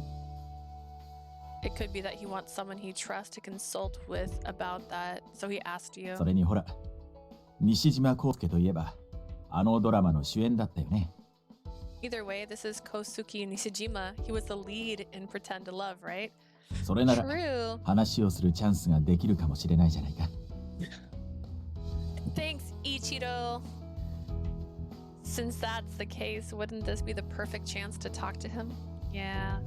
It could be that he wants someone he trusts to consult with about that, so he asked you. それにほら、西島康介といえば、あのドラマの主演だったよね。Either way, this is Kosuke Nishijima. He was the lead in Pretend to Love, right? それなら、 True. 話をするチャンスができるかもしれないじゃないか。Thanks, Ichiro. Since that's the case, wouldn't this be the perfect chance to talk to him? Yeah.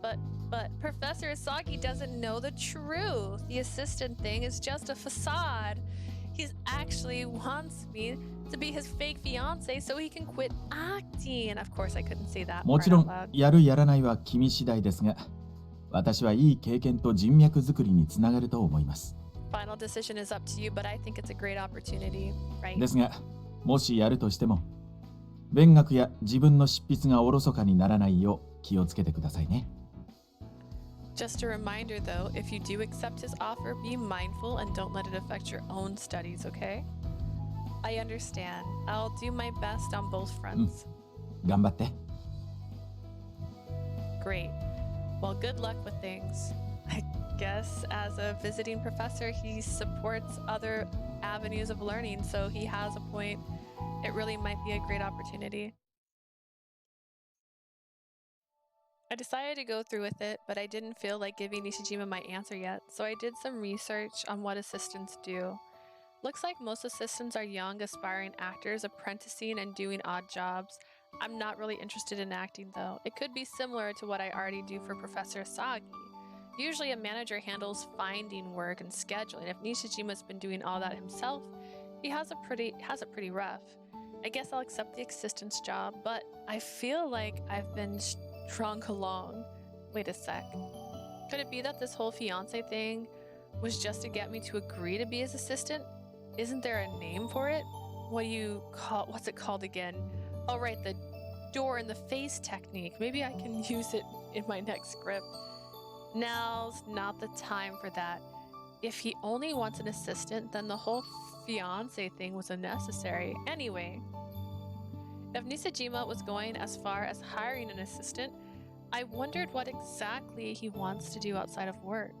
But Professor Asagi doesn't know the truth. The assistant thing is just a facade. He actually wants me to be his fake fiance so he can quit acting. And of course I couldn't say that も part ちろ out ん loud. やるやらないは君次第ですが、私はいい経験と人脈作りにつながると思います。 Final decision is up to you, but I think it's a great opportunity, right? ですが、もしやるとしても、勉学や自分の執筆がおろそかにならないよう気をつけてくださいね。 Just a reminder though, if you do accept his offer, be mindful and don't let it affect your own studies, okay? I understand. I'll do my best on both fronts. 頑張って。 Great. Well, good luck with things. I guess as a visiting professor, he supports other avenues of learning, so he has a point. It really might be a great opportunity. I decided to go through with it, but I didn't feel like giving Nishijima my answer yet, so I did some research on what assistants do. Looks like most assistants are young, aspiring actors apprenticing and doing odd jobs. I'm not really interested in acting though. It could be similar to what I already do for Professor Asagi. Usually a manager handles finding work and scheduling. If Nishijima's been doing all that himself, he has it pretty rough. I guess I'll accept the assistant's job, but I feel like I've been strung along. Wait a sec. Could it be that this whole fiance thing was just to get me to agree to be his assistant? Isn't there a name for it? What's it called again? Oh right, the door in the face technique. Maybe I can use it in my next script. Now's not the time for that. If he only wants an assistant, then the whole fiance thing was unnecessary. Anyway, if Nishijima was going as far as hiring an assistant, I wondered what exactly he wants to do outside of work.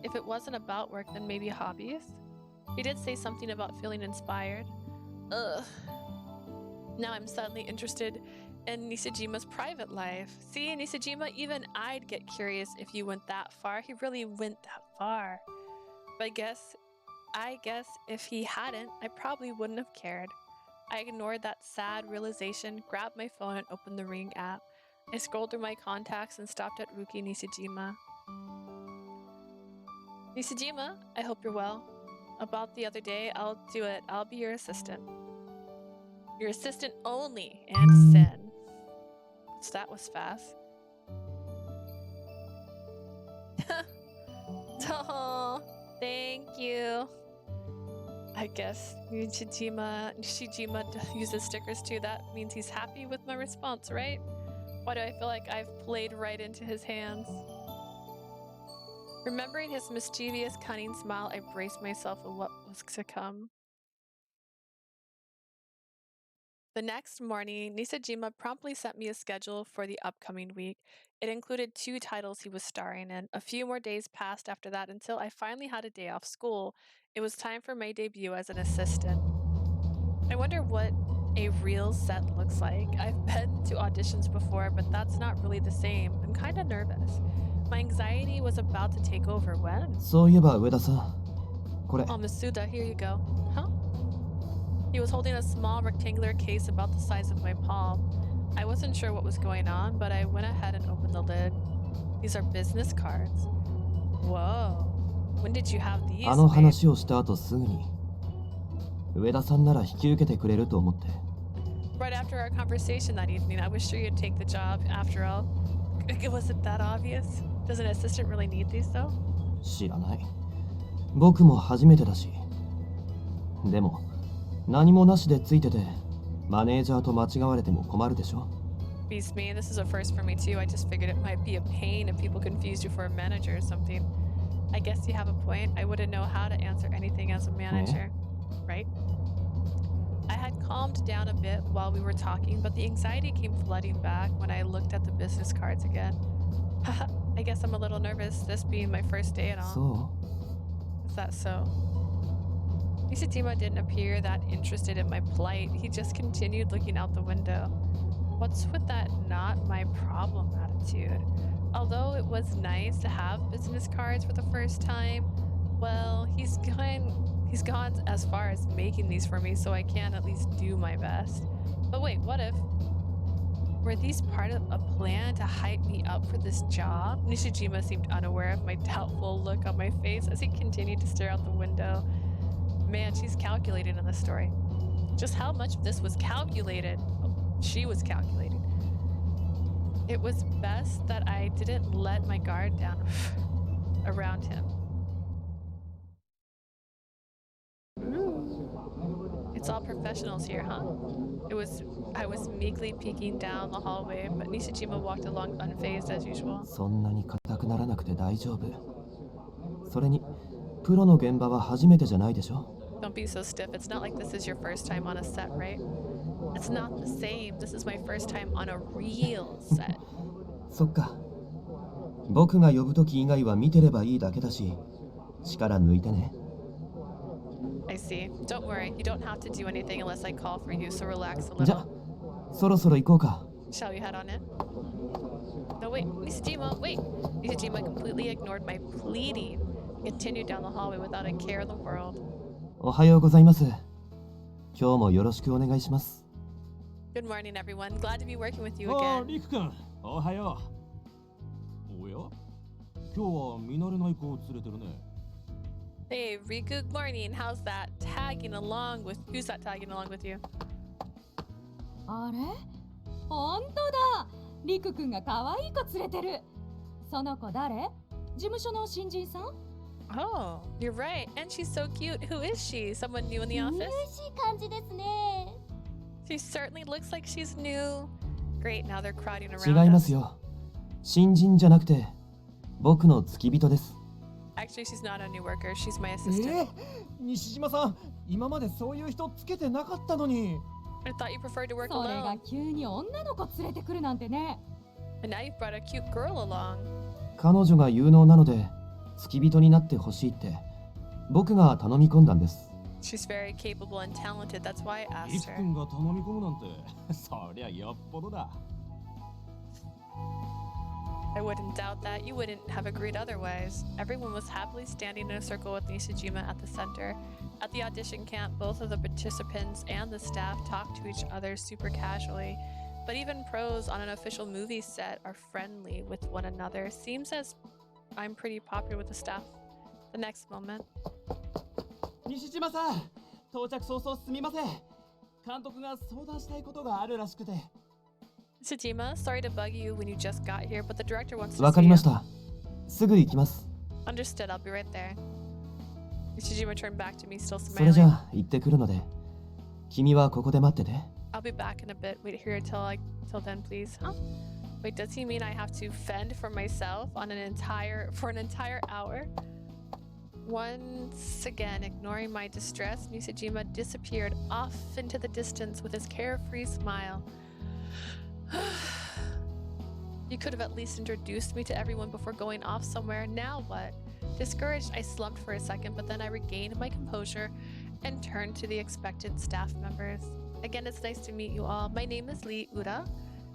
If it wasn't about work, then maybe hobbies? He did say something about feeling inspired. Ugh. Now I'm suddenly interested in Nishijima's private life. See, Nishijima, even I'd get curious if you went that far. He really went that far. But I guess if he hadn't, I probably wouldn't have cared. I ignored that sad realization, grabbed my phone and opened the Ring app. I scrolled through my contacts and stopped at Rookie Nishijima. Nishijima, I hope you're well. About the other day, I'll do it. I'll be your assistant. Your assistant only, and Sen. So that was fast. Oh, thank you. I guess Nishijima uses stickers too. That means he's happy with my response, right? Why do I feel like I've played right into his hands? Remembering his mischievous, cunning smile, I braced myself for what was to come. The next morning, Nishijima promptly sent me a schedule for the upcoming week. It included 2 titles he was starring in. A few more days passed after that until I finally had a day off school. It was time for my debut as an assistant. I wonder what a real set looks like. I've been to auditions before, but that's not really the same. I'm kind of nervous. My anxiety was about to take over when... そういえば上田さん、これ。 Oh, Masuda, here you go. Huh? He was holding a small rectangular case about the size of my palm. I wasn't sure what was going on, but I went ahead and opened the lid. These are business cards. Whoa. When did you have these? あの話をした後すぐに上田さんなら引き受けてくれると思って。 Right after our conversation that evening, I was sure you'd take the job. After all, was it that obvious? Does an assistant really need these though? 知らない。僕も初めてだし。でも何もなしでついててマネージャーと間違われても困るでしょ。 Beats me. This is a first for me too. I just figured it might be a pain if people confused you for a manager or something. I guess you have a point. I wouldn't know how to answer anything as a manager, right? I had calmed down a bit while we were talking, but the anxiety came flooding back when I looked at the business cards again. I guess I'm a little nervous, this being my first day and all. そ Is that so? Nishijima didn't appear that interested in my plight. He just continued looking out the window. What's with that not my problem attitude? Although it was nice to have business cards for the first time, well, he's gone as far as making these for me, so I can at least do my best. But wait, what if... Were these part of a plan to hype me up for this job? Nishijima seemed unaware of my doubtful look on my face as he continued to stare out the window. Man, she's calculating in this story. Just how much of this was calculated? Oh, she was calculating. It was best that I didn't let my guard down around him. It's all professionals here, huh? I was meekly peeking down the hallway, but Nishijima walked along unfazed as usual. そんなに硬くならなくて大丈夫。それにプロの現場は初めてじゃないでしょ。 Don't be so stiff. It's not like this is your first time on a set, right? It's not the same. This is my first time on a real set. そっか。僕が呼ぶとき以外は見てればいいだけだし、力抜いてね。 I see. Don't worry. You don't have to do anything unless I call for you, so relax a じゃ little. そろそろ行こうか。 Shall we head on in? No, wait. Nishijima, wait. Nishijima completely ignored my pleading. He continued down the hallway without a care in the world. おはようございます。今日もよろしくお願いします。 Good morning, everyone. Glad to be working with you ああ、 again. リク君、おはよう。おや今日は見慣れない子を連れてるね。Hey, Riku, good morning. How's that? Tagging along with... Who's that tagging along with you? あれほんとだリクくんが可愛い子連れてるその子誰事務所の新人さん Oh, you're right. And she's so cute. Who is she? Someone new in the 初々 office? しい感じですね She certainly looks like she's new. Great, now they're crowding 違 around いま us. すよ。新人じゃなくて僕の付き人です。Actually, she's not a new worker. She's my assistant. 西島さん、今までそういう人つけてなかったのに。I thought you preferred to work それが alone. 急に女の子連れてくるなんてね。 And now you've brought a cute girl along. 彼女が有能なので付き人になってほしいって僕が頼み込んだんです。 She's very capable and talented. That's why I リ asked ク her. 君が頼み込むなんて、そりゃよっぽどだ。I wouldn't doubt that. You wouldn't have agreed otherwise. Everyone was happily standing in a circle with Nishijima at the center. At the audition camp, both of the participants and the staff talked to each other super casually. But even pros on an official movie set are friendly with one another. Seems as I'm pretty popular with the staff. The next moment. 西島さん、到着早々すみません。監督が相談したいことがあるらしくて。Nishijima, sorry to bug you when you just got here, but the director wants to わ see かりま you. した。すぐ行きます。 Understood, I'll be right there. Nishijima turned back to me, still それじゃ smiling. あ行ってくるので君はここで待ってて。 I'll be back in a bit. Wait here till then, please. Huh? Wait, does he mean I have to fend for myself on for an entire hour? Once again, ignoring my distress, Nishijima disappeared off into the distance with his carefree smile. You could have at least introduced me to everyone before going off somewhere. Now what? Discouraged, I slumped for a second, but then I regained my composure and turned to the expectant staff members. Again, it's nice to meet you all. My name is Lee Ura,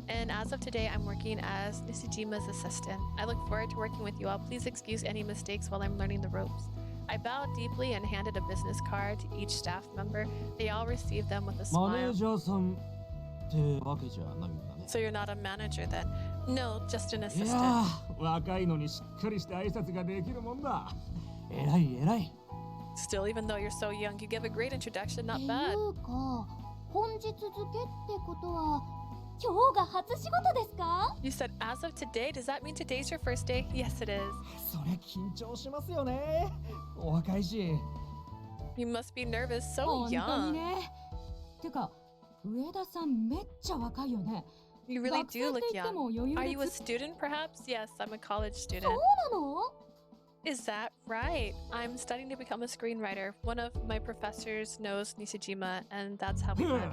and as of today, I'm working as Nishijima's assistant. I look forward to working with you all. Please excuse any mistakes while I'm learning the ropes. I bowed deeply and handed a business card to each staff member. They all received them with a マネー smile. ジャーさんってわけじゃないんだね。 So you're not a manager then? No, just an い assistant. やー、若いのにしっかりして挨拶ができるもんだ。えらいえらい。 Still, even though you're so young, you give a great introduction. って Not い bad. うか、本日付ってことは今日が初仕事ですか？ You said as of today. Does that mean today's your first day? Yes, it is. そりゃ緊張しますよね。お若いし。 You must be nervous. So 本当に young. ね。てか、上田さんめっちゃ若いよね。 You really 学生 do って look 言って young. も余裕 Are で you a ずっ student, perhaps? Yes, I'm a college そう student. なの？ Is that right? I'm studying to become a screenwriter. One of my professors knows Nishijima, and that's how we へえ met.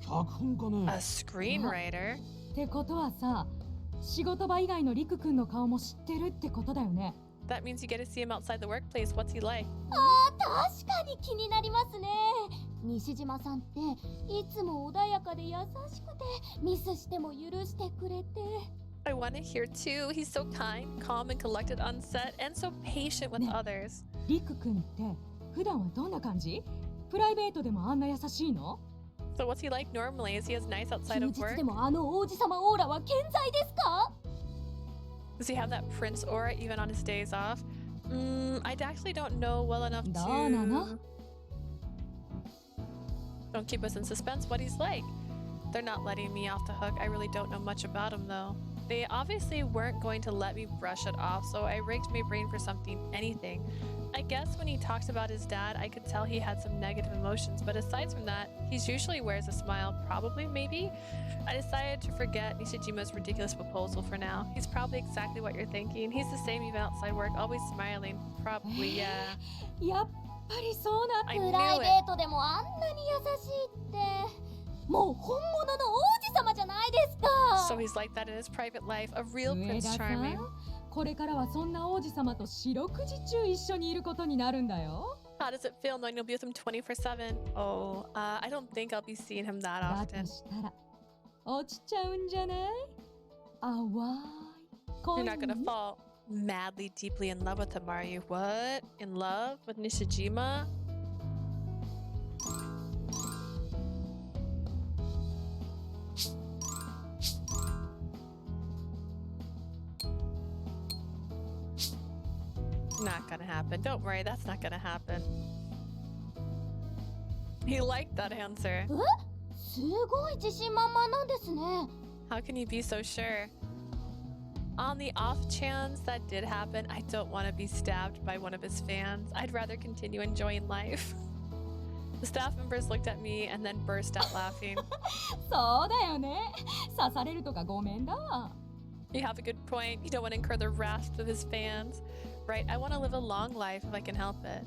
脚本家ね。 A screenwriter? ってことはさ、仕事場以外のリク君の顔も知ってるってことだよね。 That means you get to see him outside the workplace. What's he like? 確かに気になりますね。西島さんっていつも穏やかで優しくてミスしても許してくれて。 I want to hear too. He's so kind, calm, and collected on set, and so patient with Ne. others. リク君って普段はどんな感じ？プライベートでもあんな優しいの？ So what's he like normally? Is he as nice 休 outside of 日 work? でもあの王子様オーラは健在ですか？ Does he have that prince aura even on his days off? I actually don't know well enough どうなの？ to... Don't keep us in suspense what he's like. They're not letting me off the hook. I really don't know much about him though. They obviously weren't going to let me brush it off, so I rigged my brain for anything. I guess when he talks about his dad, I could tell he had some negative emotions, but aside from that, he usually wears a smile, probably, maybe? I decided to forget Nishijima's ridiculous proposal for now. He's probably exactly what you're thinking. He's the same even outside work, always smiling. Probably, yeah. やっぱりそうな。 I プ knew ライベ it. ートでもあんなに優しいってもう本物の王子様じゃないですか。 So he's like that in his private life, a real 上 Prince 田さ Charming. ん、これからはそんな王子様と四六時中一緒にいることになるんだよ。 How does it feel knowing you'll be with him 24/7? Oh, I don't think I'll be seeing him that だ often. としたら落ちちゃうんじゃない？淡い You're 恋 not gonna に。 fall madly, deeply in love with him, are you? What? In love with Nishijima? Not gonna happen. Don't worry, that's not gonna happen. He liked that answer. すごい自信満々なんですね。 How can you be so sure? On the off chance that did happen, I don't want to be stabbed by one of his fans. I'd rather continue enjoying life. The staff members looked at me and then burst out laughing. そうだよね。刺されるとかごめんだわ。 You have a good point. You don't want to incur the wrath of his fans. Right, I want to live a long life if I can help it.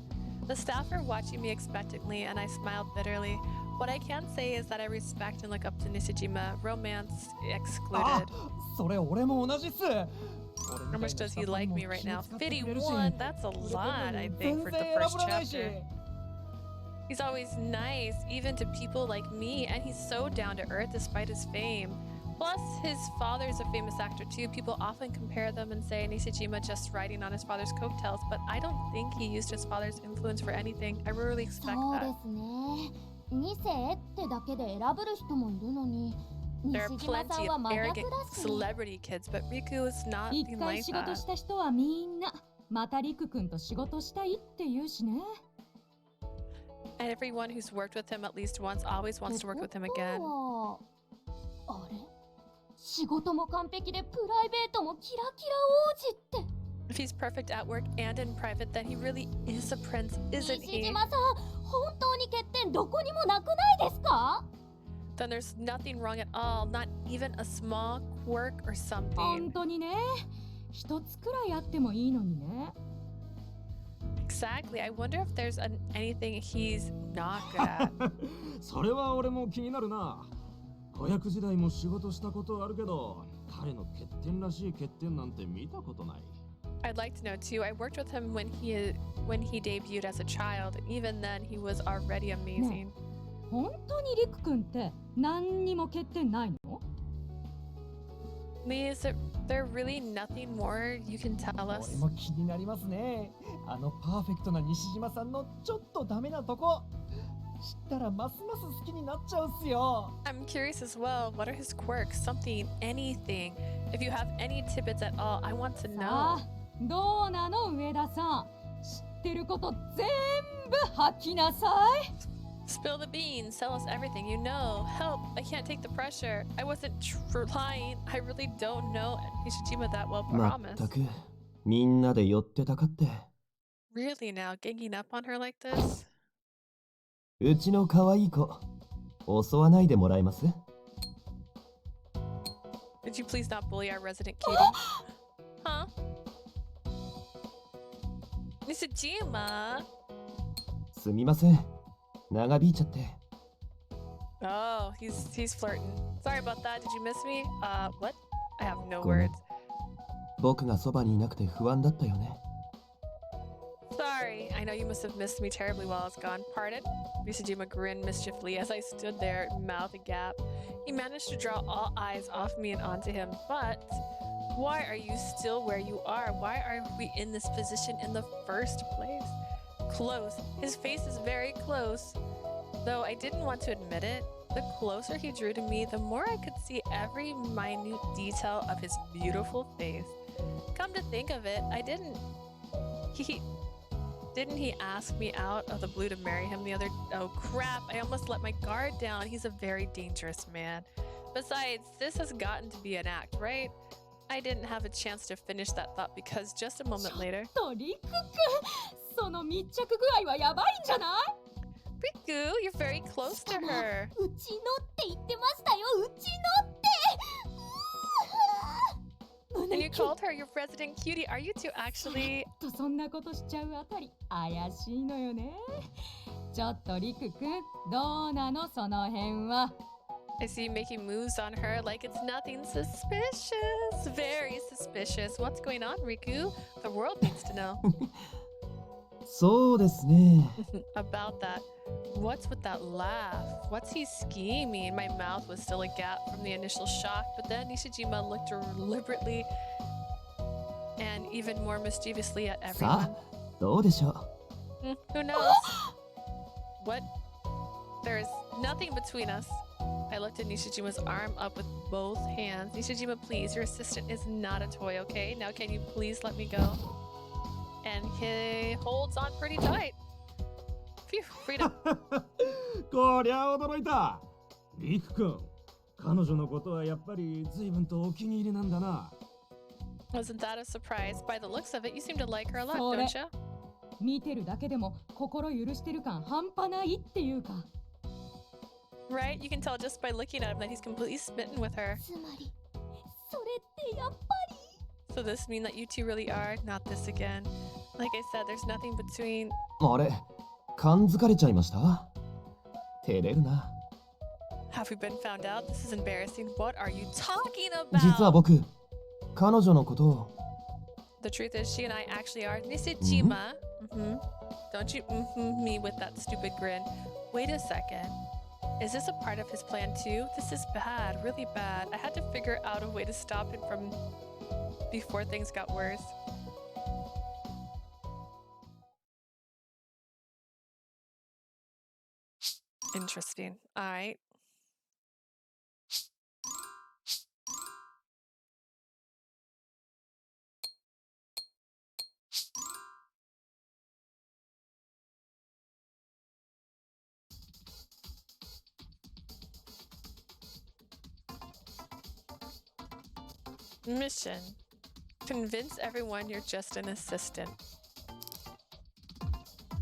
The staff are watching me expectantly, and I smiled bitterly. What I can say is that I respect and look up to Nishijima, romance excluded. それ俺も同じっす。 How much does he like me right now? 51, that's a lot, I think, for the first chapter. He's always nice, even to people like me, and he's so down to earth despite his fame. Plus, his father's a famous actor too. People often compare them and say Nishijima just riding on his father's coattails, but I don't think he used his father's influence for anything. I really expect そうで that. すね。2世ってだけで選べる人もいるのに、 There are 西島さん plenty は of 真逆 arrogant だし。 celebrity kids, but Riku is 一 nothing 回 like 仕事 that. した人はみんなまたリク君と仕事したいって言うしね。 And everyone who's worked with him at least once always wants to work with him ってこと again. はあれ仕事も完璧でプライベートもキラキラ王子って。 If he's perfect at work and in private, then he really is a prince, isn't 西 he? 島さん、本当に欠点どこにもなくないですか？ Then there's nothing wrong at all, not even a small quirk or 本 something. 当にね。一つくらいあってもいいのにね。 Exactly. I wonder if there's anything he's not good at. それは俺も気になるな。子役時代も仕事したことあるけど、彼の欠点らしい欠点なんて見たことない。 I'd like to know too. I worked with him when he debuted as a child, and even then he was already amazing. 本当にリク君って何にも欠点ないの？ Lee, is there really nothing more you can tell 俺 us? も気になりますね。あのパーフェクトな西島さんのちょっとダメなとこ。知ったらますます好きになっちゃうっすよ。 I'm curious as well. What are his quirks? Something, anything. If you have any tidbits at all, I want to さ know. あ、どうなの上田さん。知ってること全部吐きなさい。 Spill the beans. Tell us everything you know. Help. I can't take the pressure. I wasn't lying. I really don't know Nishijima that well, ま promise. ったくみんなで寄ってたかって。 Really now, ganging up on her like this? うちの可愛い子襲わないでもらえます？ Did you please not bully our resident cutie? Huh? Nishijima? すみません長引いちゃって。 Oh, he's flirting. Sorry about that. Did you miss me? What? I have no ごめん words. 僕がそばにいなくて不安だったよね。 Sorry. I know you must have missed me terribly while I was gone. Pardon? Nishijima grinned mischievously as I stood there, mouth agape. He managed to draw all eyes off me and onto him, but why are you still where you are? Why are we in this position in the first place? Close. His face is very close. Though I didn't want to admit it, the closer he drew to me, the more I could see every minute detail of his beautiful face. Come to think of it, Didn't he ask me out of the blue to marry him the other... Oh crap, I almost let my guard down. He's a very dangerous man. Besides, this has gotten to be an act, right? I didn't have a chance to finish that thought because just a moment later... とリク君、その密着具合はやばいんじゃない？ Riku, you're very close to her. うちのって言ってましたよ。うちのって。And you called her your resident cutie. Are you two actually... とそんなことしちゃうあたり怪しいのよね。ちょっとリク君、どうなのその辺は。 I see you making moves on her like it's nothing suspicious. Very suspicious. What's going on, Riku? The world needs to know. そうですね。 About that. What's with that laugh? What's he scheming? My mouth was still agape from the initial shock, but then Nishijima looked deliberately and even more mischievously at さ everyone. あどうでしょう。 Who knows? What? There is nothing between us. I lifted Nishijima's arm up with both hands. Nishijima, please, your assistant is not a toy, okay? Now can you please let me go? And he holds on pretty tight. Phew, freedom. こりゃ驚いた。リク君、彼女のことはやっぱり随分とお気に入りなんだな。 Wasn't that a surprise? By the looks of it, you seem to like her a lot, それ don't you? 見てるだけでも心許してる感半端ないっていうか。 Right? You can tell just by looking at him that he's completely smitten with her. つまり、それってやっぱり。So this mean that you two really are not this again. Like I said, there's nothing between. あれ、感づかれちゃいました？照れるな。Have we been found out? This is embarrassing. What are you talking 実は about? 僕、彼女のことを。The truth is, she and I actually are Nishijima. Don't you me with that stupid grin. Wait a second. Is this a part of his plan too? This is bad, really bad. I had to figure out a way to stop him from before things got worse. Interesting. All right. Mission. Convince everyone you're just an assistant.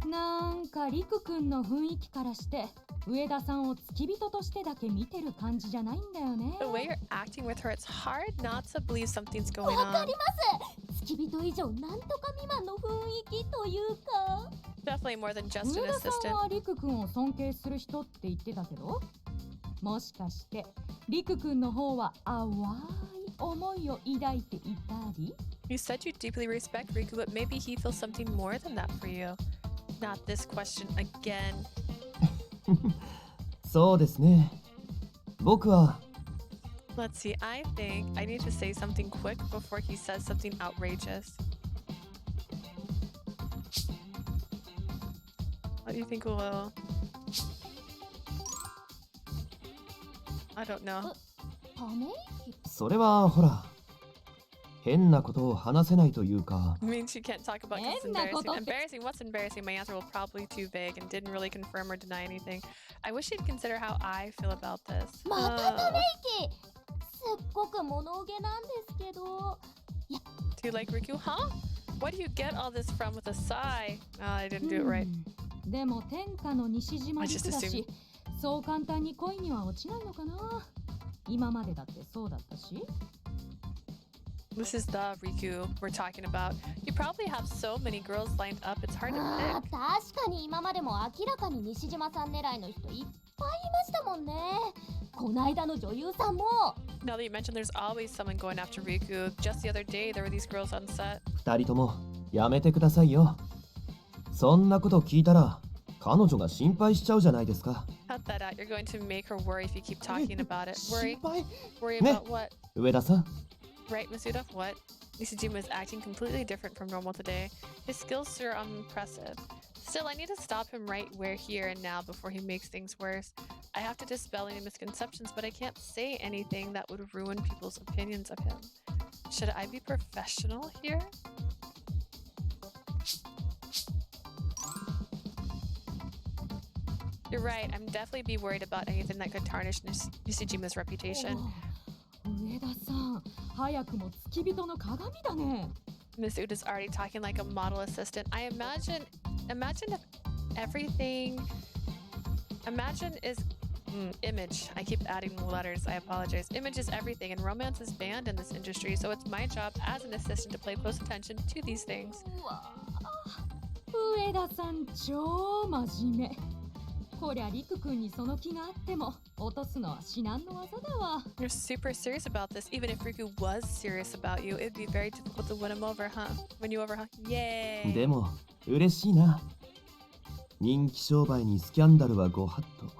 なんかリク君の雰囲気からして上田さんを付き人としてだけ見てる感じじゃないんだよね。 The way you're acting with her, it's hard not to believe something's going わか on. ります。付き人以上なんとか未満の雰囲気というか。Definitely more than just 上 an 田さん assistant. はリク君を尊敬する人って言ってたけど、もしかしてリク君の方は淡い思いを抱いていたり？ You said you deeply respect Riku, but maybe he feels something more than that for you. Not this question again. そうですね。僕は。Let's see, I think I need to say something quick before he says something outrageous. What do you think will... I don't know. ため息？それはほら。変なことを話せないというか。 It means you can't talk about because it's embarrassing. Embarrassing? What's embarrassing? My answer was probably too vague and didn't really confirm or deny anything. I wish you'd consider how I feel about this. またため息。すっごく物憂げなんですけど。Do you like Riku? Huh? Where do you get all this from with a sigh? Oh, I didn't do it right. でも天下の西島 I 陸 just だ assumed. し、そう簡単に恋には落ちないのかな。今までだってそうだったし。This is the Riku we're talking about. You probably have so many girls lined up, it's hard to あ pick. 確かに今までも明らかに西島さん狙いの人いっぱいいましたもんね。こないだの女優さんも。 Now that you mentioned there's always someone going after Riku, just the other day there were these girls on set. 二人ともやめてくださいよ。そんなこと聞いたら彼女が心配しちゃうじゃないですか。 Cut that out. You're going to make her worry if you keep talking about it. Worry? 心配？ Worry ね about what? 上田さん。 Right, Masuda? What? Nishijima is acting completely different from normal today. His skills are impressive. Still, I need to stop him right where here and now before he makes things worse. I have to dispel any misconceptions, but I can't say anything that would ruin people's opinions of him. Should I be professional here? You're right, I'm definitely be worried about anything that could tarnish Nishijima's reputation. 上田さん、早くも付き人の鏡だね。 Miss Uda's already talking like a model assistant. I imagine if everything is image. I keep adding letters. I apologize. Image is everything, and romance is banned in this industry, so it's my job as an assistant to pay close attention to these things. うわ上田さん超真面目。こりゃリク君にその気があっても落とすのは至難の技だわ。 You're super serious about this. Even if Riku was serious about you, it'd be very difficult to win him over, huh? Win you over, huh? Yay! でも嬉しいな。人気商売にスキャンダルはご法度。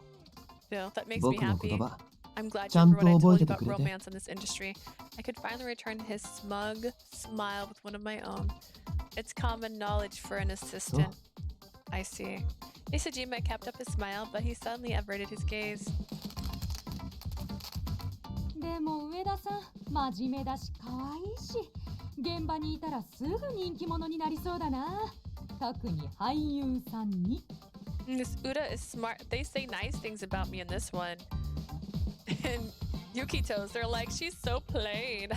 Bill, that makes me 僕の happy. 言葉 I'm glad you ちゃん remember と what I 覚 told えて you て about くれて。 romance in this industry. I could finally return his smug smile with one of my own. It's common knowledge for an assistant. I see. Nishijima kept up his smile, but he suddenly averted his gaze. でも上田さん真面目だし可愛いし現場にいたらすぐ人気者になりそうだな。特に俳優さんに。 Miss Uda is smart. They say nice things about me in this one. And Yukito's, they're like, she's so plain.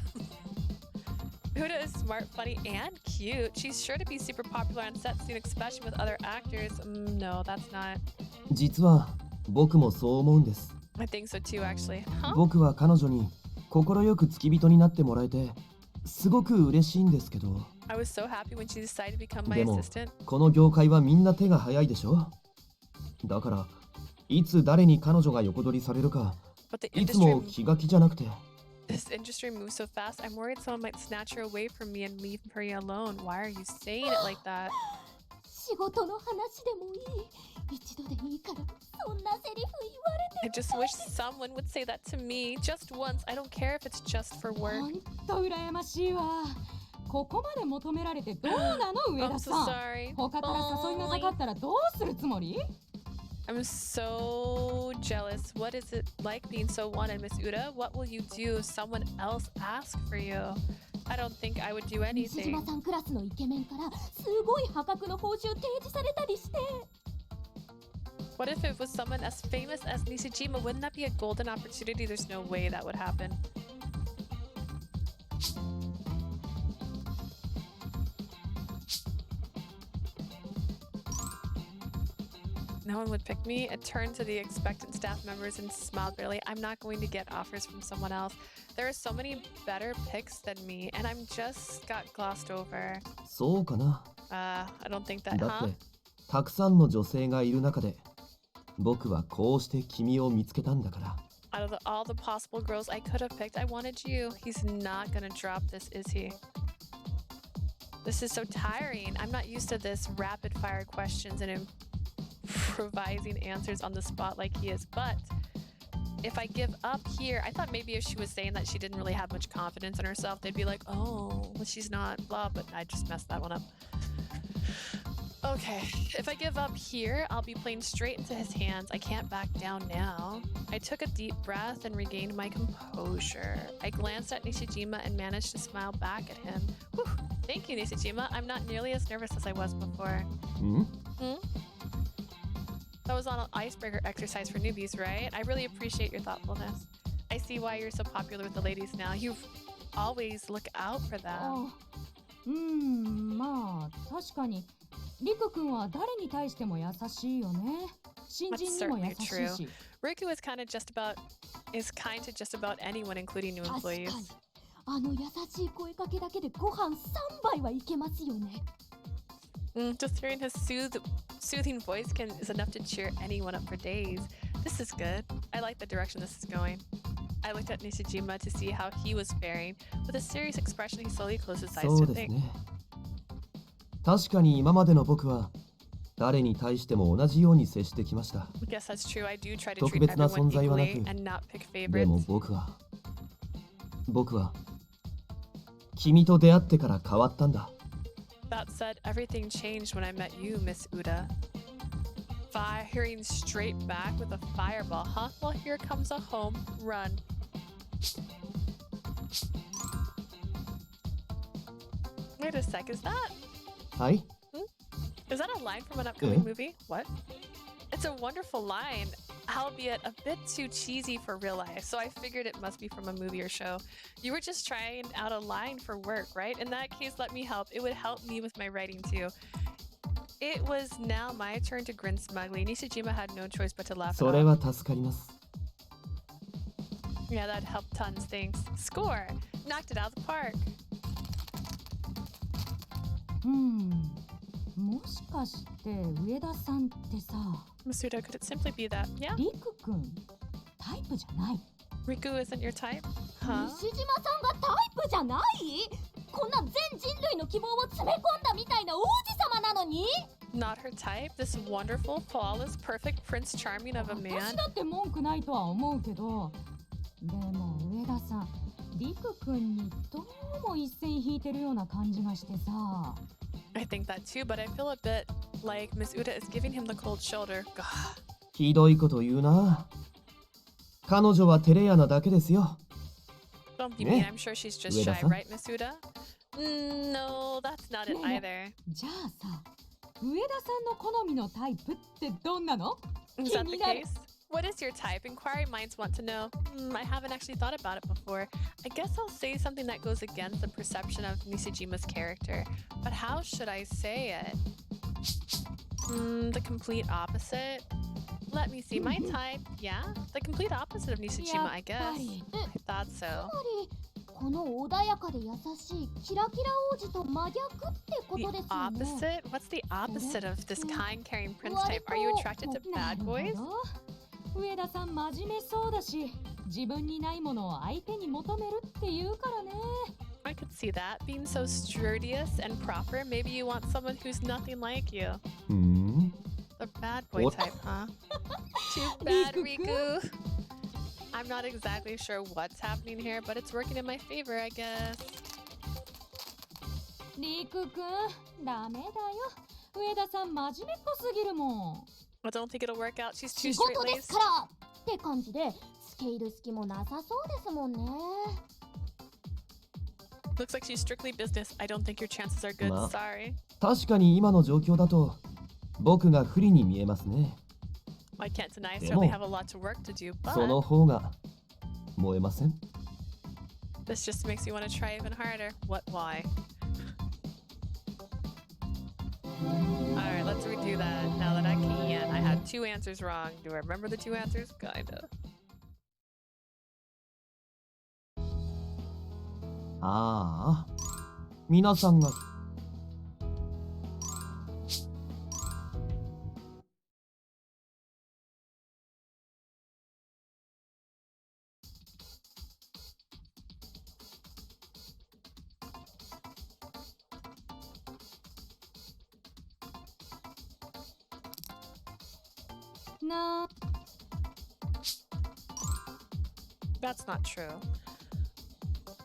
Uda is smart, funny, and cute. She's sure to be super popular on set soon, especially with other actors. No, that's not. 実は僕もそう思うんです。 I think so too, actually. Huh? 僕は彼女に快く付き人になってもらえてすごく嬉しいんですけど、 I was so happy when she decided to become my でも assistant. この業界はみんな手が早いでしょ。だからいつ誰に彼女が横取りされるか But the いつも industry, 気が気じゃなくて。 this industry moves so fast. I'm worried someone might snatch her away from me and leave her alone. Why are you saying it like that? 仕事の話でもいい。一度でいいからそんなセリフ言われて I just wish someone would say that to me just once. I don't care if it's just for ほ work. んと羨ましいわ。ここまで求められてどうなの上 I'm 田 so さん。 sorry. 他から誘いがかかったらどうするつもり？ I'm so jealous. What is it like being so wanted, Miss Uda? What will you do if someone else asks for you? I don't think I would do 西 anything. 島さんクラスのイケメンからすごい破格の報酬提示されたりして。 What if it was someone as famous as Nishijima? Wouldn't that be a golden opportunity? There's no way that would happen. No one would pick me. I turned to the expectant staff members and smiled bitterly. I'm not going to get offers from someone else. There are so many better picks than me, and I'm just got glossed over. そうかな。 I don't think that, だ huh? ってたくさんの女性がいる中で僕はこうして君を見つけたんだから。 Out of all the possible girls I could have picked, I wanted you. He's not gonna drop this, is he? This is so tiring. I'm not used to this rapid fire questions and improvising answers on the spot like he is. But if I give up here, I thought maybe if she was saying that she didn't really have much confidence in herself, they'd be like, oh, well, she's not blah, but I just messed that one up. Okay, if I give up here, I'll be playing straight into his hands. I can't back down now. I took a deep breath and regained my composure. I glanced at Nishijima and managed to smile back at him. Whew, thank you, Nishijima. I'm not nearly as nervous as I was before. ん？ That was on an icebreaker exercise for newbies, right? I really appreciate your thoughtfulness. I see why you're so popular with the ladies now. You always look out for them. まあ確かにリク君は誰に対しても優しいよね。新人にも優しいし。 Riku is kind to just about anyone, including new 確か employees. にあの優しい声かけだけでご飯3杯はいけますよね。 Just hearing his soothing voice is enough to cheer anyone up for days. This is good. I like the direction this is going. I looked at Nishijima to see how he was faring. With a serious expression, he slowly closed his eyes そう to です think. ね。確かに今までの僕は誰に対しても同じように接してきました。 Yes, that's true. I do try to 特 treat 別な everyone 存在はなく、 equally and not pick でも favorites. 僕は君と出会ってから変わったんだ。 That said, everything changed when I met you, Miss Uda. Firing straight back with a fireball, huh? Well, here comes a home run. Wait a sec, is that? はい？ Is that a line from an upcoming Yeah. movie? What? It's a wonderful line, albeit a bit too cheesy for real life, so I figured it must be from a movie or show. You were just trying out a line for work, right? In that case, let me help. It would help me with my writing too. It was now my turn to grin smugly. Nishijima had no choice but to laugh it それ off. は助かります。 Yeah, that helped tons, thanks. Score! Knocked it out of the park. もしかして上田さんってさ、 Masuda, could it simply be that? Yeah? リク君タイプじゃない？ Riku isn't your type? Huh? 西島さんがタイプじゃない？こんな全人類の希望を詰め込んだみたいな王子様なのに？ Not her type? This wonderful, flawless, perfect Prince Charming of a 私 man? だって文句ないとは思うけど、でも上田さん、リク君にどうも一線引いてるような感じがしてさ。 I think that too, but I feel a bit like Miss Uda is giving him the cold shoulder. Gah. ひどいこと言うな。彼女は照れ屋なだけですよ。 Don't be Yeah. mean, I'm sure she's just shy, Ueda-san? right, Miss Uda? No, that's not it Yeah. either. じゃあさ、上田さんの好みのタイプってどんなの？ Is that the 気になる。 case? What is your type? Inquiry minds want to know. I haven't actually thought about it before. I guess I'll say something that goes against the perception of Nishijima's character. But how should I say it? The complete opposite? Let me see. My type, yeah? The complete opposite of や Nishijima, っ I ぱ guess. り。 I thought つま so. りこの穏やかで優しいキラキラ王子と真逆ってこ The とですよね。 opposite? What's the opposite of this kind, caring prince type? Are you attracted to な bad るほ boys? ど。上田さん真面目そうだし、自分にないものを相手に求めるって言うからね。I could see that. Being so studious and proper, maybe you want someone who's nothing like you. ふーん The bad boy What? type, huh? Too bad, Riku-kun. Riku. I'm not exactly sure what's happening here, but it's working in my favor, I guess. リクくん、ダメだよ。上田さん真面目っぽすぎるもん。I don't think it'll work out. She's too 仕事です straight-laced. からって感じで付け入る隙もなさそうですもんね。 Looks like she's strictly business. I don't think your chances are good. Ma. Sorry. 確かに今の状況だと僕が不利に見えますね。 I can't deny I で certainly も have a lot to work to do, その but 方が燃えません this just makes you want to try even harder. What? Why? Alright, let's redo that now that I can. I had 2 answers wrong. Do I remember the 2 answers? Kinda. ああ皆さんがな That's not true.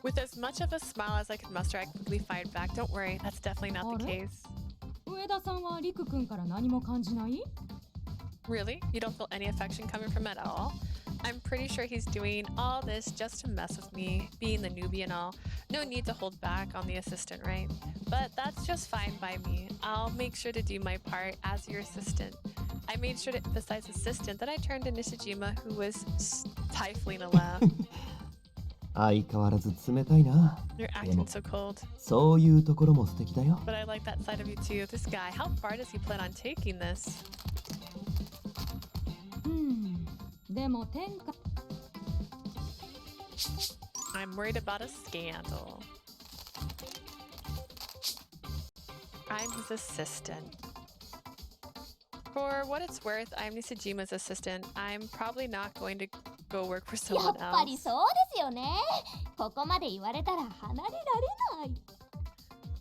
With as much of a smile as I could muster, I quickly fired back. Don't worry, that's definitely not the Alright. case. 上田さんはリクくんから何も感じない？ Really? You don't feel any affection coming from it at all? I'm pretty sure he's doing all this just to mess with me, being the newbie and all. No need to hold back on the assistant, right? But that's just fine by me. I'll make sure to do my part as your assistant. I made sure to emphasize assistant that I turned to Nishijima, who was stifling a laugh. 相変わらず冷たいな You're acting so cold. そういうところも素敵だよ But I like that side of you too. This guy, how far does he plan on taking this? でも天下 I'm worried about a scandal. I'm his assistant. For what it's worth, I'm Nishijima's assistant. I'm probably not going to go work for や someone っぱり else. そうですよね。ここまで言われたら離れられない。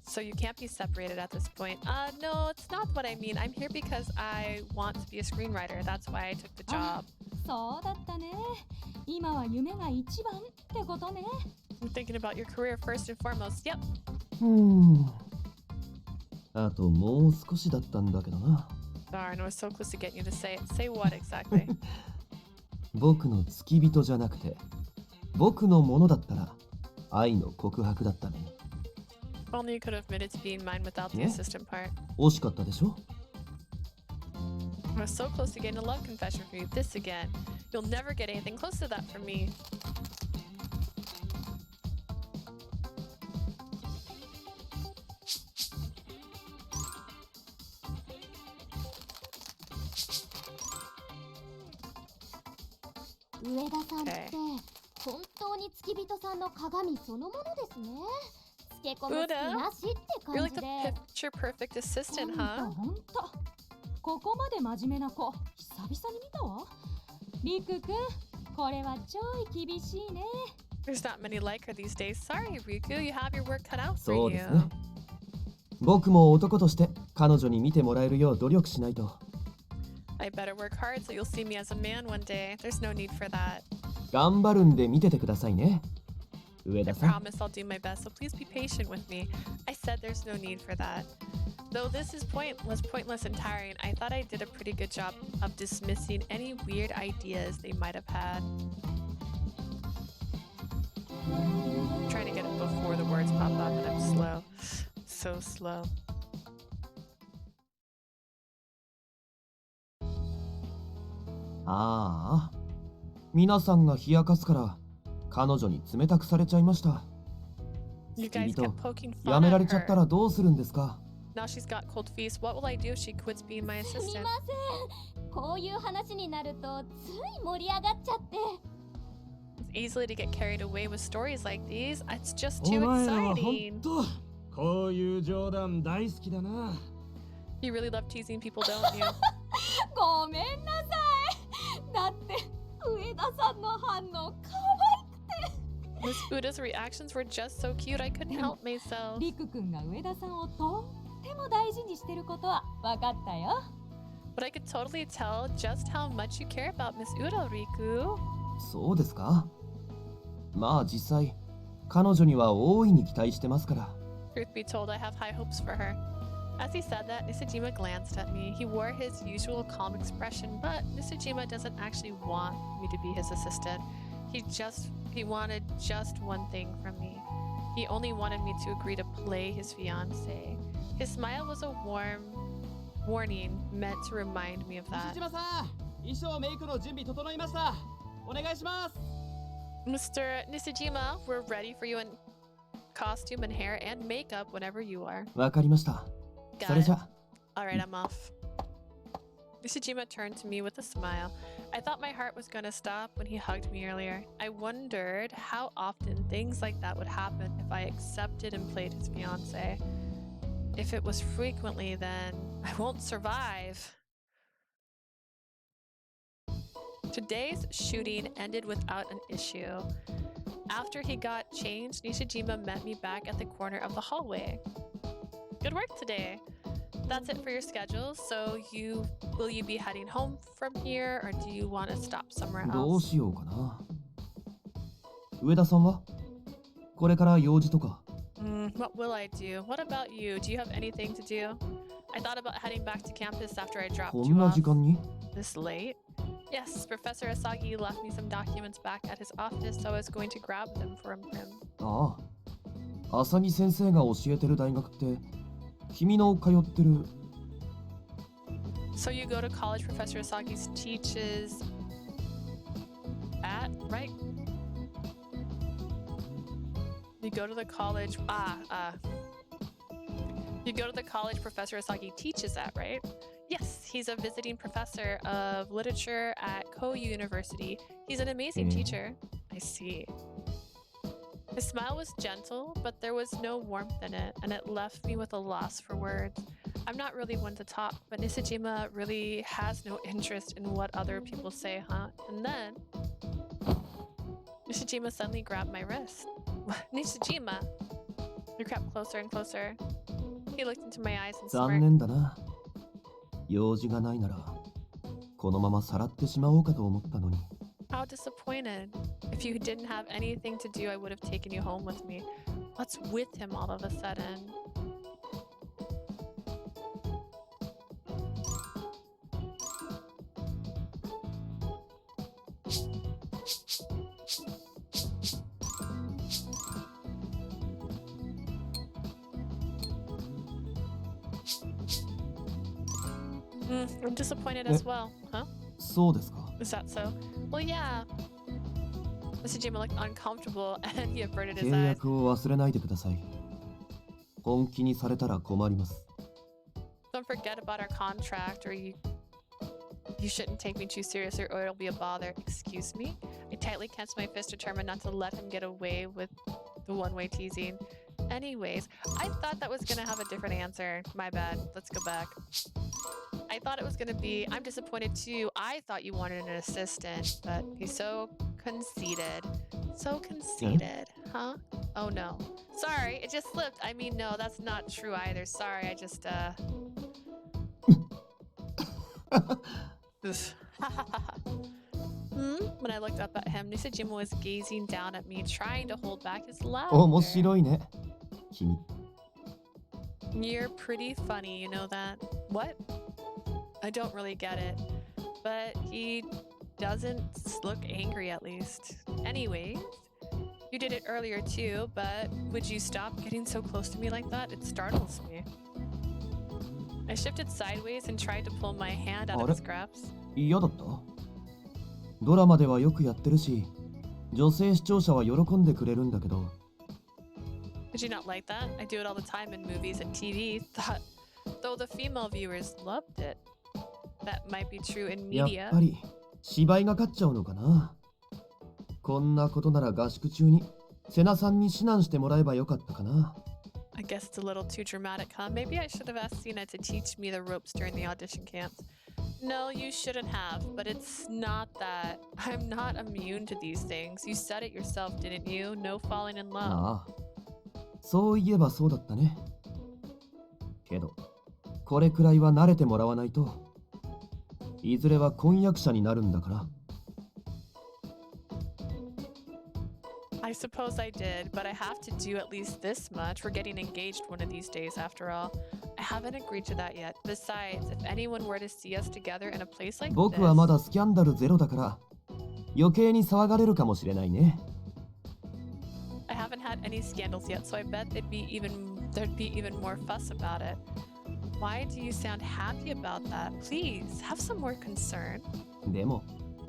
So you can't be separated at this point. No, it's not what I mean. I'm here because I want to be a screenwriter. That's why I took the job. そうだったね。今は夢が一番ってことね。 I'm thinking about your career first and foremost. Yep. ふーんあともう少しだったんだけどな Darn, I was so close to getting you to say it. Say what exactly? 僕の付き人じゃなくて僕のものだったら愛の告白だったのに If only you could have admitted to being mine without the Yeah. assistant part. 惜しかったでしょ I was so close to getting a love confession from you. This again. You'll never get anything close to that from me. Okay. 上田さんって Okay. 本当に付き人さんの鏡そのものですね。つけ込む隙なしって You're 感 like じ the で。 picture perfect assistant, ほ huh? んと。ここまで真面目な子、久々に見たわ。リクくん、これはちょい厳しいね。There's not many like her these days. Sorry, Riku. You have your work cut out for そうで you. すね僕も男として彼女に見てもらえるよう努力しないと I better work hard so you'll see me as a man one day. There's no need for that. 頑張るんで見ててくださいね上 I 田さん promise I'll do my best, so please be patient with me. I said there's no need for that. Though this is pointless and tiring, I thought I did a pretty good job of dismissing any weird ideas they might have had. I'm trying to get it before the words pop up, and I'm slow. So slow. ああ皆さんが冷やかすから彼女に冷たくされちゃいました You 付き guys 人 kept poking や fun めら at れちゃった her. らどうするんですか Now she's got cold feet. What will I do if she quits being my すみ assistant? ません。こういう話になるとつい盛り上がっちゃって。easily to get carried away with stories like these. It's just お too 前らは本 exciting. 当こういう冗談大好きだな。 You really love teasing people, don't you? ごめんなさい。だって上田さんの反応か Miss Uda's reactions were just so cute, I couldn't help myself. リク君が上田さんをとっても大事にしてることは分かったよ。 But I could totally tell just how much you care about Miss Uda, Riku. そうですか？まあ実際彼女には大いに期待してますから。 Truth be told, I have high hopes for her. As he said that, Nishijima glanced at me. He wore his usual calm expression, but Nishijima doesn't actually want me to be his assistant. He wanted just one thing from me. He only wanted me to agree to play his fiancé. His smile was a warm warning meant to remind me of that. 西島さん、衣装メイクの準備整いました。お願いします。 Mr. Nishijima, we're ready for you in costume and hair and makeup whenever you are. わかりました。 Got それじ it. ゃ。 Alright, I'm off. Nishijima turned to me with a smile. I thought my heart was gonna stop when he hugged me earlier. I wondered how often things like that would happen if I accepted and played his fiancé. If it was frequently, then I won't survive. Today's shooting ended without an issue. After he got changed, Nishijima met me back at the corner of the hallway. Good work today. That's it for your schedule. So will you be heading home from here, or do you want to stop somewhere どう else? しようかな。上田さんはこれから用事とか。 What will I do? What about you? Do you have anything to do? I thought about heading back to campus after I dropped こ you んな off 時間に？ this late. Yes, Professor Asagi left me some documents back at his office, so I was going to grab them from him. ああ。浅木先生が教えてる大学って君の通ってる。 So you go to college Professor Asagi teaches at, right? You go to the college, you go to the college Professor Asagi teaches at, right? Yes, he's a visiting professor of literature at Koyu University. He's an amazing teacher. I see. His smile was gentle, but there was no warmth in it, and it left me with a loss for words. I'm not really one to talk, but Nishijima really has no interest in what other people say, huh? And then Nishijima suddenly grabbed my wrist. Nishijima! We crept closer and closer. He looked into my eyes and 残 smirked. 念だな。用事がないならこのままさらってしまおうかと思ったのに。 How disappointed. If you didn't have anything to do, I would have taken you home with me. What's with him all of a sudden? I'm disappointed as well, huh? そうですか。 Is that so? Well, yeah. Nishijima looked uncomfortable and he averted his 契 eyes. 約を忘れないでください。本気にされたら困ります。 Don't forget about our contract, or you shouldn't take me too seriously, or it'll be a bother. Excuse me? I tightly clenched my fist, determined not to let him get away with the one-way teasing. Anyways, I thought that was gonna have a different answer. My bad. Let's go back. I thought it was gonna be, I'm disappointed too. I thought you wanted an assistant, but he's so conceited. So conceited, huh? Oh no. Sorry, it just slipped. I mean, no, that's not true either. Sorry, I just, When I looked up at him, Nishijima was gazing down at me, trying to hold back his laughter. 面白いね。君。 You're pretty funny, you know that? What? I don't really get it. But he doesn't look angry, at least. Anyways, you did it earlier too, but would you stop getting so close to me like that? It startles me. I shifted sideways and tried to pull my hand out of his grasp. 嫌だった？ドラマではよくやってるし、女性視聴者は喜んでくれるんだけど。 Did you not like that? I do it all the time in movies and TV. Though the female viewers loved it. That might be true in やっ media. ぱり芝居が勝っちゃうのかな。こんなことなら合宿中にセナさんに指南してもらえばよかったかな。I guess it's a little too dramatic, huh? Maybe I should have asked Sina to teach me the ropes during the audition camps. No, you shouldn't have, but it's not that. I'm not immune to these things. You said it yourself, didn't you? No falling in love. ああ、そういえばそうだったね。けど、これくらいは慣れてもらわないと。いずれは婚約者になるんだから。I suppose I did, but I have to do at least this much. We're getting engaged one of these days, after all. I haven't agreed to that yet. Besides, if anyone were to see us together in a place like 僕はま this... だスキャンダルゼロだから余計に騒がれるかもしれないね。I haven't had any scandals yet, so I bet there'd be even more fuss about it. Why do you sound happy about that? Please, have some more concern. でも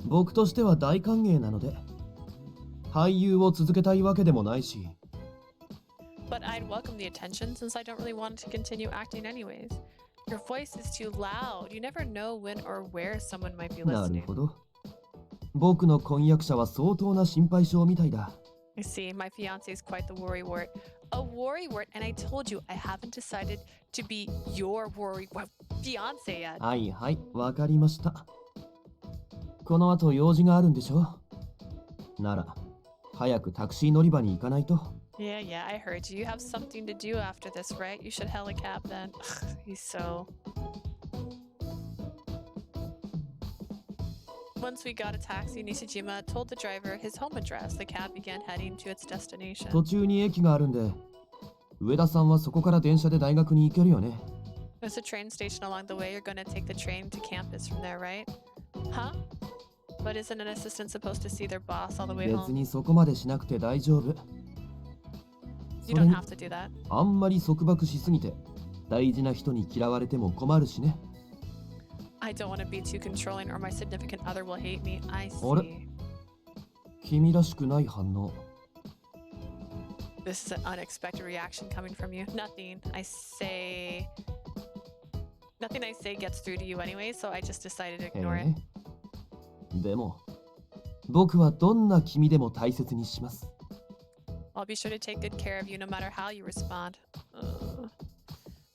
僕としては大歓迎なので、俳優を続けたいわけでもないし。But I'd welcome the attention since I don't really want to continue acting anyways. Your voice is too loud. You never know when or where someone might be なる listening. ほど。僕の婚約者は相当な心配性みたいだ。I see, my fiance is quite the worrywart. A worrywart, and I told you I haven't decided to be your fiance yet. はいはい、わかりました。この後用事があるんでしょ？なら、早くタクシー乗り場に行かないと。Yeah, I heard you. You have something to do after this, right? You should hail a cab then. He's so... Once we got a taxi, Nishijima told the driver his home address. The cab began heading to its destination. 途中に駅があるんで、上田さんはそこから電車で大学に行けるよね。There's a train station along the way. You're gonna take the train to campus from there, right? Huh? But isn't an assistant supposed to see their boss all the way 別 home? にそこまでしなくて大丈夫。 You それ don't に have to do that. あんまり束縛しすぎて大事な人に嫌われても困るしね。I don't want to be too controlling or my significant other will hate me. I あれ？ see. 君らしくない反応。 This is an unexpected reaction coming from you. Nothing I say gets through to you anyway, so I just decided to ignore it. でも、僕はどんな君でも大切にします。I'll be sure to take good care of you no matter how you respond.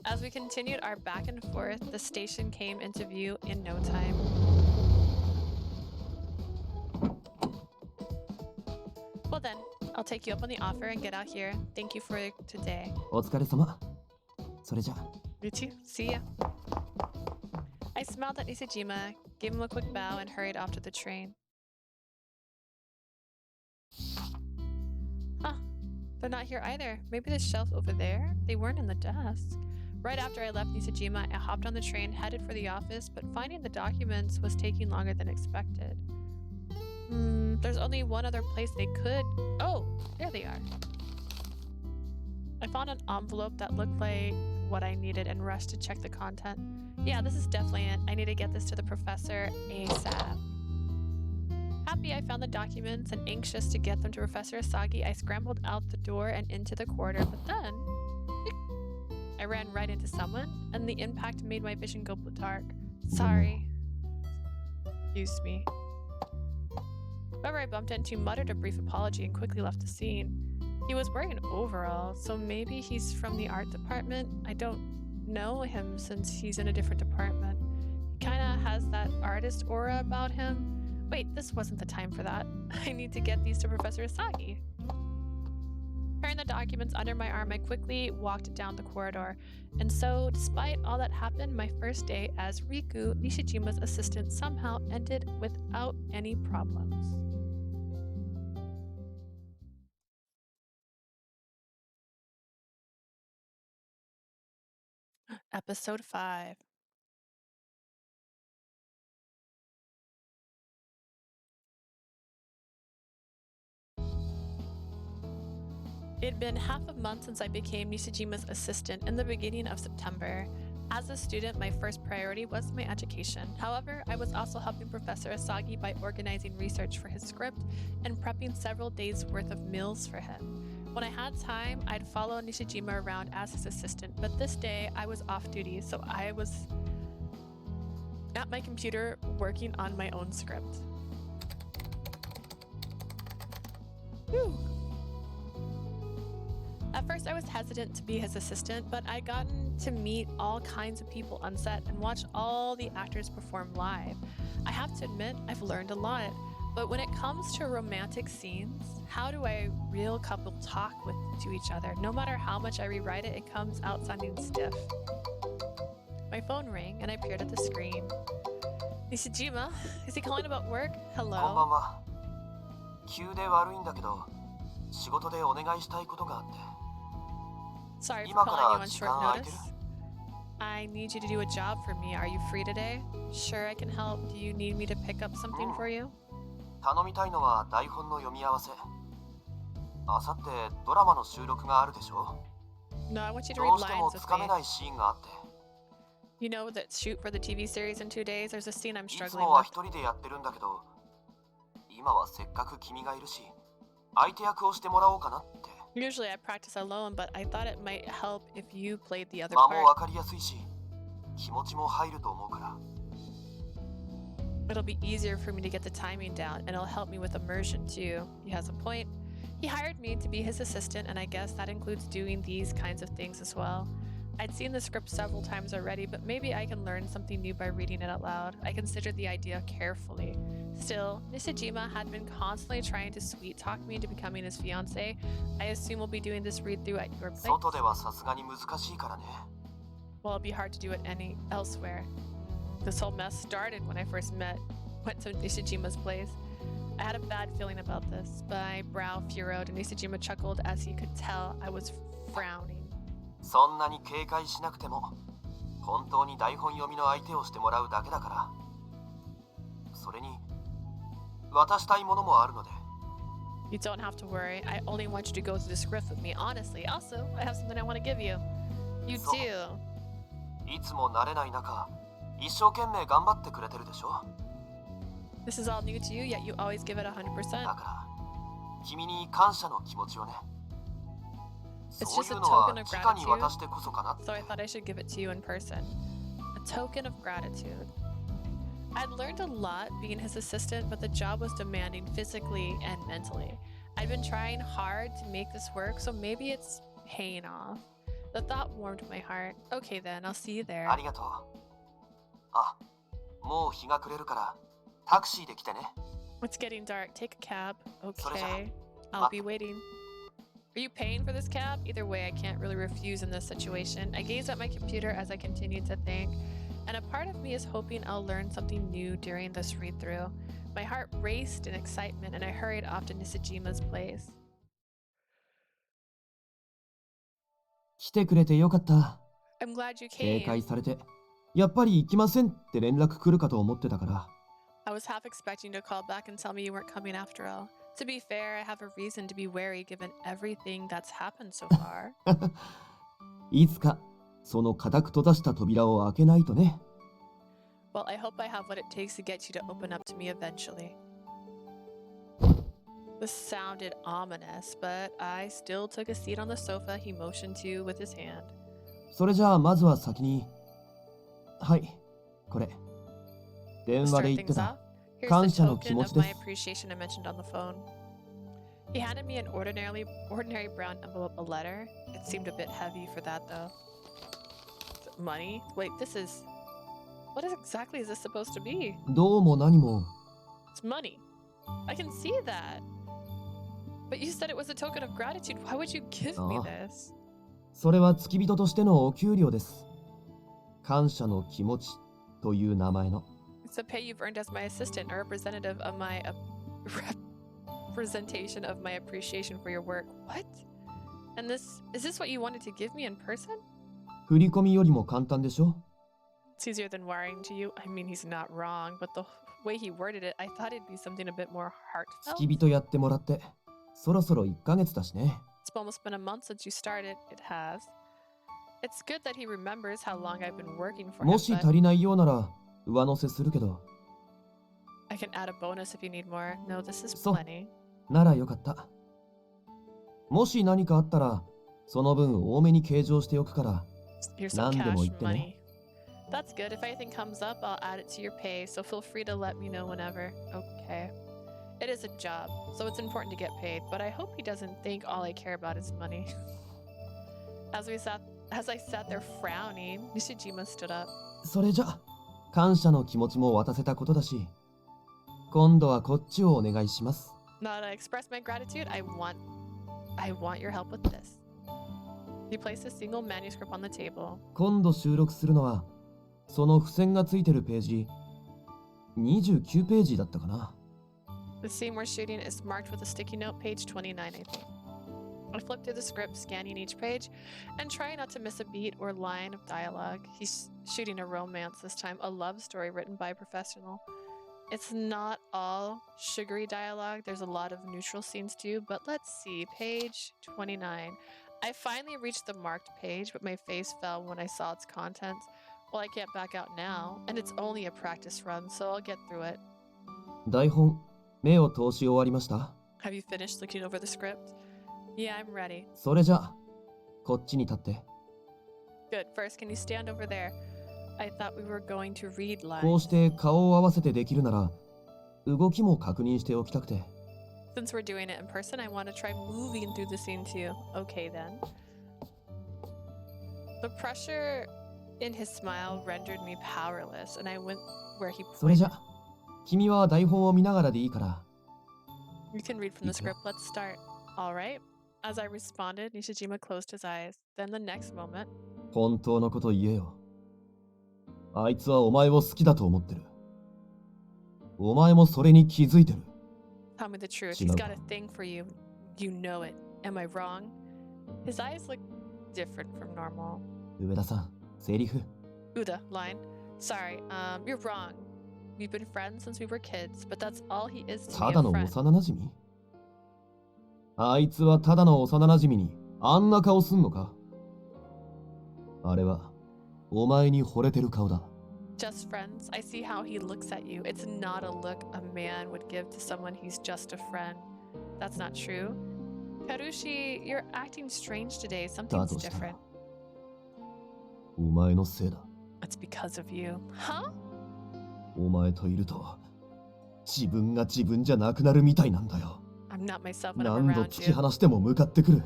As we continued our back and forth, the station came into view in no time. Well then, I'll take you up on the offer and get out here. Thank you for today. お疲れ様。それじゃ。You too. See ya. I smiled at Nishijima, gave him a quick bow, and hurried off to the train. Huh. They're not here either. Maybe the shelf over there? They weren't in the desk. Right after I left Nishijima, I hopped on the train, headed for the office, but finding the documents was taking longer than expected. There's only one other place they could... Oh, there they are. I found an envelope that looked like what I needed and rushed to check the content. Yeah, this is definitely it. I need to get this to the professor ASAP. Happy I found the documents and anxious to get them to Professor Asagi, I scrambled out the door and into the corridor, but then... I ran right into someone, and the impact made my vision go dark. Sorry. Excuse me. Whoever I bumped into muttered a brief apology and quickly left the scene. He was wearing an overall, so maybe he's from the art department. I don't know him since he's in a different department. He kinda has that artist aura about him. Wait, this wasn't the time for that. I need to get these to Professor Asagi. Carrying the documents under my arm, I quickly walked down the corridor. And so, despite all that happened, my first day as Riku, Nishijima's assistant, somehow ended without any problems. Episode 5. It had been half a month since I became Nishijima's assistant in the beginning of September. As a student, my first priority was my education. However, I was also helping Professor Asagi by organizing research for his script and prepping several days' worth of meals for him. When I had time, I'd follow Nishijima around as his assistant, but this day I was off duty, so I was at my computer working on my own script. Whew. At first, I was hesitant to be his assistant, but I'd gotten to meet all kinds of people on set and watch all the actors perform live. I have to admit, I've learned a lot. But when it comes to romantic scenes, how do a real couple talk to each other? No matter how much I rewrite it, it comes out sounding stiff. My phone rang and I peered at the screen. Nishijima? Is he calling about work? こんばん Hello? は。急で悪いんだけど、仕事でお願いしたいことがあって。 Sorry for 今か calling you ら on 時 short 間空いてる？ notice. I need you to do a job for me. Are you free today? Sure, I can help. Do you need me to pick up something for you? 頼みたいのは台本の読み合わせ。あさってドラマの収録があるでしょ？ No, I want you to ど read うしても lines つ with かめ me. ないシーンがあって。 You know that shoot for the TV series in 2 days? There's a scene I'm いつ struggling もは with. 一人でやってるんだけど、今はせっかく君がいるし、相手役をしてもらおうかなって。 Usually I practice alone, but I thought it might help if you played the other 間もわ part. かりやすいし、気持ちも入ると思うから。 It'll be easier for me to get the timing down, and it'll help me with immersion too. He has a point. He hired me to be his assistant, and I guess that includes doing these kinds of things as well. I'd seen the script several times already, but maybe I can learn something new by reading it out loud. I considered the idea carefully. Still, Nishijima had been constantly trying to sweet talk me into becoming his fiancé. I assume we'll be doing this read through at your place. 外ではさすがに難しいからね。 Well, it'll be hard to do it elsewhere. This whole mess started when I first went to Nishijima's place. I had a bad feeling about this. My brow furrowed, and Nishijima chuckled as he could tell I was frowning. そんなに警戒しなくても、本当に台本読みの相手をしてもらうだけだから。それに、渡したいものもあるので。 You don't have to worry. I only want you to go through the script with me, honestly. Also, I have something I want to give you. You So- do. いつも慣れない中、一生懸命頑張ってくれてるでしょ。 This is all new to you, yet you always give it 100%. だから、君に感謝の気持ちをね。 It's そう just い a うのは token of 直に gratitude. 渡してこそかなって。 So I thought I should give it to you in person. A token of gratitude. I'd learned a lot being his assistant, but the job was demanding physically and mentally. I'd been trying hard to make this work, so maybe it's paying off. The thought warmed my heart. Okay then, I'll see you there. ありがとう。あ、もう日が暮れるから、タクシーで来てね。 It's getting dark. Take a cab. それじゃ、 Okay. I'll be waiting. Are you paying for this cab? Either way, I can't really refuse in this situation. I gazed at my computer as I continued to think, and a part of me is hoping I'll learn something new during this read-through. My heart raced in excitement, and I hurried off to Nishijima's place. 来てくれてよかった。 I'm glad you 警 came. 戒されて、やっぱり行きませんって連絡来るかと思ってたから。 I was half expecting to call back and tell me you weren't coming after all. To be fair, I have a reason to be wary given everything that's happened so far. いつか、その固く閉ざした扉を開けないとね。 Well, I hope I have what it takes to get you to open up to me eventually. This sounded ominous, but I still took a seat on the sofa he motioned to with his hand. それじゃあまずは先に。はい、これ。電 To 話で start 言って things た。 off, here's the 感謝の token 気持ち of で my す。 appreciation I mentioned on the phone. He handed me an ordinary brown envelope, a letter. It seemed a bit heavy for that, though. Money? Wait, this is... What exactly is this supposed to be? どうも何も。 It's money. I can see that. But you said it was a token of gratitude. Why would you give me this? それは付き人としてのお給料です。感謝の気持ちという名前の。 It's the pay you've earned as my assistant, a representative of my representation of my appreciation for your work. What? And is this what you wanted to give me in person? 振り込みよりも簡単でしょ？ It's easier than wiring to you. I mean, he's not wrong, but the way he worded it, I thought it'd be something a bit more heartfelt. 付き人やってもらって、そろそろ1ヶ月だしね。 It's almost been a month since you started. It has. It's good that he remembers how long I've been working for him, もし but 足りないようなら上乗せするけど。 I can add a bonus if you need more. No, this is そう plenty. ならよかった。もし何かあったら、その分多めに計上しておくから、 Here's some 何でも cash 言ってね。 money. That's good. If anything comes up, I'll add it to your pay, so feel free to let me know whenever. Okay. It It is a job, so it's important to get paid, but I hope he doesn't think all I care about is money. As I sat there frowning, Nishijima stood up. それじゃ、感謝の気持ちも渡せたことだし、今度はこっちをお願いします。Now to express my gratitude, I want your help with this. He placed a single manuscript on the table. 今度収録するのは、その付箋がついてるページ、29ページだったかな。The scene we're shooting is marked with a sticky note, page 29, I think. I flipped through the script, scanning each page, and trying not to miss a beat or line of dialogue. He's shooting a romance this time, a love story written by a professional. It's not all sugary dialogue, there's a lot of neutral scenes too, but let's see, page 29. I finally reached the marked page, but my face fell when I saw its contents. Well, I can't back out now, and it's only a practice run, so I'll get through it. 台本、目を通し終わりました。Have you finished looking over the script? Yeah, I'm ready. それじゃ、こっちに立って。Good. First, can you stand over there? I thought we were going to read lines. こうして顔を合わせてできるなら、動きも確認しておきたくて。Since we're doing it in person, I want to try moving through the scene too. Okay then. The pressure in his smile rendered me powerless, and I went where he それじゃ、 pointed. 君は台本を見ながらでいいから。You can read from the script. Let's start. All right. As I responded, Nishijima closed his eyes. Then the next moment. 本当のこと言えよ。あいつはお前を好きだと思ってる。お前もそれに気づいてる。Tell me the truth. He's got a thing for you. You know it. Am I wrong? His eyes look different from normal. 上田さん、セリフ。Uda, line. Sorry, you're wrong. We've been friends since we were kids, but that's all he is to た me, だ a の friend. 幼馴染？あいつはただの幼馴染にあんな顔すんのか？あれはお前に惚れてる顔だ。Just friends. I see how he looks at you. It's not a look a man would give to someone he's just a friend. That's not true. Karushi, you're acting strange today. だ Something's としたら different. お前のせいだ。 It's because of you. Huh? お前といると自分が自分じゃなくなるみたいなんだよ。 I'm not myself when I'm 何度 around 突き you. 放しても向かってくる。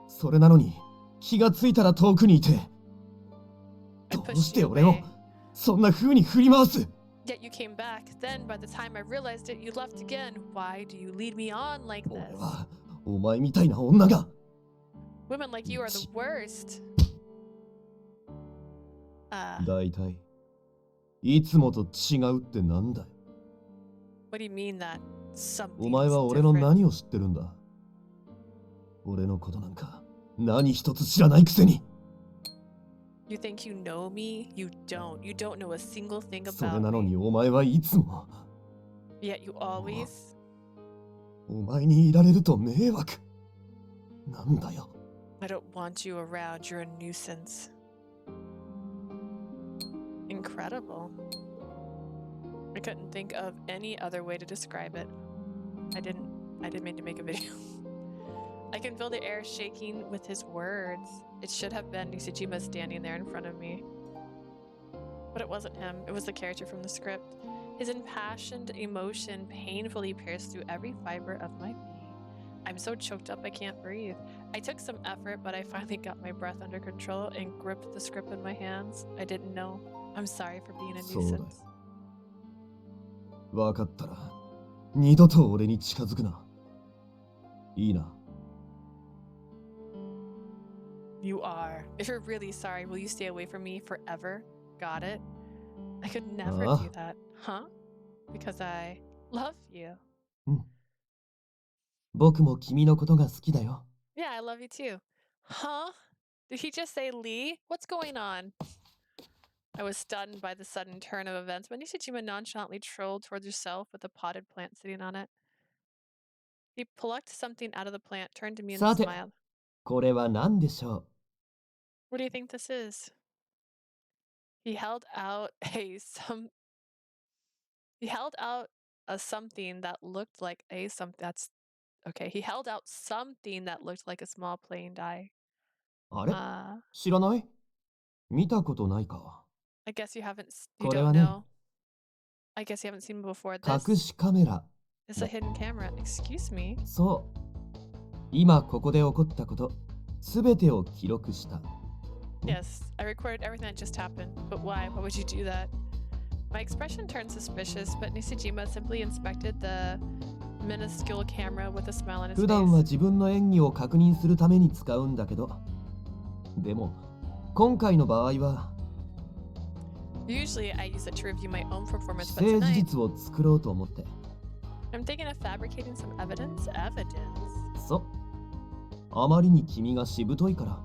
それなのに気がついたら遠くにいて。 I どう pushed して you 俺を away. そんな風に振り回す？ Yet you came back. Then, by the time I realized it, you left again. Why do you lead me on like 俺 this? はお前みたいな女が。 Women like you are the worst. だいたいいつもと違うってなんだよ。 What do you mean that お something 前 is は俺の different? 何を知ってるんだ？俺のことなんか何一つ知らないくせに。 You think you know me? You don't. You don't know a single thing それ about なの me. にお前はいつも Yet you always. お前にいられると迷惑。なんだよ。 I don't want you around. You're a nuisance. Incredible. I couldn't think of any other way to describe it. I didn't mean to make a video. I can feel the air shaking with his words. It should have been Nishijima standing there in front of me. But it wasn't him. It was the character from the script. His impassioned emotion painfully pierced through every fiber of my being. I'm so choked up I can't breathe. I took some effort, but I finally got my breath under control and gripped the script in my hands. I didn't know. I'm sorry for being a そうだよ。 nuisance. わかったら二度と俺に近づくな。いいな。 You are. If you're really sorry, will you stay away from me forever? Got it? I could never do that. Huh? Because I love you. 僕も君のことが好きだよ。 Yeah, I love you too. Huh? Did he just say Lee? What's going on? I was stunned by the sudden turn of events, but Nishijima nonchalantly trolled towards herself with a potted plant sitting on it. He plucked something out of the plant, turned to me and さて、 smiled. これは何でしょ What do you think this is? He held out a something that looked like a something that's okay. He held out something that looked like a small plain die. う？あれ？ Uh, 知らない？見たことないか？ I guess youこれはね、 don't know. I guess you haven't seen him before. 隠 This しカメラ It's a hidden camera. Excuse me? そう。今ここで起こったこと、すべてを記録した。Yes, I recorded everything that just happened. But why? Why would you do that? My expression turned suspicious, but Nishijima simply inspected the minuscule camera with a smile on his 普段は face. 自分の演技を確認するために使うんだけど、でも今回の場合は Usually I use it to review my own performance, 既 but 成事 tonight 実を作ろうと思って。 I'm thinking of fabricating some evidence. Evidence? そう。あまりに君がしぶといから。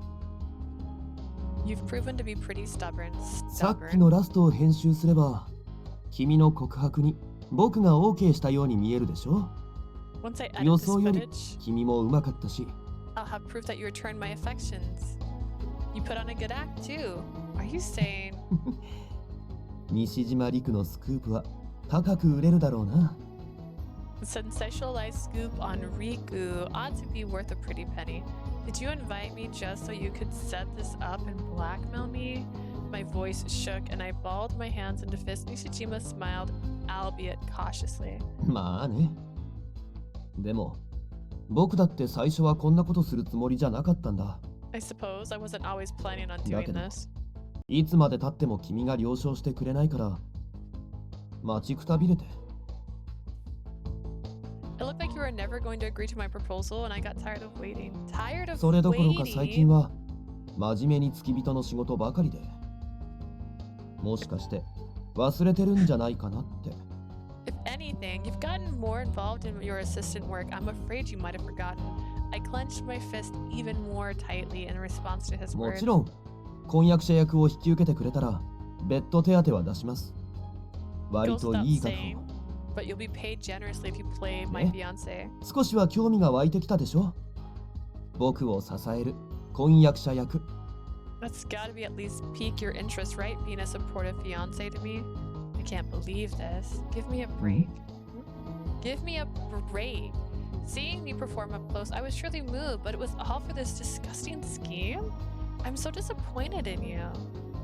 You've proven to be pretty stubborn. さっきのラストを編集すれば、君の告白に僕が OK したように見えるでしょ。 Once I edit 予 this 想より footage, 君もうまかったし。 I'll have proof that you returned my affections. You put on a good act too. Are you saying? 西島陸のスクープは高く売れるだろうな。 Sensationalized scoop on Riku ought to be worth a pretty penny. Did you invite me just so you could set this up and blackmail me? My voice shook and I balled my hands into fists. Nishijima smiled, albeit cautiously. まあね。でも、僕だって最初はこんなことするつもりじゃなかったんだ。I suppose I wasn't always planning on だ doing けど、 this. いつまで経っても君が了承してくれないから、待ちくたびれて。It looked like you were never going to agree to my proposal and I got tired of waiting. Tired of それどころか最近 waiting? は真面目に付き人の仕事ばかりで。もしかして忘れてるんじゃないかなって。If anything, you've gotten more involved in your assistant work. I'm afraid you might have forgotten. I clenched my fist even more tightly in response to his も words. ちろん、婚約者役を引き受けてくれたら、別途手当は出します。割 Goes と without いい額 saying, を。but you'll be paid generously if you play my ね。 fiancé. 少しは興味が湧いてきたでしょ。僕を支える婚約者役。That's gotta be at least pique your interest, right? Being a supportive fiancé to me. I can't believe this. Give me a break. Give me a break. Seeing me perform up close, I was truly moved, but it was all for this disgusting scheme? I'm so disappointed in you.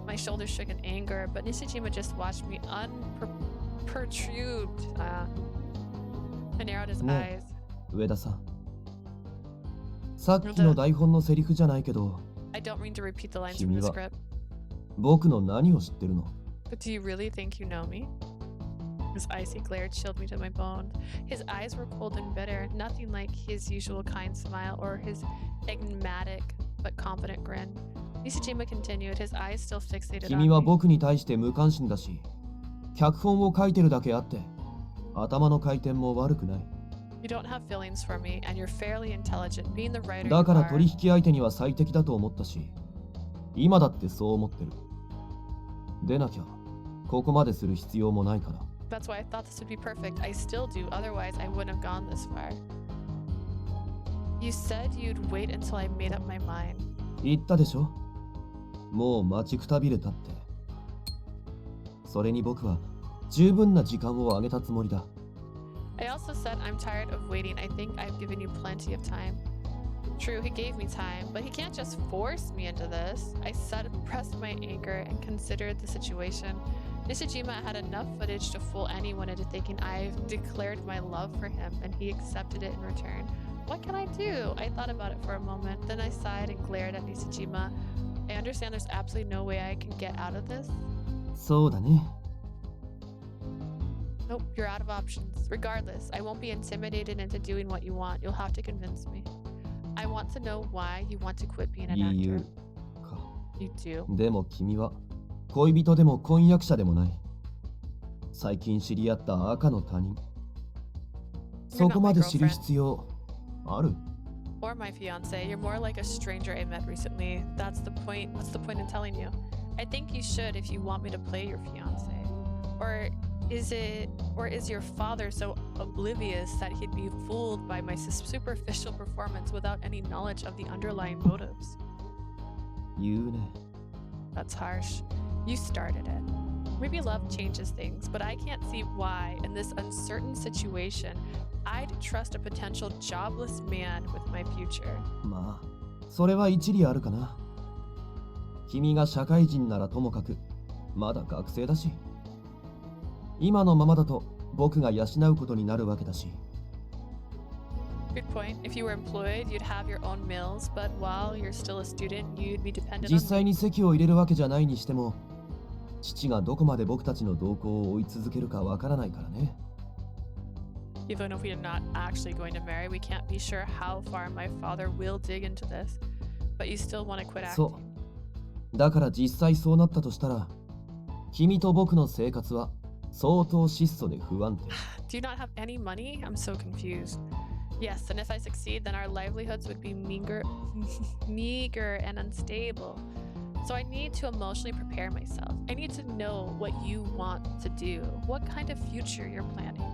My shoulders shook in anger, but Nishijima just watched me unperturbed. I narrowed his ね eyes. 上田さん。さっきの台本のセリフじゃないけど、 I don't mean to repeat the lines from 君 the は script, 僕の何を知ってるの？ but do you really think you know me? His icy glare chilled me to my bones. His eyes were cold and bitter, nothing like his usual kind smile or his enigmatic but confident grin. Nishijima continued, his eyes still fixated 君は on me. 僕に対して無関心だし、脚本を書いてるだけあって、頭の回転も悪くない。You don't have feelings for me, and you're fairly intelligent, being the writer だ you から are. 取引相手には最適だと思ったし、今だってそう思ってる。でなきゃ、ここまでする必要もないから。That's why I thought this would be perfect. I still do, otherwise I wouldn't have gone this far. You said you'd wait until I made up my mind. 言ったでしょ？もう待ちくたびれたって。それに僕は十分な時間をあげたつもりだ。I also said I'm tired of waiting. I think I've given you plenty of time. True, he gave me time, but he can't just force me into this. I suppressed my anger and considered the situation. Nishijima had enough footage to fool anyone into thinking I've declared my love for him, and he accepted it in return. What can I do? I thought about it for a moment, then I sighed and glared at Nishijima. I understand there's absolutely no way I can get out of this. そうだね。 Nope, you're out of options. Regardless, I won't be intimidated into doing what you want. You'll have to convince me. I want to know why you want to quit being an 理由 actor. か。 You do. でも君は恋人でも婚約者でもない。最近知り合った赤の他人。そこまで知る必要ある？ Or my fiance. You're more like a stranger I met recently. That's the point. What's the point in telling you? I think you should if you want me to play your fiance. Or is your father so oblivious that he'd be fooled by my superficial performance without any knowledge of the underlying motives? 言うね。 That's harsh. You started it. Maybe love changes things, but I can't see why, in this uncertain situation, I'd trust a potential jobless man with my future. まあ、それは一理あるかな。君が社会人ならともかく、まだ学生だし。今のままだと僕が養うことになるわけだし。Good point. If you were employed, you'd have your own meals, but while you're still a student, you'd be dependent 実 on 際 me. に籍を入れるわけじゃないにしても、父がどこまで僕たちの動向を追い続けるかわからないからね。Even if we're not actually going to marry, we can't be sure how far my father will dig into this. But you still want to quit そ acting. う。だから実際そうなったとしたら、君と僕の生活は相当質素で不安定。Do you not have any money? I'm so confused. Yes, and if I succeed, then our livelihoods would be meager and unstable. So I need to emotionally prepare myself. I need to know what you want to do, what kind of future you're planning.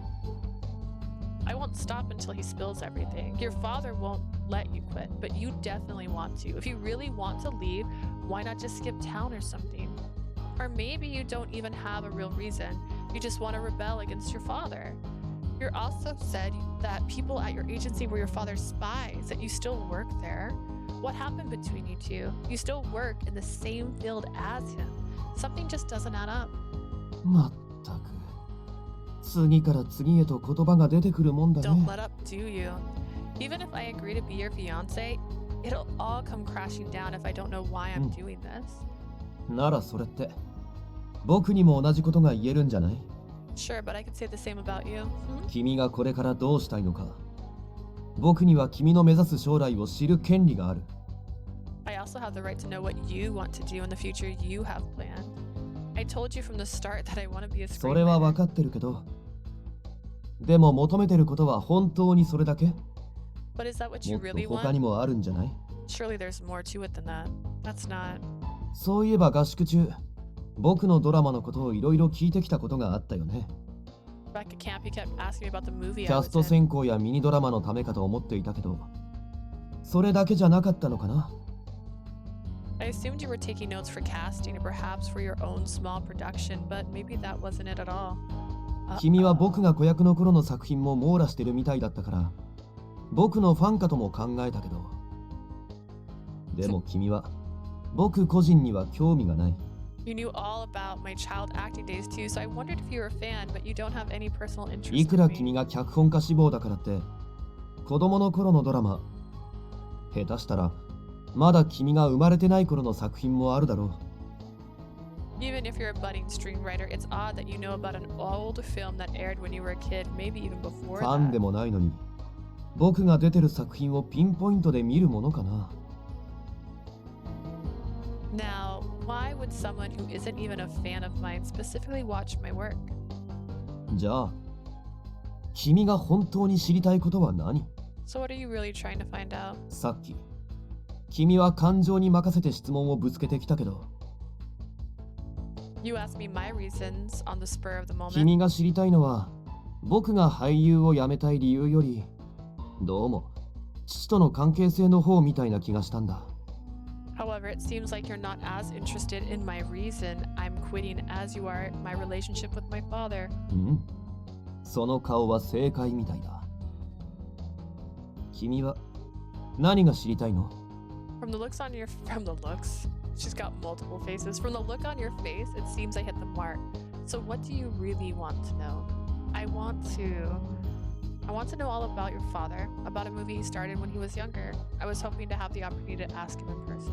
I won't stop until he spills everything. Your father won't let you quit, but you definitely want to. If you really want to leave, why not just skip town or something? Or maybe you don't even have a real reason. You just want to rebel against your father. You also said that people at your agency were your father's spies, that you still work there. What happened between you two? You still work in the same field as him. Something just doesn't add up. まったく。次から次へと言葉が出てくるもんだ Don't ね。 let up, do you? Even if I agree to be your fiance, it'll all come crashing down if I don't know why I'm doing this. ならそれって、僕にも同じことが言えるんじゃない？ Sure, but I could say the same about you. 君がこれからどうしたいのか。僕には君の目指す将来を知る権利がある。I also have the right to know what you want to do in the future you have planned. I told you from the start that I want to be a それは分 screenwriter. かってるけど、でも求めてることは本当にそれだけ？ But is that what も you っと really 他に want? もあるんじゃない？ Surely there's more to it than that. That's not. そういえば合宿中、僕のドラマのことをいろいろ聞いてきたことがあったよね。 Back at camp, you kept asking me about the movie キ I ャ was スト in. 選考やミニドラマのためかと思っていたけど、それだけじゃなかったのかな。 I assumed you were taking notes for casting or perhaps for your own small production, but maybe that wasn't it at all. 君は僕が子役の頃の作品も網羅してるみたいだったから、僕のファンかとも考えたけど、でも君は僕個人には興味がない。 You knew all about my child acting days too, so I wondered if you were a fan, but you don't have any personal い interest くら in me. 君が脚本家志望だからって、子供の頃のドラマ、下手したらまだ君が生まれてない頃の作品もあるだろう。 Even if you're a budding screenwriter, it's odd that you know about an old film that aired when you were a kid, maybe even before ファンで that. もないのに、僕が出てる作品をピンポイントで見るものかな。 Now, why would someone who isn't even a fan of mine specifically watch my work? じゃあ、君が本当に知りたいことは何？ So what are you really trying to find out? さっき、君は感情に任せて質問をぶつけてきたけど、 You asked me my reasons on the spur of the moment. 君が知りたいのは、僕が俳優を辞めたい理由より、どうも、父との関係性の方みたいな気がしたんだ。 However, it seems like you're not as interested in my reason I'm quitting as you are my relationship with my father. うん。その顔は正解みたいだ。君は何が知りたいの？ From the looks, she's got multiple faces. From the look on your face, it seems I hit the mark. So what do you really want to know? I want to know all about your father, about a movie he started when he was younger. I was hoping to have the opportunity to ask him in person.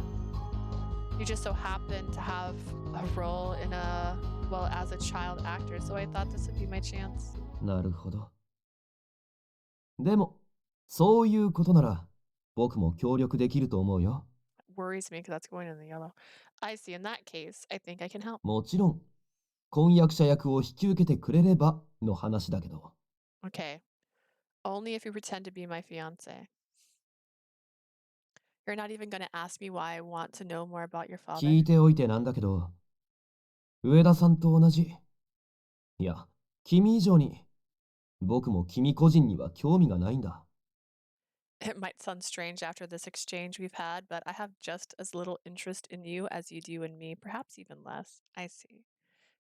You just so happen to have a role in as a child actor, so I thought this would be my chance. なるほど。でも、そういうことなら、僕も協力できると思うよ。Worries me because that's going in the yellow. I see. In that case, I think I can help. もちろん、婚約者役を引き受けてくれればの話だけど。 Okay. Only if you pretend to be my fiance. You're not even going to ask me why I want to know more about your father. 聞いておいてなんだけど、上田さんと同じ。いや、君以上に、僕も君個人には興味がないんだ。It might sound strange after this exchange we've had, but I have just as little interest in you as you do in me, perhaps even less. I see.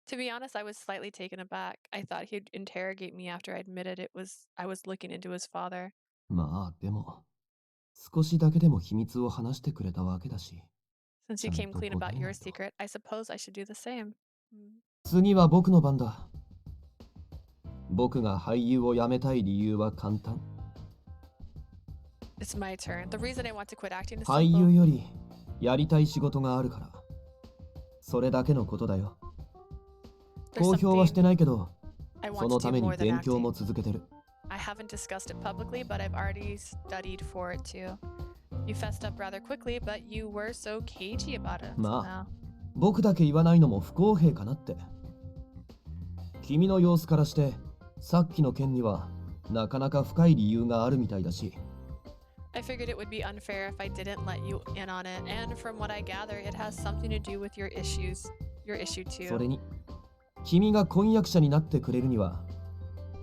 To be honest, I was slightly taken aback. I thought he'd interrogate me after I admitted I was looking into his father. まあ、でも、少しだけでも秘密を話してくれたわけだし。 Since you came clean about your ちゃんと答えないと。 secret, I suppose I should do the same. Hmm. 次は僕の番だ。僕が俳優を辞めたい理由は簡単。It's my turn. The reason I want to quit acting is 俳優 simple. よりやりたい仕事があるから。それだけのことだよ。 There's 公表はして something ないけど、 I そ want の to た do めに more than 勉強 acting. も続けてる。 I haven't discussed it publicly, but I've already studied for it too. You fessed up rather quickly, but you were so cagey about it. まあ、 Now. 僕だけ言わないのも不公平かなって。君の様子からして、さっきの件にはなかなか深い理由があるみたいだし。 I figured it would be unfair if I didn't let you in on it, and from what I gather, it has something to do with your issue それ too. に、君が婚約者になってくれるには、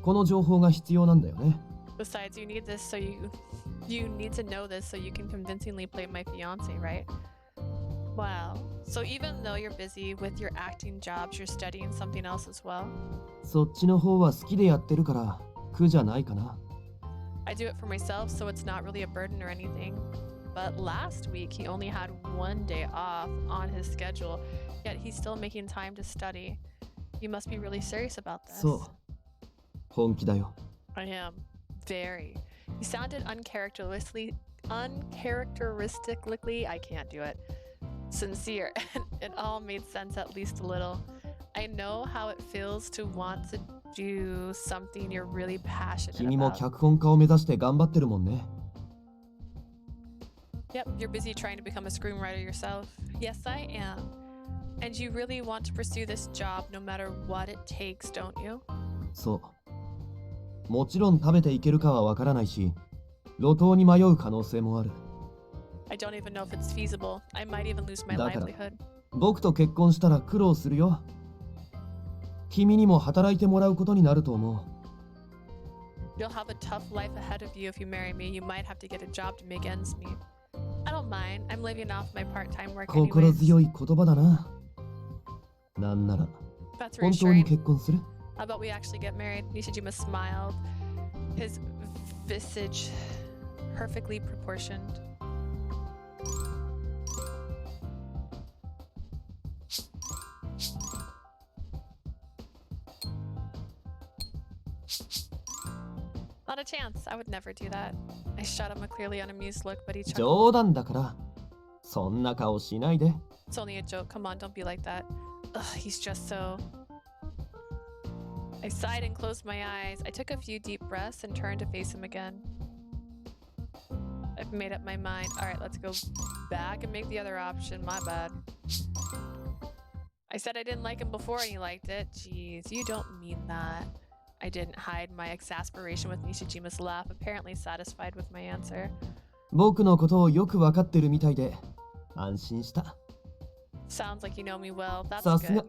この情報が必要なんだよね。 Besides, you need this so you need to know this so you can convincingly play my fiance, right? Wow. So even though you're busy with your acting jobs, you're studying something else as well? そっちの方は好きでやってるから苦じゃないかな。 I do it for myself, so it's not really a burden or anything. But last week, he only had one day off on his schedule, yet he's still making time to study. You must be really serious about this. そう。本気だよ。 I am. Very. He sounded uncharacteristically, I can't do it, sincere, and it all made sense at least a little. I know how it feels to want to do something you're really passionate 君も about. 脚本家を目指して頑張ってるもんね。 Yep, you're busy trying to become a screenwriter yourself. Yes, I am. And you really want to pursue this job no matter what it takes, don't you? そう。もちろん食べていけるかはわからないし、路頭に迷う可能性もある。 I don't even know if it's feasible. I might even lose my だから、 livelihood. 僕と結婚したら苦労するよ。君にも働いてもらうことになると思う。 You'll have a tough life ahead of you if you marry me. You might have to get a job to make ends meet. I don't mind. I'm living off my part-time work 心 anyways. 強い言葉だな。なんなら、 That's 本当に reassuring. 結婚する？ How about we actually get married? Nishijima smiled, his visage perfectly proportioned. Not a chance. I would never do that. I shot him a clearly unamused look, but he chuckled. 冗談だから。そんな顔しないで。 It's only a joke. Come on, don't be like that. Ugh, he's just so... I sighed and closed my eyes. I took a few deep breaths and turned to face him again. I've made up my mind. Alright, let's go back and make the other option. My bad. I said I didn't like him before and he liked it. Jeez, you don't mean that. I didn't hide my exasperation with Nishijima's laugh, apparently satisfied with my answer. 僕のことをよくわかってるみたいで安心した。 Sounds like you know me well. That's さすが good.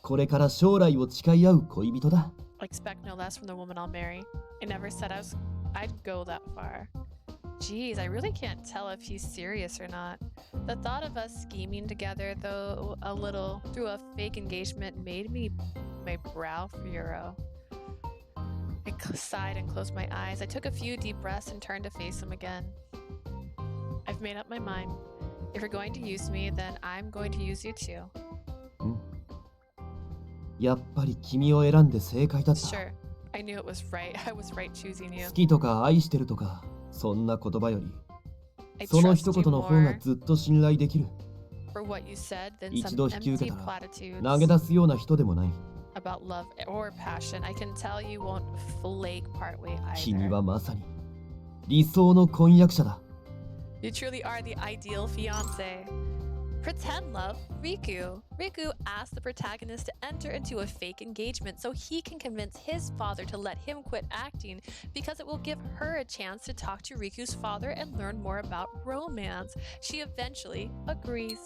これから将来を誓い合う恋人だ。 Expect no less from the woman I'll marry. I never said I'd go that far. Geez, I really can't tell if he's serious or not. The thought of us scheming together, though a little through a fake engagement, made my brow furrow. I sighed and closed my eyes. I took a few deep breaths and turned to face him again. I've made up my mind. If you're going to use me, then I'm going to use you too. やっぱり君を選んで正解だった。 Sure, I knew it was right. I was right choosing you. 好きとか愛してるとかそんな言葉より I その trust 一 you 言の方が more ずっと信頼できる。 for what you said than 一 some 度引き受 empty けたら platitudes 投げ出すような人でもない。 about love or passion. I can tell you won't flake partway 君 either. はまさに理想の婚約者だ。 You truly are the ideal fiance. Pretend love, Riku. Riku asked the protagonist to enter into a fake engagement so he can convince his father to let him quit acting because it will give her a chance to talk to Riku's father and learn more about romance. She eventually agrees.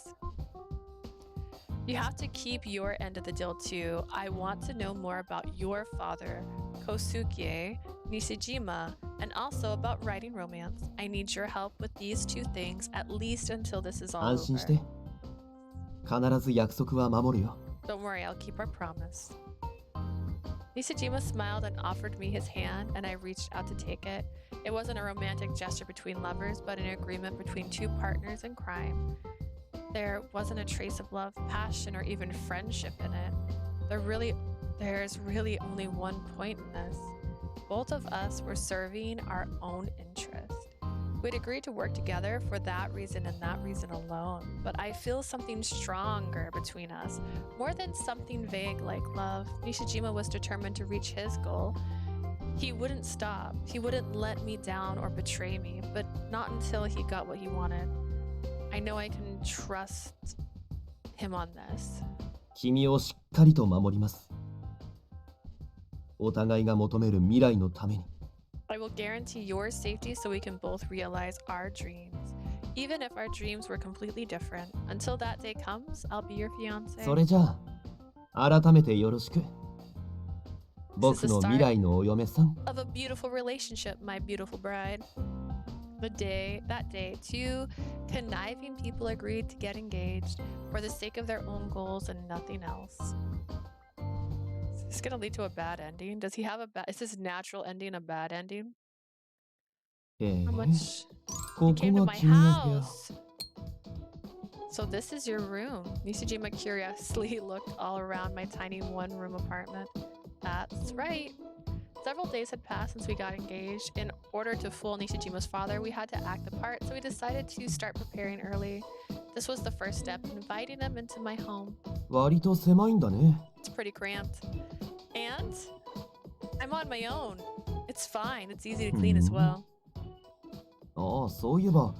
You have to keep your end of the deal too. I want to know more about your father, Kosuke, Nishijima, and also about writing romance. I need your help with these two things at least until this is all 安心 over. して。必ず約束は守るよ。 Don't worry, I'll keep our promise. Nishijima smiled and offered me his hand, and I reached out to take it. It wasn't a romantic gesture between lovers, but an agreement between two partners in crime. There wasn't a trace of love, passion, or even friendship in it. There's really only one point in this. Both of us were serving our own interest. We'd agreed to work together for that reason and that reason alone, but I feel something stronger between us, more than something vague like love. Nishijima was determined to reach his goal. He wouldn't stop. He wouldn't let me down or betray me, but not until he got what he wanted. I know I can trust him on this. 君をしっかりと守ります。お互いが求める未来のために。I will guarantee your safety so we can both realize our dreams, even if our dreams were completely different. Until that day comes, I'll be your fiancé. それじゃあ、改めてよろしく。僕の未来のお嫁さん。Of a beautiful relationship, my beautiful bride. That day, two conniving people agreed to get engaged for the sake of their own goals and nothing else. Is this gonna lead to a bad ending? Does he have a bad? Is his natural ending a bad ending? How much? You came to my house. So this is your room. Nishijima curiously looked all around my tiny one-room apartment. That's right. Several days had passed since we got engaged. In order to fool Nishijima's father, we had to act the part, so we decided to start preparing early. This was the first step, inviting him into my home. 割と狭いんだね。It's pretty cramped. And I'm on my own. It's fine. It's easy to clean as well. ああ、そういえば、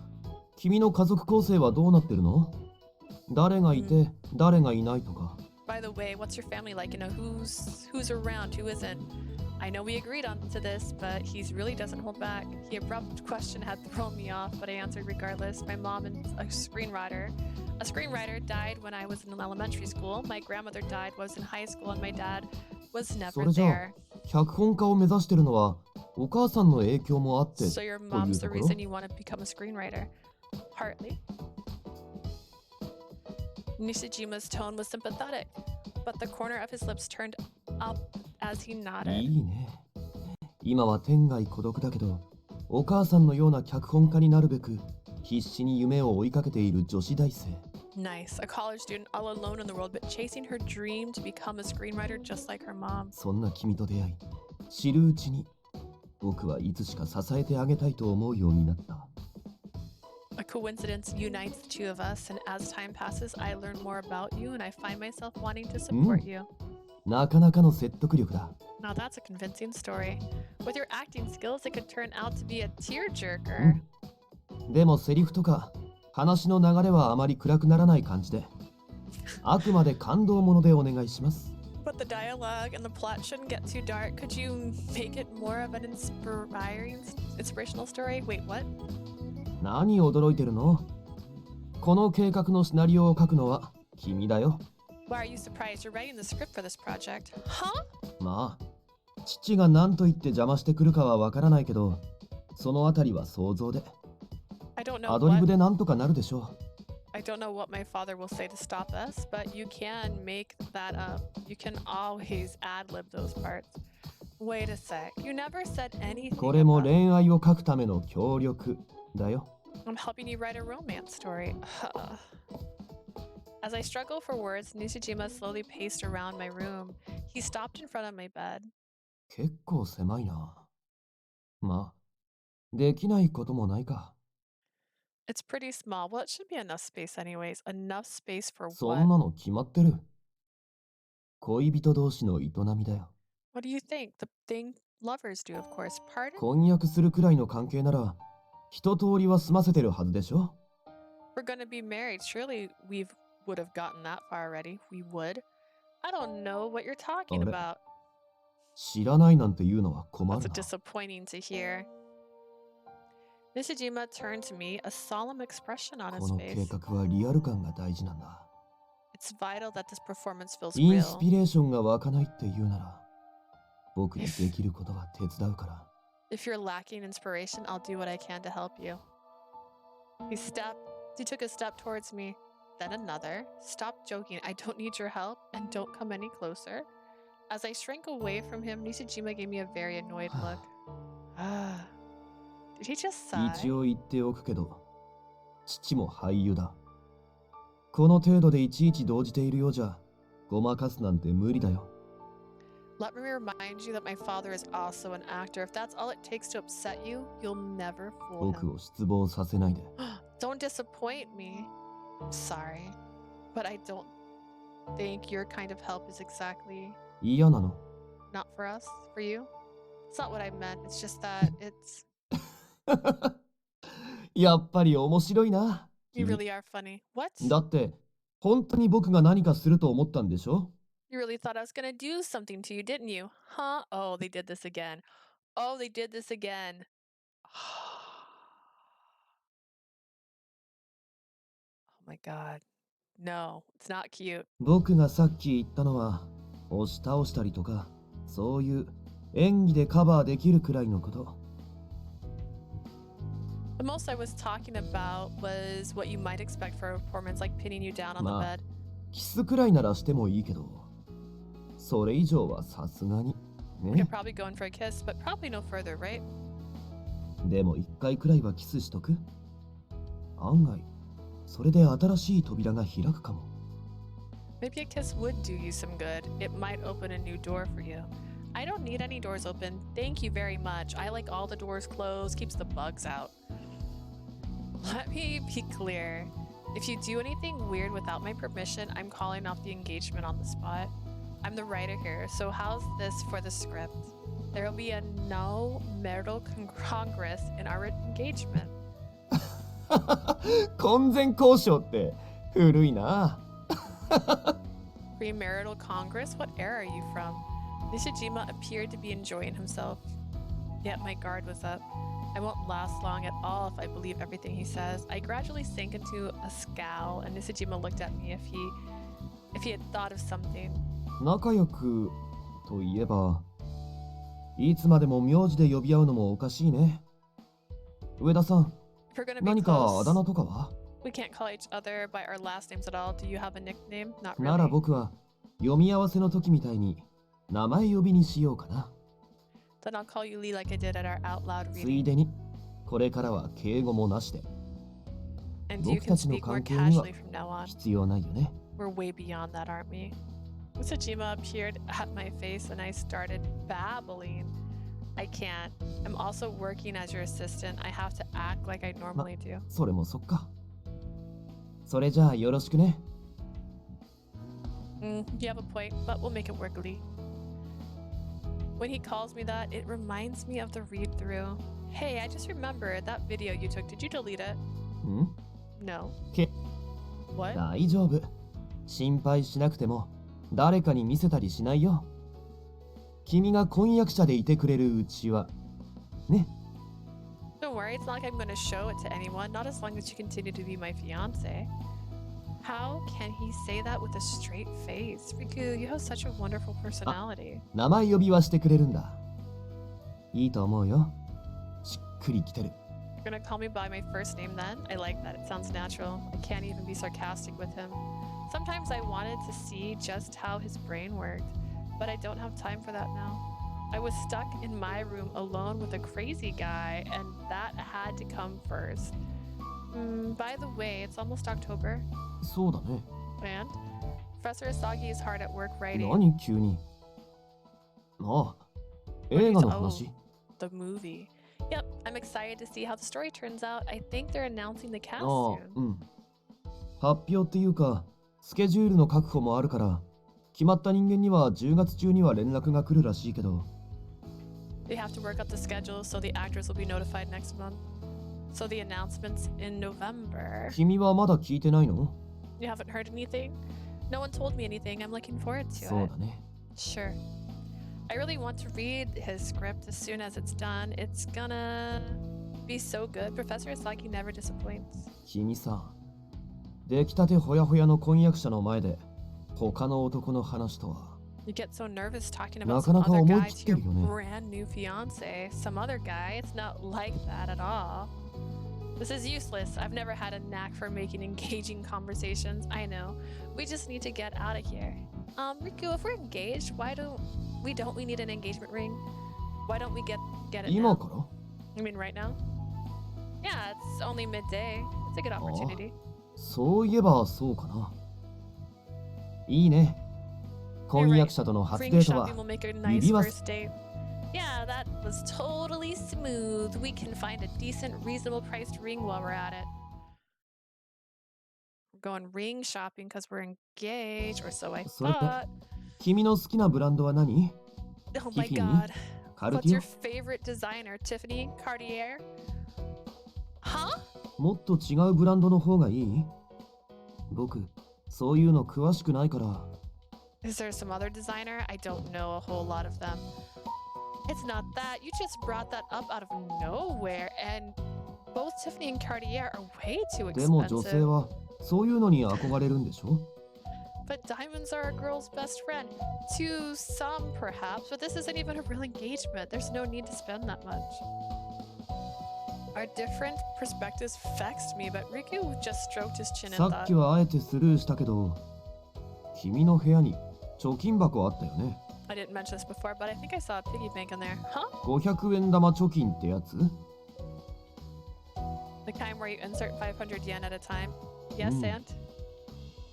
君の家族構成はどうなってるの？誰がいて、誰がいないとか。By the way, what's your family like? You know, who's around, who isn't? I know we agreed on to this, but he really doesn't hold back. The abrupt question had thrown me off, but I answered regardless. My mom and a screenwriter died when I was in elementary school. My grandmother died when I was in high school, and my dad was never それじゃあ、 there. 脚本家を目指してるのはお母さんの影響もあって。 So your mom's the reason you want to become a screenwriter? Partly. Nishijima's tone was sympathetic, but the corner of his lips turned up as he nodded. いいね。今は天涯孤独だけど、お母さんのような脚本家になるべく必死に夢を追いかけている女子大生。Nice, a college student all alone in the world, but chasing her dream to become a screenwriter just like her mom. そんな君と出会い、知るうちに僕はいつしか支えてあげたいと思うようになった。A coincidence unites the two of us, and as time passes, I learn more about you, and I find myself wanting to support you. なかなかの説得力だ。Now that's a convincing story. With your acting skills, it could turn out to be a tearjerker. でもセリフとか話の流れはあまり暗くならない感じで、あくまで感動ものでお願いします。But the dialogue and the plot shouldn't get too dark. Could you make it more of an inspirational story? Wait, what? 何驚いてるの？この計画のシナリオを書くのは君だよ。Why are you surprised? You're writing the script for this project. Huh? まあ、父が何と言って邪魔してくるかはわからないけど、そのあたりは想像で。I don't know アドリブでなんとかなるでしょう。I don't know what my father will say to stop us, but you can make that up. You can always ad-lib those parts. Wait a sec. You never said anything. これも恋愛を書くための協力だよ。I'm helping you write a romance story. As I struggle for words, Nishijima slowly paced around my room. He stopped in front of my bed. 結構狭いな。まあ、できないこともないか。It's pretty small. Well, it should be enough space anyways. Enough space for そ what? んなの決まってる。恋人同士の営みだよ。What do you think? The thing lovers do, of course. Pardon? 婚約するくらいの関係なら、一通りは済ませてるはずでしょ。We're gonna be married. Surely we would have gotten that far already. We would. I don't know what you're talking about. 知らないなんて言うのは困る That's な。 disappointing to hear. Nishijima turned to me, a solemn expression on こ his の計 face. 画はリアル感が大事なんだ。 It's vital that this performance feels イン real. スピレーションが湧かないって言うなら、僕にできることは手伝うから。If you're lacking inspiration, I'll do what I can to help you. He took a step towards me, then another. Stop joking. I don't need your help, and don't come any closer. As I shrank away from him, Nishijima gave me a very annoyed look. Did he just sigh? 一応言っておくけど、父も俳優だ。この程度でいちいち動じているようじゃ、ごまかすなんて無理だよ。Let me remind you that my father is also an actor. If that's all it takes to upset you, you'll never fool 僕 him. を失望させないで。 Don't disappoint me. I'm sorry, but I don't think your kind of help is exactly 嫌なの not for us, for you. It's not what I meant. It's just that it's やっぱり面白いな。 you 君 really are funny. What? だって、本当に僕が何かすると思ったんでしょ You really thought I was gonna do something to you, didn't you? Huh? Oh, they did this again. Oh, they did this again. Oh my god. No, it's not cute. 僕がさっき言ったのは、押し倒したりとか、そういう演技でカバーできるくらいのこと。 The most I was talking about was what you might expect for a performance, like pinning you down on the まあ bed. キスくらいならしてもいいけど、それ以上はさすがに。 We ね could。probably go in for a kiss, but probably no further, right? でも一回くらいはキスしとく案外、それで新しい扉が開くかも。 Maybe a kiss would do you some good. It might open a new door for you. I don't need any doors open. Thank you very much. I like all the doors closed, keeps the bugs out. Let me be clear. If you do anything weird without my permission, I'm calling off the engagement on the spot. I'm the writer here, so how's this for the script? There will be a no marital congress in our engagement. 婚前交渉って古いな。 Premarital congress? What era are you from? Nishijima appeared to be enjoying himself. Yet my guard was up. I won't last long at all if I believe everything he says. I gradually sank into a scowl, and Nishijima looked at me if he had thought of something. 仲良くといえば、いつまでも名字で呼び合うのもおかしいね。上田さん、 If we're gonna be 何かあ close, だ名とかは we can't call each other by our last names at all. Do you have a nickname? Not なら really. 僕は読み合わせの時みたいに名前呼びにしようかな。 Then I'll call you Lee like I did at our out loud つい reading. でに、これからは敬語もなしで And you 僕 can たちの speak more 関係には casually from now on. 必要ないよね。 We're way beyond that, aren't we? Nishijima appeared at my face and I started babbling. I can't. I'm also working as your assistant. I have to act like I normally do. それもそっか。それじゃあよろしくね。 You have a point, but we'll make it work, Lee. When he calls me that, it reminds me of the read-through. Hey, I just remembered that video you took. Did you delete it? ん No. け What? 大丈夫。心配しなくても誰かに見せたりしないよ。君が婚約者でいてくれるうちは。ね。 Don't worry, it's not like I'm going to show it to anyone, not as long as you continue to be my fiance. How can he say that with a straight face? Riku, you have such a wonderful personality. 名前呼びはしてくれるんだ。いいと思うよ。しっくりきてる。 You're gonna call me by my first name then? I like that, it sounds natural. I can't even be sarcastic with him. Sometimes I wanted to see just how his brain worked, but I don't have time for that now. I was stuck in my room alone with a crazy guy, and that had to come first. By the way, it's almost October, そうだね。 and Professor Asagi is hard at work writing 何急に。ああ、映画の話。 the movie. Yep, I'm excited to see how the story turns out. I think they're announcing the cast ああ、 soon. うん。発表っていうか、スケジュールの確保もあるから、決まった人間には10月中には連絡が来るらしいけど。 They have to work up the schedule, so the actors will be notified next month. So the announcement's in November. 君はまだ聞いてないの？ You haven't heard anything? No one told me anything. I'm looking forward to そう it. だね。 Sure. I really want to read his script as soon as it's done. It's gonna be so good. Professor Asagi never disappoints. 君さ、出来たてほやほやの婚約者の前で、他の男の話とは。 You get so nervous talking な about か some なか other 思い guy 切っ to て your るよね。 brand new fiance. Some other guy. It's not like that at all. This is useless. I've never had a knack for making engaging conversations. I know. We just need to get out of here. Riku, if we're engaged, why don't we need an engagement ring? Why don't we get it 今 now? から You mean right now? Yeah, it's only midday. It's a good opportunity. そういえばそうかな。いいね。婚 right. 約者との初 Ring デートは shopping will make a nice 指輪 first date. Yeah, that was totally smooth. We can find a decent, reasonable priced ring while we're at it. We're going ring shopping because we're engaged, or so I それって thought. 君の好きなブランドは何？ Oh my Tiffany? god. カル What's ティ your オ？ favorite designer? Tiffany? Cartier? Huh? もっと違うブランドの方がいい？僕、そういうの詳しくないから。 Is there some other designer? I don't know a whole lot of them. It's not that. You just brought that up out of nowhere, and both Tiffany and Cartier are way too でも女性 expensive. はそういうのに憧れるんでしょ？ But diamonds are a girl's best friend. To some, perhaps, but this isn't even a real engagement. There's no need to spend that much. Our different perspectives vexed me, but Riku just stroked his chin さ and っ thought, きはあえてスルーしたけど、君の部屋に貯金箱あったよね。 I didn't mention this before, but I think I saw a piggy bank in there. Huh? 500円玉貯金ってやつ？ The kind where you insert 500 yen at a time. Yes, Mm. and?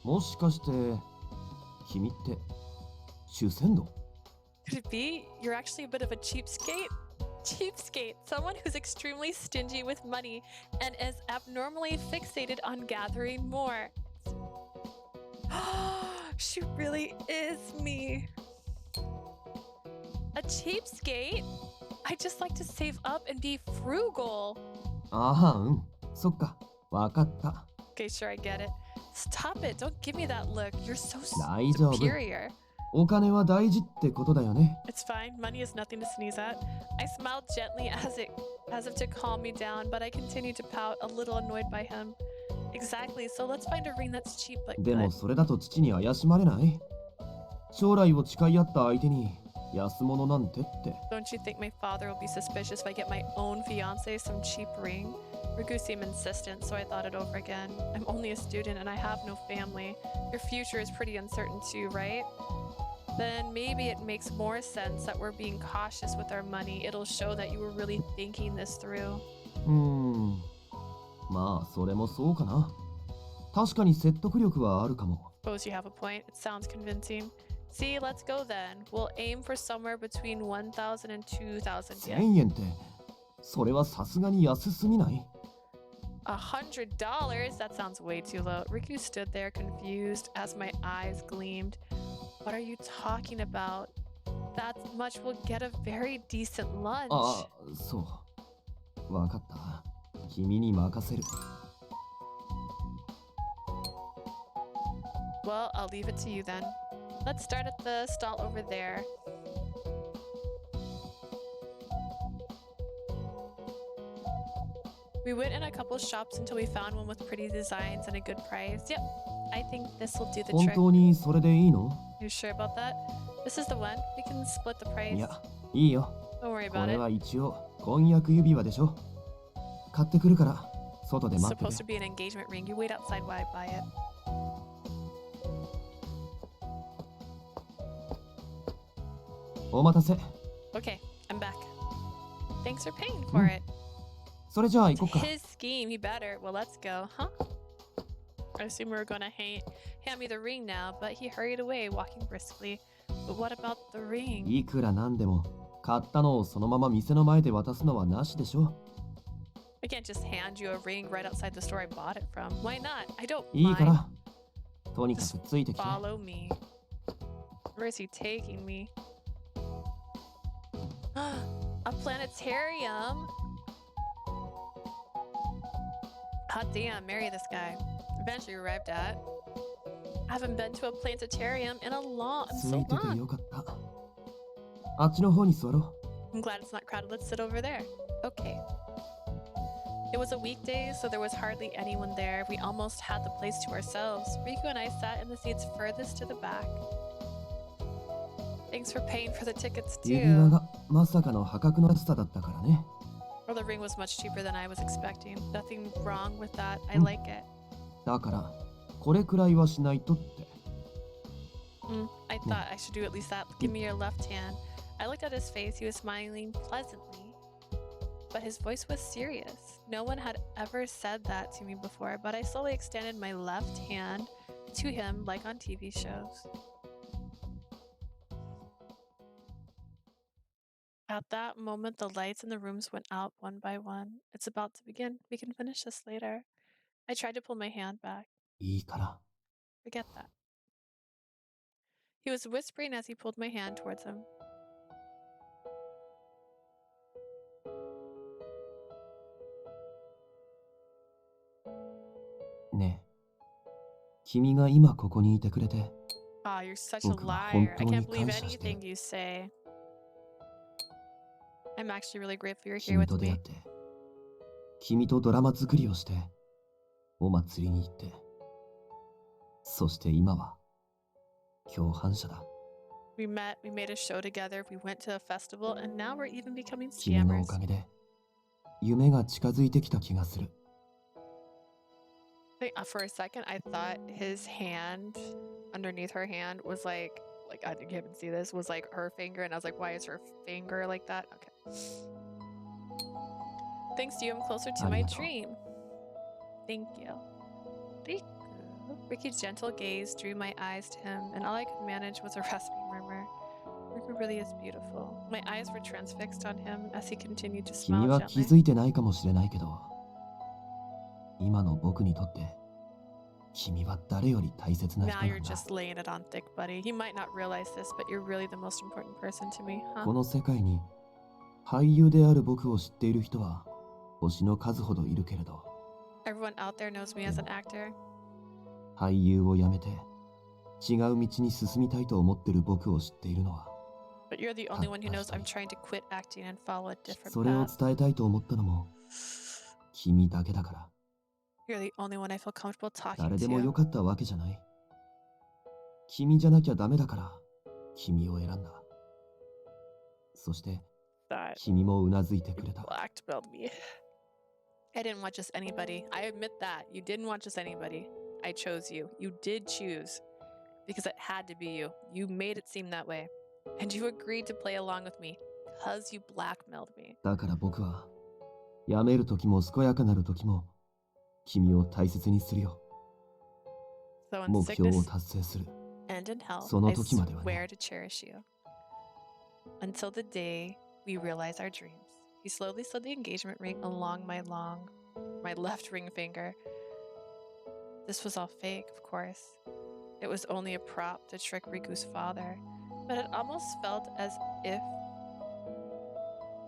もしかして君って主戦度？ Could it be you're actually a bit of a cheapskate? Cheapskate, someone who's extremely stingy with money and is abnormally fixated on gathering more. She really is me. A cheapskate? I just like to save up and be frugal. ああ、うん。そっか。わかった。 Okay, sure, I get it. Stop it. Don't give me that look. You're so 大丈夫。 superior. お金は大事ってことだよね。 It's fine. Money is nothing to sneeze at. I smiled gently as if to calm me down, but I continued to pout, a little annoyed by him. Exactly. So let's find a ring that's cheap but でも good. それだと父に怪しまれない？将来を誓い合った相手に安物なんてって。 Don't you think my father will be suspicious if I get my own fiance some cheap ring? Riku seemed insistent, so I thought it over again. I'm only a student and I have no family. Your future is pretty uncertain too, right? Then maybe it makes more sense that we're being cautious with our money. It'll show that you were really thinking this through. まあそれもそうかな。確かに説得力はあるかも。 Suppose you have a point. It sounds convincing. See, let's go then. We'll aim for somewhere between 1,000 and 2,000 yen. 1000円ってそれはさすがに安すぎない？ $100? That sounds way too low. Riku stood there confused as my eyes gleamed. What are you talking about? That much will get a very decent lunch. ああ、そう。わかった。君に任せる。 Well, I'll leave it to you then. Let's start at the stall over there. We went in a couple shops until we found one with pretty designs and a good price. Yep, I think this will do the 本 trick. 当にそれでいいの？ You sure about that? This is the one. We can split the い price. や、いいよ。 Don't worry こ about れ it. は一応婚約指輪でしょ。買ってくるから外で It's 待って supposed て to。be an engagement ring. You wait outside while I buy it. お待たせ。 Okay, I'm back. Thanks for paying for it. それじゃあ行 It's こっか。 his scheme. He better. Well, let's go, huh? I assume we were gonna hand me the ring now, but he hurried away, walking briskly. But what about the ring? いくらなんでも買ったのをそのまま店の前で渡すのはなしでしょ。 I can't just hand you a ring right outside the store I bought it from. Why not? I don't いいか mind. ら。とにかくついてきて。 Follow me. Where is he taking me? A planetarium? Hot damn, marry this guy. Eventually arrived at. I haven't been to a planetarium inつ so いてて long. よかった。あっちの方に座ろ I'm glad it's not crowded. Let's sit over there. Okay. It was a weekday, so there was hardly anyone there. We almost had the place to ourselves. Riku and I sat in the seats furthest to the back. Thanks for paying for the tickets う。指輪 too. がまさかの破格の安さだったからね。 Well, the ring was much cheaper than I was expecting. Nothing wrong with that. I Mm. like it. だからこれくらいはしないとって。 I thought I should do at least that. Give me your left hand. I looked at his face. He was smiling pleasantly, but his voice was serious. No one had ever said that to me before, but I slowly extended my left hand to him like on TV shows. At that moment, the lights in the rooms went out one by one. It's about to begin. We can finish this later. I tried to pull my hand back. いいから。 Forget that. He was whispering as he pulled my hand towards him. ねえ、君が今ここにいてくれて、 Ah, you're such a 僕は liar. 本 I 当に can't believe 感謝してる。 anything you say. I'm actually really grateful you're here 君 with と出会 me. って、君とドラマ作りをして、お祭りに行って、そして今は共犯者だ。 We met, we made a show together, we went to a festival, and now we're even becoming 君のお scammers. かげで夢が近づいてきた気がする。 For a second, I thought his hand underneath her hand was like I think you haven't seen this, was like her finger, and I was like, why is her finger like that? Okay. Thanks to you, I'm closer to my Arigato. dream. Thank you. Riku. Riku's gentle gaze drew my eyes to him, and all I could manage was a raspy murmur. Riku really is beautiful. My eyes were transfixed on him as he continued to 君 smile は気 gently. づいてないかもしれないけど、今の僕にとって君は誰より大切な人 Now な you're んだ。 just laying it on thick, buddy. You might not realize this, but you're really the most important person to me, huh? この世界に俳優である僕を知っている人は星の数ほどいるけれど、 Everyone out there knows me as an actor. 俳優をやめて違う道に進みたいと思ってる僕を知っているのは、 But you're the only one who knows I'm trying to quit acting and follow a different それを path. 伝えたいと思ったのも君だけだから。 You're the only one I feel comfortable talking 誰でも to. よかったわけじゃない。君じゃなきゃダメだから君を選んだ。そしてThat 君もうなずいてく you れた。 blackmailed me. I didn't want just anybody. I admit that. You didn't want just anybody. I chose you. You did choose. Because it had to be you. You made it seem that way. And you agreed to play along with me. Because you blackmailed me. だから僕は辞める時も健やかなる時も君を大切にするよ。 So in 目標を sickness 達成する。 and in health, その I 時まではね。 swear to cherish you. Until the day we realize our dreams. He slowly slid the engagement ring along my left ring finger. This was all fake, of course. It was only a prop to trick Riku's father, but it almost felt as if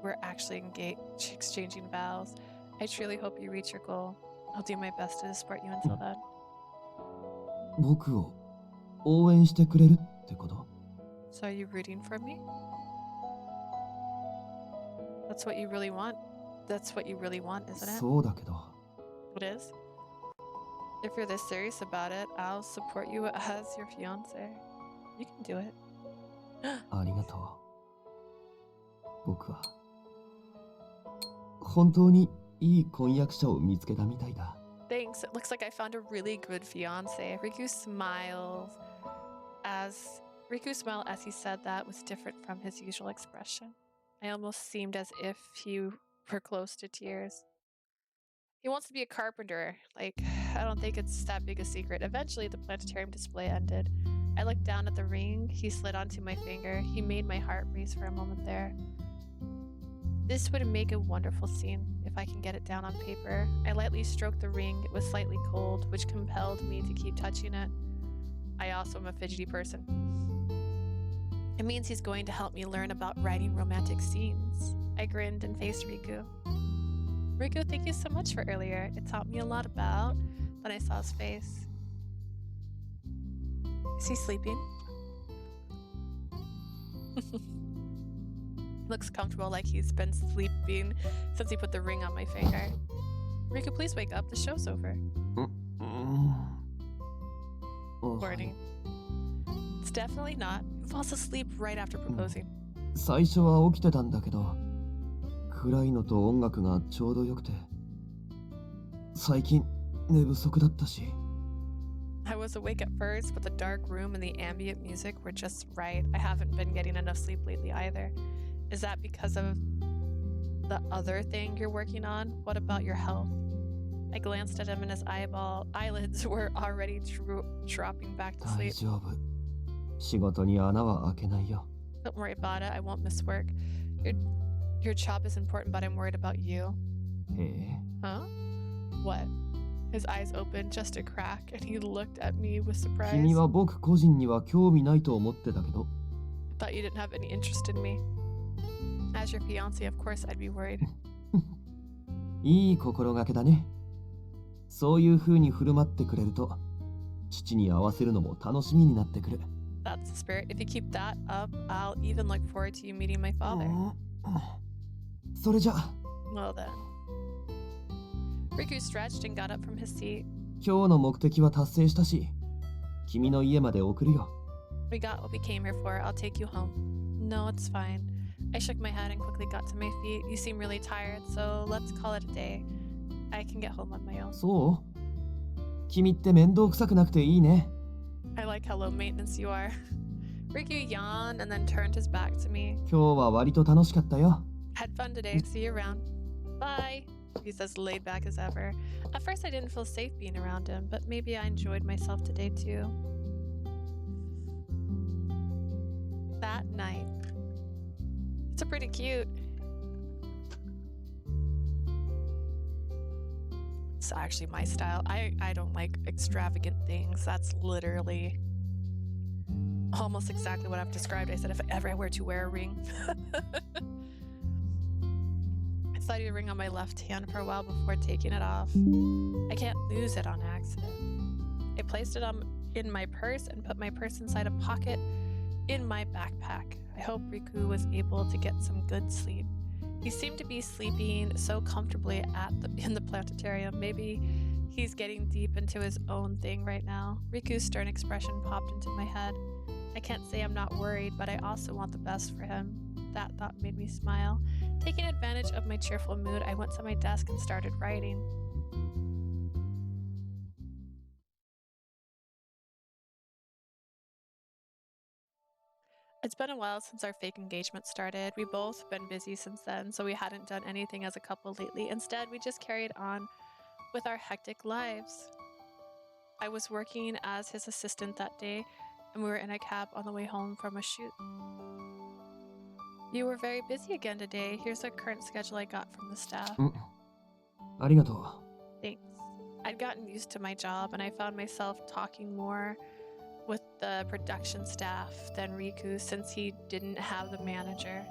we're actually exchanging vows. I truly hope you reach your goal. I'll do my best to support you until then. 僕を応援してくれるってこと？ So are you rooting for me? That's what you really want? That's what you really want, isn't it? そうだけど、 It is? If you're this serious about it, I'll support you as your fiance. You can do it. ありがとう。僕は本当にいい婚約者を見つけたみたいだ。 Thanks. It looks like I found a really good fiance. Riku smiled as he said that was different from his usual expression. I almost seemed as if he were close to tears. He wants to be a carpenter. Like, I don't think it's that big a secret. Eventually, the planetarium display ended. I looked down at the ring he slid onto my finger. He made my heart race for a moment there. This would make a wonderful scene if I can get it down on paper. I lightly stroked the ring. It was slightly cold, which compelled me to keep touching it. I also am a fidgety person. It means he's going to help me learn about writing romantic scenes. I grinned and faced Riku. Riku, thank you so much for earlier. It taught me a lot about. Then I saw his face. Is he sleeping? Looks comfortable, like he's been sleeping since he put the ring on my finger. Riku, please wake up. The show's over. Warning. It's definitely not. Who falls asleep right after proposing? 最初は起きてたんだけど、暗いのと音楽がちょうどよくて、最近寝不足だったし。 I was awake at first, but the dark room and the ambient music were just right. I haven't been getting enough sleep lately either. Is that because of the other thing you're working on? What about your health? I glanced at him and his eyelids were already dropping back to 大 sleep. 丈夫。仕事に穴は開けないよ。 Don't worry about it. I won't miss work. Your job is important, but I'm worried about you. へえ。 Huh? What? His eyes opened just a crack, and he looked at me with surprise. 君は僕個人には興味ないと思ってたけど。 I thought you didn't have any interest in me. As your fiancé, of course I'd be worried. いい心がけだね。そういう風に振る舞ってくれると、父に合わせるのも楽しみになってくる。 That's the spirit. If you keep that up, I'll even look forward to you meeting my father. それじゃ。 Well then. Riku stretched and got up from his seat. 今日の目的は達成したし、君の家まで送るよ。 We got what we came here for. I'll take you home. No, it's fine. I shook my head and quickly got to my feet. You seem really tired, so let's call it a day. I can get home on my own. そう？君って面倒くさくなくていいね。 I like how low maintenance you are. Riku yawned and then turned his back to me. 今日は割と楽しかったよ。 Had fun today. See you around. Bye. He's as laid back as ever. At first, I didn't feel safe being around him, but maybe I enjoyed myself today too. That night. It's a pretty cute. It's actually my style. I don't like extravagant things. That's literally almost exactly what I've described. I said if ever I were to wear a ring. I slid a ring on my left hand for a while before taking it off. I can't lose it on accident. I placed it in my purse and put my purse inside a pocket in my backpack. I hope Riku was able to get some good sleep. He seemed to be sleeping so comfortably in the planetarium. Maybe he's getting deep into his own thing right now. Riku's stern expression popped into my head. I can't say I'm not worried, but I also want the best for him. That thought made me smile. Taking advantage of my cheerful mood, I went to my desk and started writing. It's been a while since our fake engagement started. We've both been busy since then, so we hadn't done anything as a couple lately. Instead, we just carried on with our hectic lives. I was working as his assistant that day, and we were in a cab on the way home from a shoot. You were very busy again today. Here's a current schedule I got from the staff. ありがとう。 Thanks. I'd gotten used to my job, and I found myself talking more with the production staff than Riku since he didn't have the manager.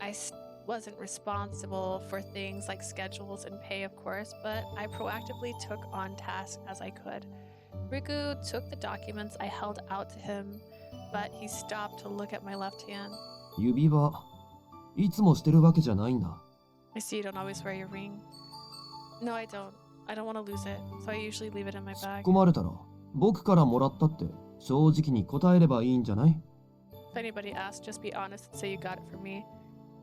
I wasn't responsible for things like schedules and pay, of course, but I proactively took on tasks as I could. Riku took the documents I held out to him, but he stopped to look at my left hand. 指輪、いつもしてるわけじゃないんだ。 I see you don't always wear your ring. No, I don't. I don't want to lose it, so I usually leave it in my 突っ bag. 込まれたら、僕からもらったって正直に答えればいいんじゃない？ If anybody asks, just be honest and say you got it from me.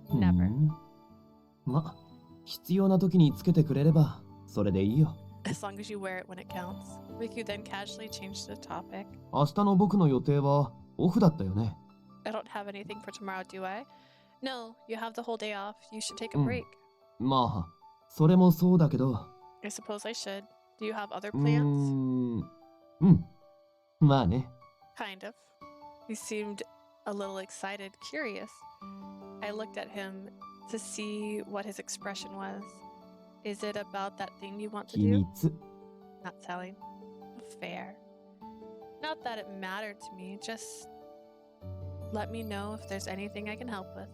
ふん Never. ま、必要な時につけてくれればそれでいいよ。 As long as you wear it when it counts. Riku then casually changed the topic. 明日の僕の予定はオフだったよね。 I don't have anything for tomorrow, do I? No, you have the whole day off. You should take a うん break. まあ、それもそうだけど。 I suppose I should. Do you have other うー plans? ん、うん。まあね。 Kind of. He seemed a little excited, curious. I looked at him to see what his expression was. Is it about that thing you want to 秘 do? 密。 Not telling. Fair. Not that it mattered to me, just let me know if there's anything I can help with.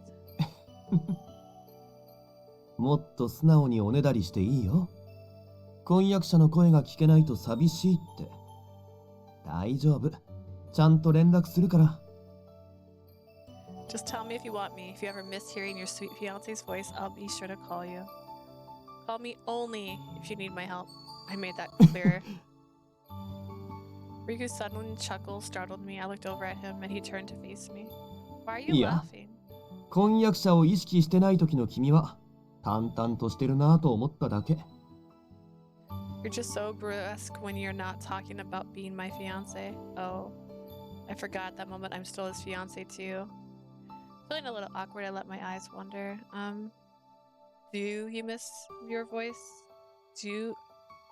もっと素直におねだりしていいよ。婚約者の声が聞けないと寂しいって。大丈夫。ちゃんと連絡するから。 Just tell me if you want me. If you ever miss hearing your sweet fiance's voice, I'll be sure to call you. Call me only if you need my help. I made that clear. Riku's sudden chuckle startled me. I looked over at him and he turned to face me. Why are you Yeah. laughing? 婚約者を意識してない時の君は淡々としてるなぁと思っただけ。 You're just so brusque when you're not talking about being my fiance. Oh, I forgot that moment I'm still his fiance too. Feeling a little awkward, I let my eyes wander. Do you miss your voice?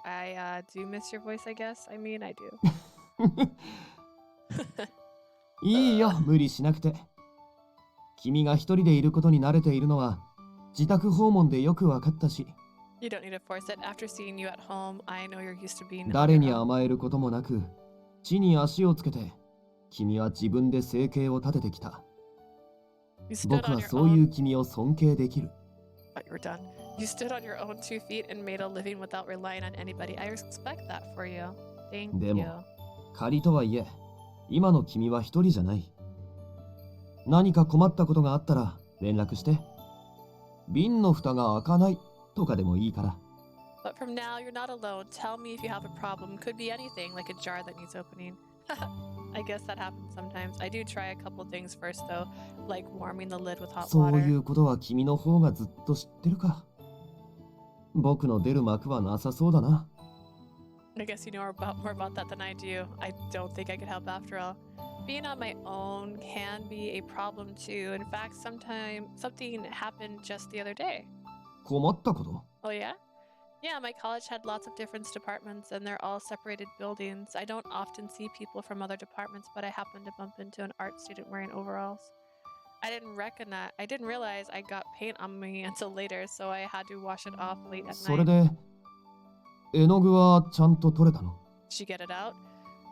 I do miss your voice, I guess. I mean, I do. いいよ、無理しなくて。君が一人でいることに慣れているのは自宅訪問でよくわかったし、 You don't need to force it. After seeing you at home, I know you're used to being on 誰 your に own. 甘えることもなく地に足をつけて君は自分で生計を立ててきた。 You stood 僕 on は your そういう own. 君を尊敬できる。 But you were done. You stood on your own 2 feet and made a living without relying on anybody. I respect that for you. Thank でも you. 仮とはいえ今の君は一人じゃない。何か困ったことがあったら連絡して。瓶の蓋が開かないとかでもいいから。 But from now, you're not alone. Tell me if you have a problem. Could be anything, like a jar that needs opening. I guess that happens sometimes. I do try a couple things first, though, like warming the lid with hot そうい water. うことは君の方がずっと知ってるか。僕の出る幕はなさそうだな。 I guess you know more about that than I do. I don't think I could help after all. Being on my own can be a problem too. In fact, something happened just the other day. 困ったこと？ Oh yeah? Yeah, my college had lots of different departments and they're all separated buildings. I don't often see people from other departments, but I happened to bump into an art student wearing overalls. I didn't realize I got paint on me until later, so I had to wash it off late at それ night. で絵の具はちゃんと取れたの？ Did you get it out?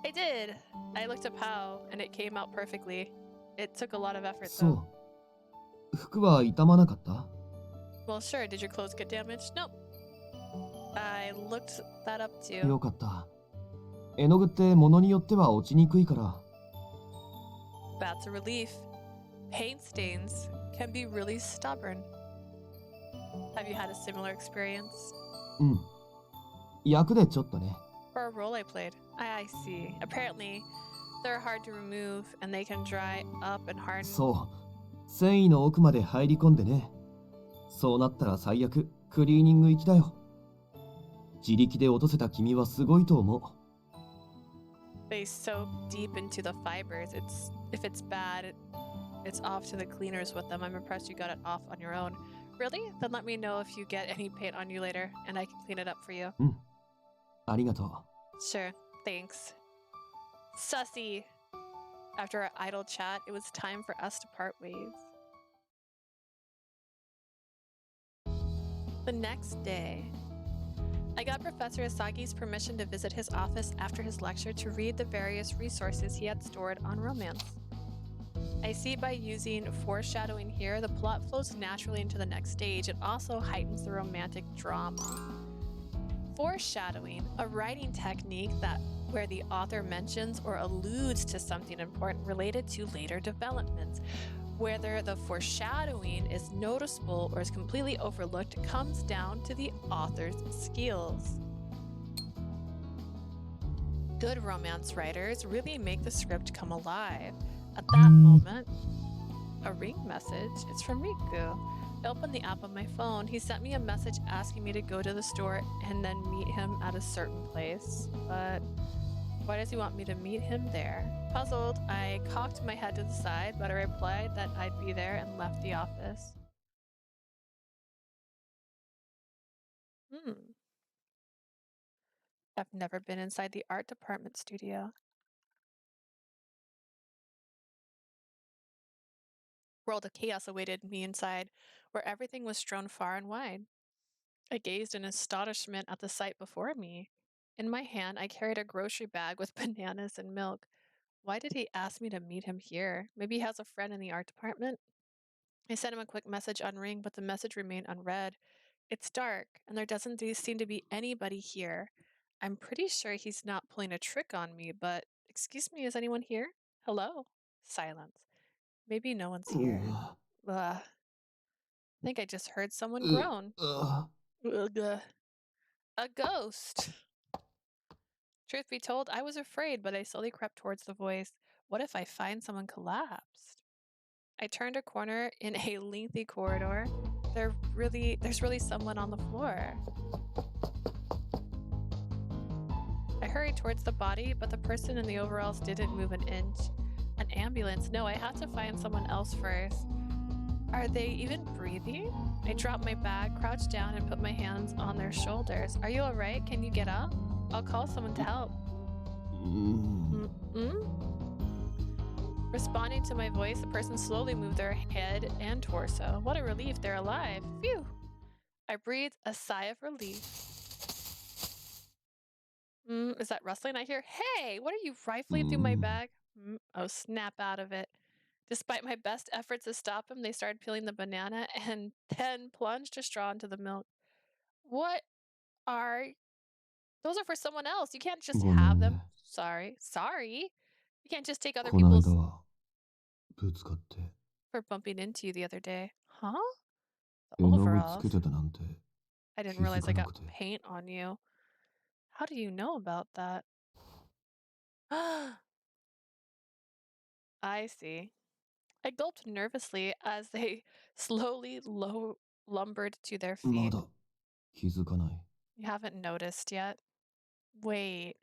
I did. I looked up how, and it came out perfectly. It took a lot of effort そ though. う。服は傷まなかった？ Well, sure. Did your clothes get damaged? Nope. I looked that up too. よかった。絵の具って物によっては落ちにくいから。 That's a relief. Paint stains can be really stubborn. Have you had a similar experience? うん。役でちょっとね。 For a role I played. I see. Apparently, they're hard to remove and they can dry up and harden. そう。繊維の奥まで入り込んでね。そうなったら最悪、クリーニング行きだよ。自力で落とせた君はすごいと思う。 They soak deep into the fibers. If it's bad, it's off to the cleaners with them. I'm impressed you got it off on your own. Really? Then let me know if you get any paint on you later, and I can clean it up for you. ありがとう。 Sure, thanks. Sussy! After our idle chat, it was time for us to part ways. The next day, I got Professor Asagi's permission to visit his office after his lecture to read the various resources he had stored on romance. I see by using foreshadowing here, the plot flows naturally into the next stage. It also heightens the romantic drama. Foreshadowing, a writing technique where the author mentions or alludes to something important related to later developments. Whether the foreshadowing is noticeable or is completely overlooked comes down to the author's skills. Good romance writers really make the script come alive. At that moment, a ring message. It's from Riku. I opened the app on my phone. He sent me a message asking me to go to the store and then meet him at a certain place. But why does he want me to meet him there? Puzzled, I cocked my head to the side, but I replied that I'd be there and left the office. I've never been inside the art department studio. World of chaos awaited me inside, where everything was strewn far and wide. I gazed in astonishment at the sight before me. In my hand, I carried a grocery bag with bananas and milk. Why did he ask me to meet him here? Maybe he has a friend in the art department? I sent him a quick message on Ring, but the message remained unread. It's dark, and there doesn't seem to be anybody here. I'm pretty sure he's not pulling a trick on me, but excuse me, is anyone here? Hello? Silence. Maybe no one's here. I think I just heard someone groan. Ugh. A ghost. Truth be told, I was afraid, but I slowly crept towards the voice. What if I find someone collapsed? I turned a corner in a lengthy corridor. There's really someone on the floor. I hurried towards the body, but the person in the overalls didn't move an inch. An ambulance? No, I had to find someone else first. Are they even breathing? I dropped my bag, crouched down, and put my hands on their shoulders. Are you alright? Can you get up? I'll call someone to help. Responding to my voice, the person slowly moved their head and torso. What a relief, they're alive. Phew! I breathed a sigh of relief. Is that rustling I hear? Hey, what are you rifling through my bag? Oh, snap out of it. Despite my best efforts to stop him, they started peeling the banana and then plunged a straw into the milk. What are... Those are for someone else. You can't just have them. Sorry. You can't just take other この間 people's... はぶつかって For bumping into you the other day. Huh? 絵 The の具 overalls? つけてたなんて I didn't 気づ realize か I な got くて paint on you. How do you know about that? I see. I gulped nervously as they slowly lumbered to their ま feet. だ気づかない You haven't noticed yet? Wait,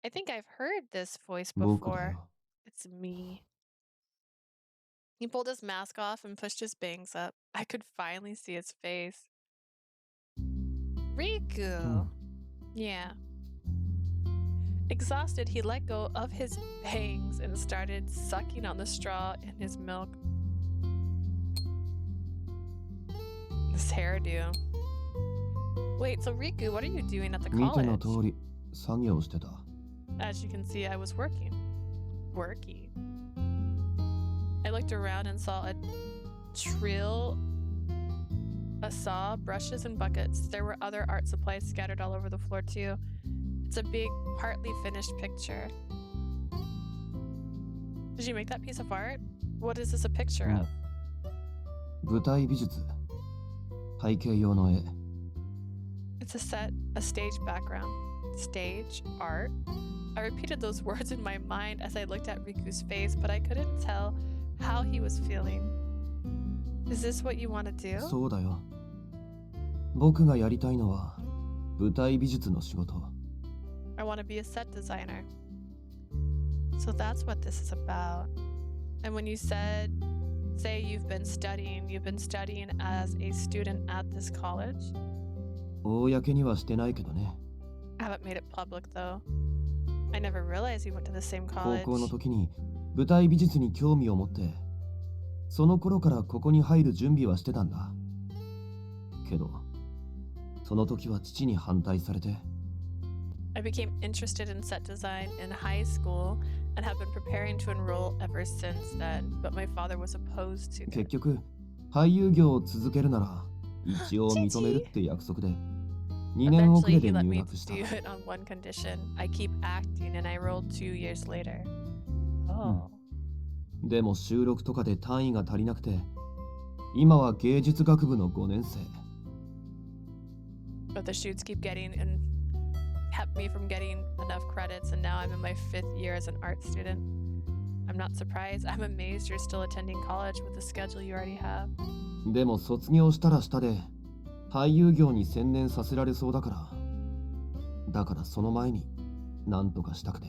I think I've heard this voice 僕だ before. よ It's me. He pulled his mask off and pushed his bangs up. I could finally see his face. Riku! Yeah. Exhausted, he let go of his bangs and started sucking on the straw in his milk. This hairdo. Wait, so Riku, what are you doing at the 見ての college? 通り作業してた As you can see, I was working. I looked around and saw a saw, brushes, and buckets. There were other art supplies scattered all over the floor too. It's a big, partly finished picture. Did you make that piece of art? What is this a picture of? 舞台美術背景用の絵 It's a stage background. Stage? Art? I repeated those words in my mind as I looked at Riku's face, but I couldn't tell how he was feeling. Is this what you want to do? そうだよ僕がやりたいのは舞台美術の仕事 I want to be a set designer. So that's what this is about. And when you say you've been studying as a student at this college? 公にはしてないけどね I haven't made it public though. I never realized you went to the same 高 college. 校の時に舞台美術に興味を持ってその頃からここに入る準備はしてたんだけどその時は父に反対されて I became interested in set design in high school and have been preparing to enroll ever since then, but my father was opposed to 結 it. 局俳優業を続けるなら一応認めるって約束で2年遅 Eventually, れ he で let 入 me 学した do it on one condition. I keep acting, and I enrolled 2 years later. Oh. でも収録とかで単位が足りなくて今は芸術学部の5年生 But the shoots keep getting and kept me from getting enough credits, and now I'm in my 5th year as an art student. I'm not surprised. I'm amazed you're still attending college with the schedule you already have. でも卒業したらしたで俳優業に専念させられそうだからその前に何とかしたくて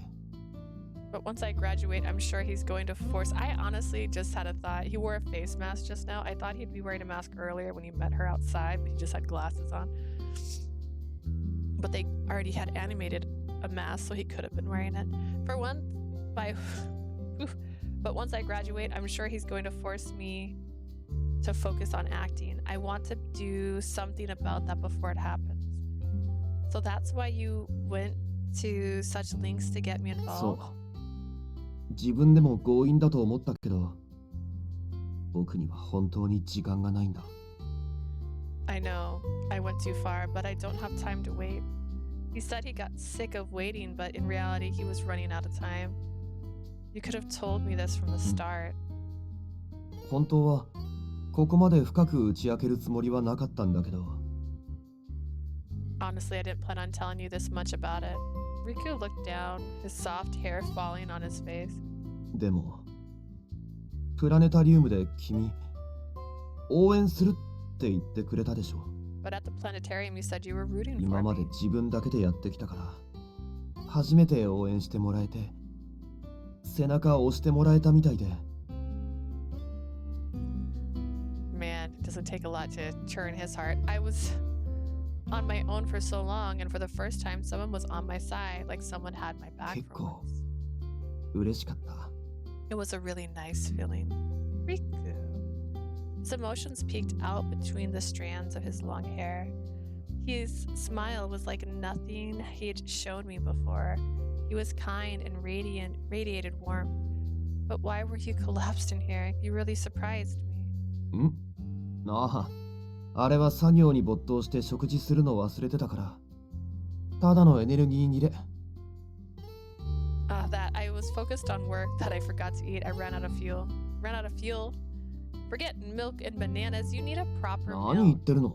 But once I graduate, I'm sure he's going to force... I honestly just had a thought. He wore a face mask just now. I thought he'd be wearing a mask earlier when he met her outside, but he just had glasses on. But they already had animated a mask, so he could have been wearing it. But once I graduate, I'm sure he's going to force me to focus on acting. I want to do something about that before it happens. So that's why you went to such lengths to get me そ involved? う自分でも強引だと思ったけど僕には本当に時間がないんだ I know. I went too far, but I don't have time to wait. He said he got sick of waiting, but in reality, he was running out of time. You could have told me this from the start. 本当はここまで深く打ち明けるつもりはなかったんだけど Honestly, I didn't plan on telling you this much about it. Riku looked down, his soft hair falling on his face. でもプラネタリウムで君応援するって言ってくれたでしょ But at the planetarium, you said you were rooting 今 for まで me. 自分だけでやってきたから初めて応援してもらえて背中を押してもらえたみたいで Man, it doesn't take a lot to turn his heart. I was on my own for so long, and for the first time, someone was on my side, like someone had my back 結 for 構 once. 嬉しかった It was a really nice feeling. Riku. His emotions peeked out between the strands of his long hair. His smile was like nothing he'd shown me before. He was kind and radiated warmth. But why were you collapsed in here? You really surprised me. んああ、あれは作業に没頭して食事するのを忘れてたから。ただのエネルギー切れ。That I was focused on work that I forgot to eat. I ran out of fuel. Forget milk and bananas. You need a proper 何言っ meal. てるの？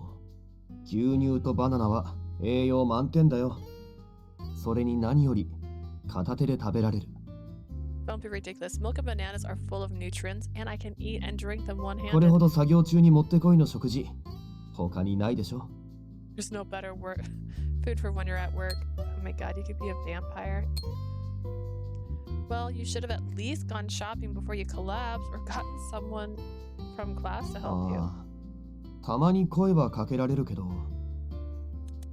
牛乳とバナナは栄養満点だよ。それに何より片手で食べられる。Don't be ridiculous. Milk and bananas are full of nutrients, and I can eat and drink them これ one-handed. ほど作業中にもってこいの食事、他にないでしょ。 There's no better food for when you're at work. Oh my god, you could be a vampire. Well, you should have at least gone shopping before you collapsed or gotten someone from class to help you. ああ、たまに声はかけられるけど、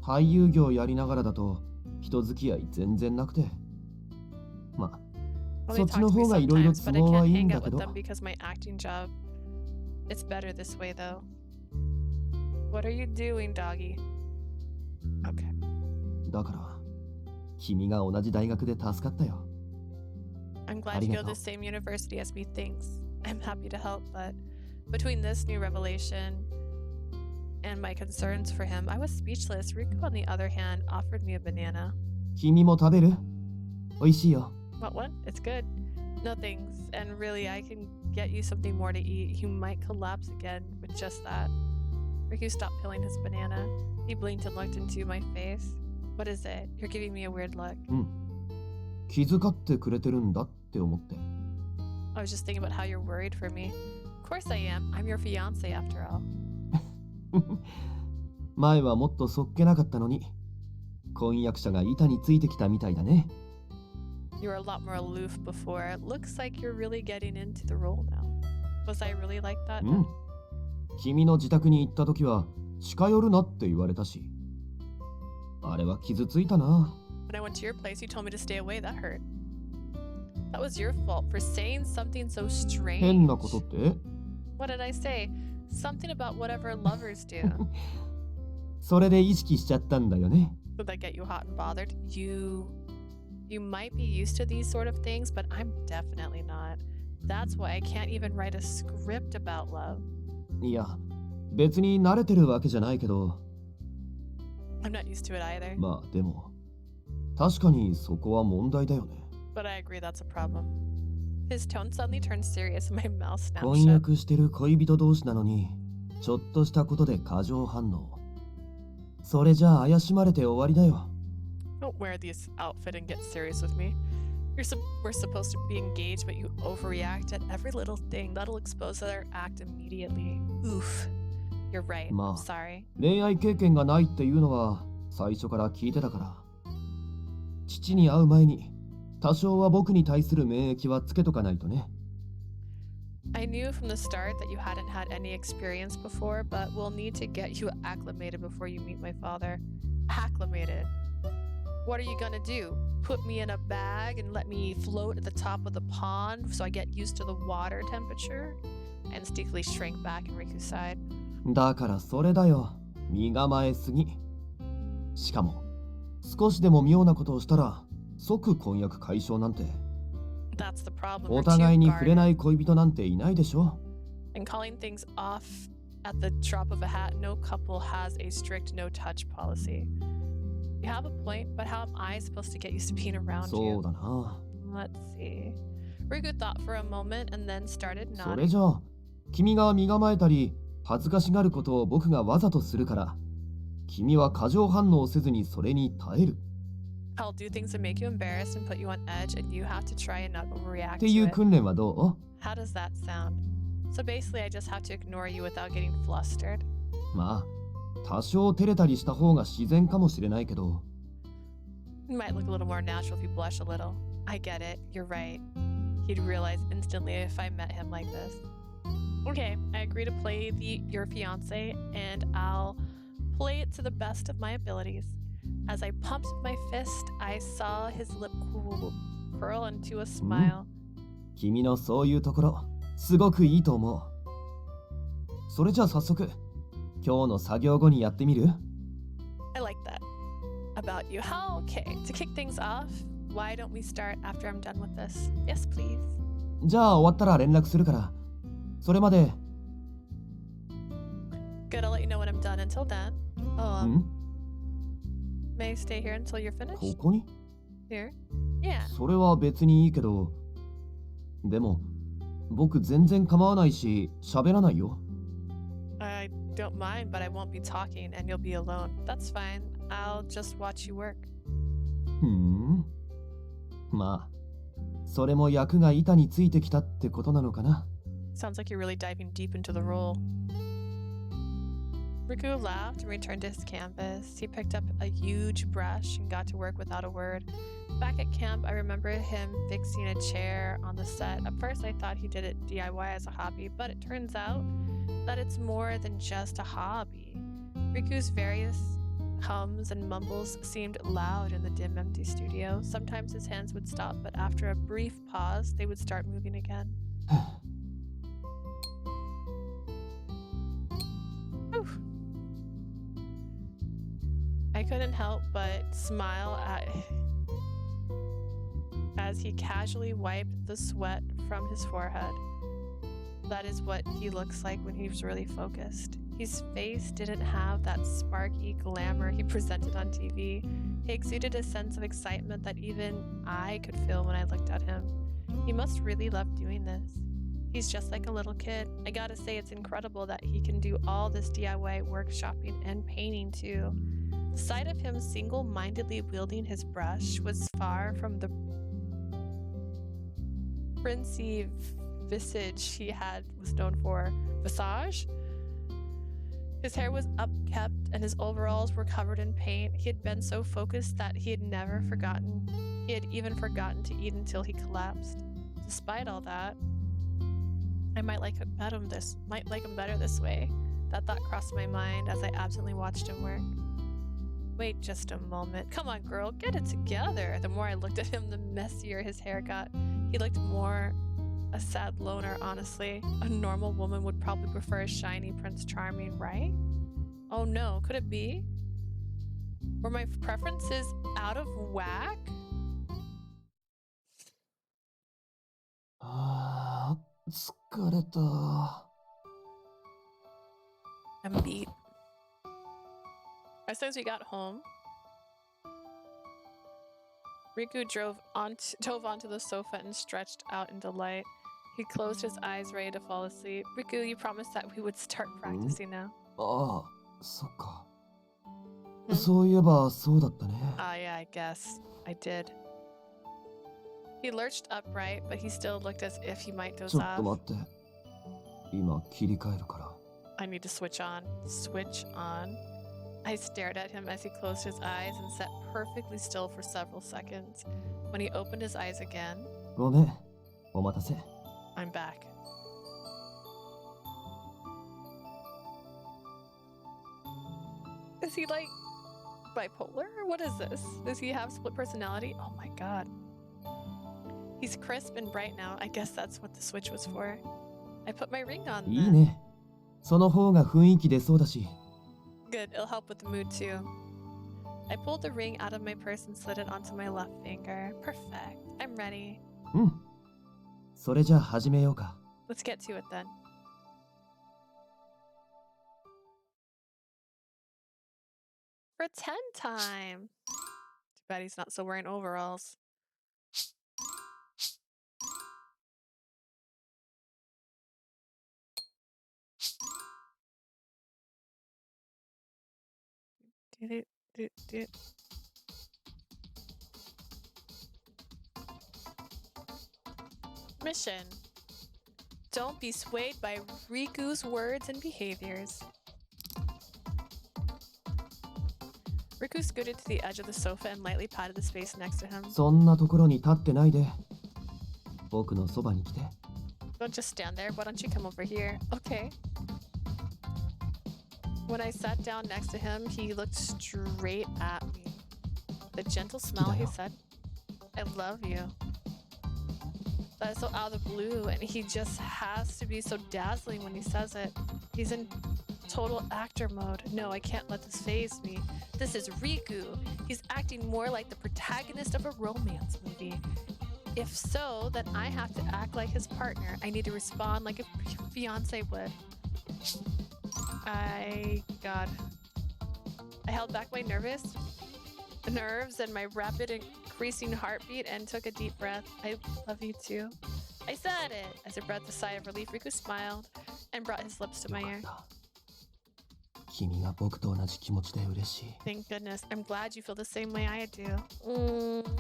俳優業やりながらだと人付き合い全然なくて。まあ、 Well, そ they っち talk の to me 方がいろいろ sometimes, 都 but I 合は can't いいん hang だ out け with ど。 them because my acting job. It's better this way, though. What are you doing, doggy? Okay. だから、君が同じ大学で助かったよ。 I'm glad you go to the same university as me. Thanks. I'm happy to help, but between this new revelation and my concerns for him, I was speechless. Riku, on the other hand, offered me a banana. 君も食べる？美味しいよ。 What one? It's good. No thanks. And really, I can get you something more to eat. You might collapse again with just that. Riku stopped peeling his banana. He blinked and looked into my face. What is it? You're giving me a weird look. 気遣ってくれてるんだって思って。 I was just thinking about how you're worried for me. Of course I am. I'm your fiance after all. 前はもっとそっけなかったのに、婚約者が板についてきたみたいだね。You were a lot more aloof before. It looks like you're really getting into the role now. Was I really like that? うん。君の自宅に行った時は近寄るなって言われたし。あれは傷ついたな。 When I went to your place, you told me to stay away. That hurt. That was your fault for saying something so strange. 変なことって？ What did I say? Something about whatever lovers do. それで意識しちゃったんだよね。 Did that get you hot and bothered? You might be used to these sort of things, but I'm definitely not. That's why I can't even write a script about love. いや、別に慣れてるわけじゃないけど。 I'm not used to it either. まあでも、確かにそこは問題だよね。 But I agree that's a problem. His tone suddenly turned serious and my mouth snapped 婚 shut. 約してる恋人同士なのに、ちょっとしたことで過剰反応。それじゃあ怪しまれて終わりだよ。 Don't wear this outfit and get serious with me. We're supposed to be engaged, but you overreact at every little thing. That'll expose their act immediately. Oof. You're right. I'm まあ、 sorry. 恋愛経験がないっていうのは最初から聞いてたから。父に会う前に多少は僕に対する免疫はつけとかないとね。 I knew from the start that you hadn't had any experience before, but we'll need to get you acclimated before you meet my father. Acclimated? What are you gonna do? Put me in a bag and let me float at the top of the pond so I get used to the water temperature? I instinctively shrank back in Riku's side. だからそれだよ。身構えすぎ。しかも、少しでも妙なことをしたら即婚約解消なんて。 That's the problem. お We're 互い too に触れ guarded. ない恋人なんていないでしょ。 And calling things off at the drop of a hat, no couple has a strict no-touch policy. You have a point, but how am I supposed to get used to being around そう you? だな。 Let's see. Riku thought for a moment and then started それ nodding. じゃあ、君が身構えたり恥ずかしがることを僕がわざとするから、君は過剰反応せずにそれに耐える。 I'll do things that make you embarrassed and put you on edge, and you have to try and not overreact っていう to it. 訓練はどう？ How does that sound? So basically, I just have to ignore you without getting flustered. まあ、多少照れたりした方が自然かもしれないけど。 It might look a little more natural if you blush a little. I get it. You're right. He'd realize instantly if I met him like this. Okay, I agree to play your fiance, and I'll play it to the best of my abilities. As I pumped my fist, I saw his lip curl into a smile. 君のそういうところすごくいいと思う。それじゃあ早速今日の作業後にやってみる？ I like that. About you. How? Okay, to kick things off, why don't we start after I'm done with this? Yes, please. じゃあ終わったら連絡するから。それまで。 Good, I'll let you know when I'm done. Until then. Oh, ん？ may I stay here until you're こ finished? こに？ Here? Yeah. それは別にいいけど。でも僕全然構わないし喋らないよ。 I don't mind, but I won't be talking and you'll be alone. That's fine. I'll just watch you work. ふん。まあそれも役が板についてきたってことなのかな。 Sounds like you're really diving deep into the role. Riku laughed and returned to his canvas. He picked up a huge brush and got to work without a word. Back at camp, I remember him fixing a chair on the set. At first, I thought he did it DIY as a hobby, but it turns out that it's more than just a hobby. Riku's various hums and mumbles seemed loud in the dim, empty studio. Sometimes his hands would stop, but after a brief pause, they would start moving again. Whew. I couldn't help but smile as he casually wiped the sweat from his forehead. That is what he looks like when he's really focused. His face didn't have that sparky glamour he presented on TV. He exuded a sense of excitement that even I could feel when I looked at him. He must really love doing this. He's just like a little kid. I gotta say, it's incredible that he can do all this DIY workshopping and painting too. The sight of him single-mindedly wielding his brush was far from the princey visage he was known for. Visage? His hair was upkept and his overalls were covered in paint. He had been so focused that he had even forgotten to eat until he collapsed. Despite all that, I might like him better this way. That thought crossed my mind as I absently watched him work. Wait just a moment. Come on, girl, get it together. The more I looked at him, the messier his hair got. He looked more a sad loner, honestly. A normal woman would probably prefer a shiny Prince Charming, right? Oh no, could it be? Were my preferences out of whack? I'm beat. As soon as we got home, Riku dove onto the sofa and stretched out in delight. He closed his eyes, ready to fall asleep. Riku, you promised that we would start practicing now. ああ、そっか。そういえばそうだったね。Yeah, I guess I did. He lurched upright, but he still looked as if he might doze ちょっと off. 待って。今切り替えるから。I need to switch on. Switch on. I stared at him as he closed his eyes and sat perfectly still for several seconds. When he opened his eyes again, ごめん。お待たせ。I'm back. Is he like bipolar? What is this? Does he have split personality? Oh my god. He's crisp and bright now. I guess that's what the switch was for. I put my ring on いい then. ね。その方が雰囲気出そうだし。 Good, it'll help with the mood too. I pulled the ring out of my purse and slid it onto my left finger. Perfect. I'm ready. うん。それじゃあ始めようか。 Let's get to it then. Pretend time! Too bad he's not still wearing overalls. Mission. Don't be swayed by Riku's words and behaviors. Riku scooted to the edge of the sofa and lightly patted the space next to him. そんなところに立ってないで。僕のそばに来て。 Don't just stand there. Why don't you come over here? Okay. When I sat down next to him, he looked straight at me. The gentle smile, he said, I love you. That's so out of the blue, and he just has to be so dazzling when he says it. He's in total actor mode. No, I can't let this faze me. This is Riku. He's acting more like the protagonist of a romance movie. If so, then I have to act like his partner. I need to respond like a fiance would. God. I held back my nerves and my rapid increasing heartbeat and took a deep breath. I love you too. I said it! As I breathed a sigh of relief, Riku smiled and brought his lips to my ear. 君が僕と同じ気持ちで嬉しい。 Thank goodness. I'm glad you feel the same way I do.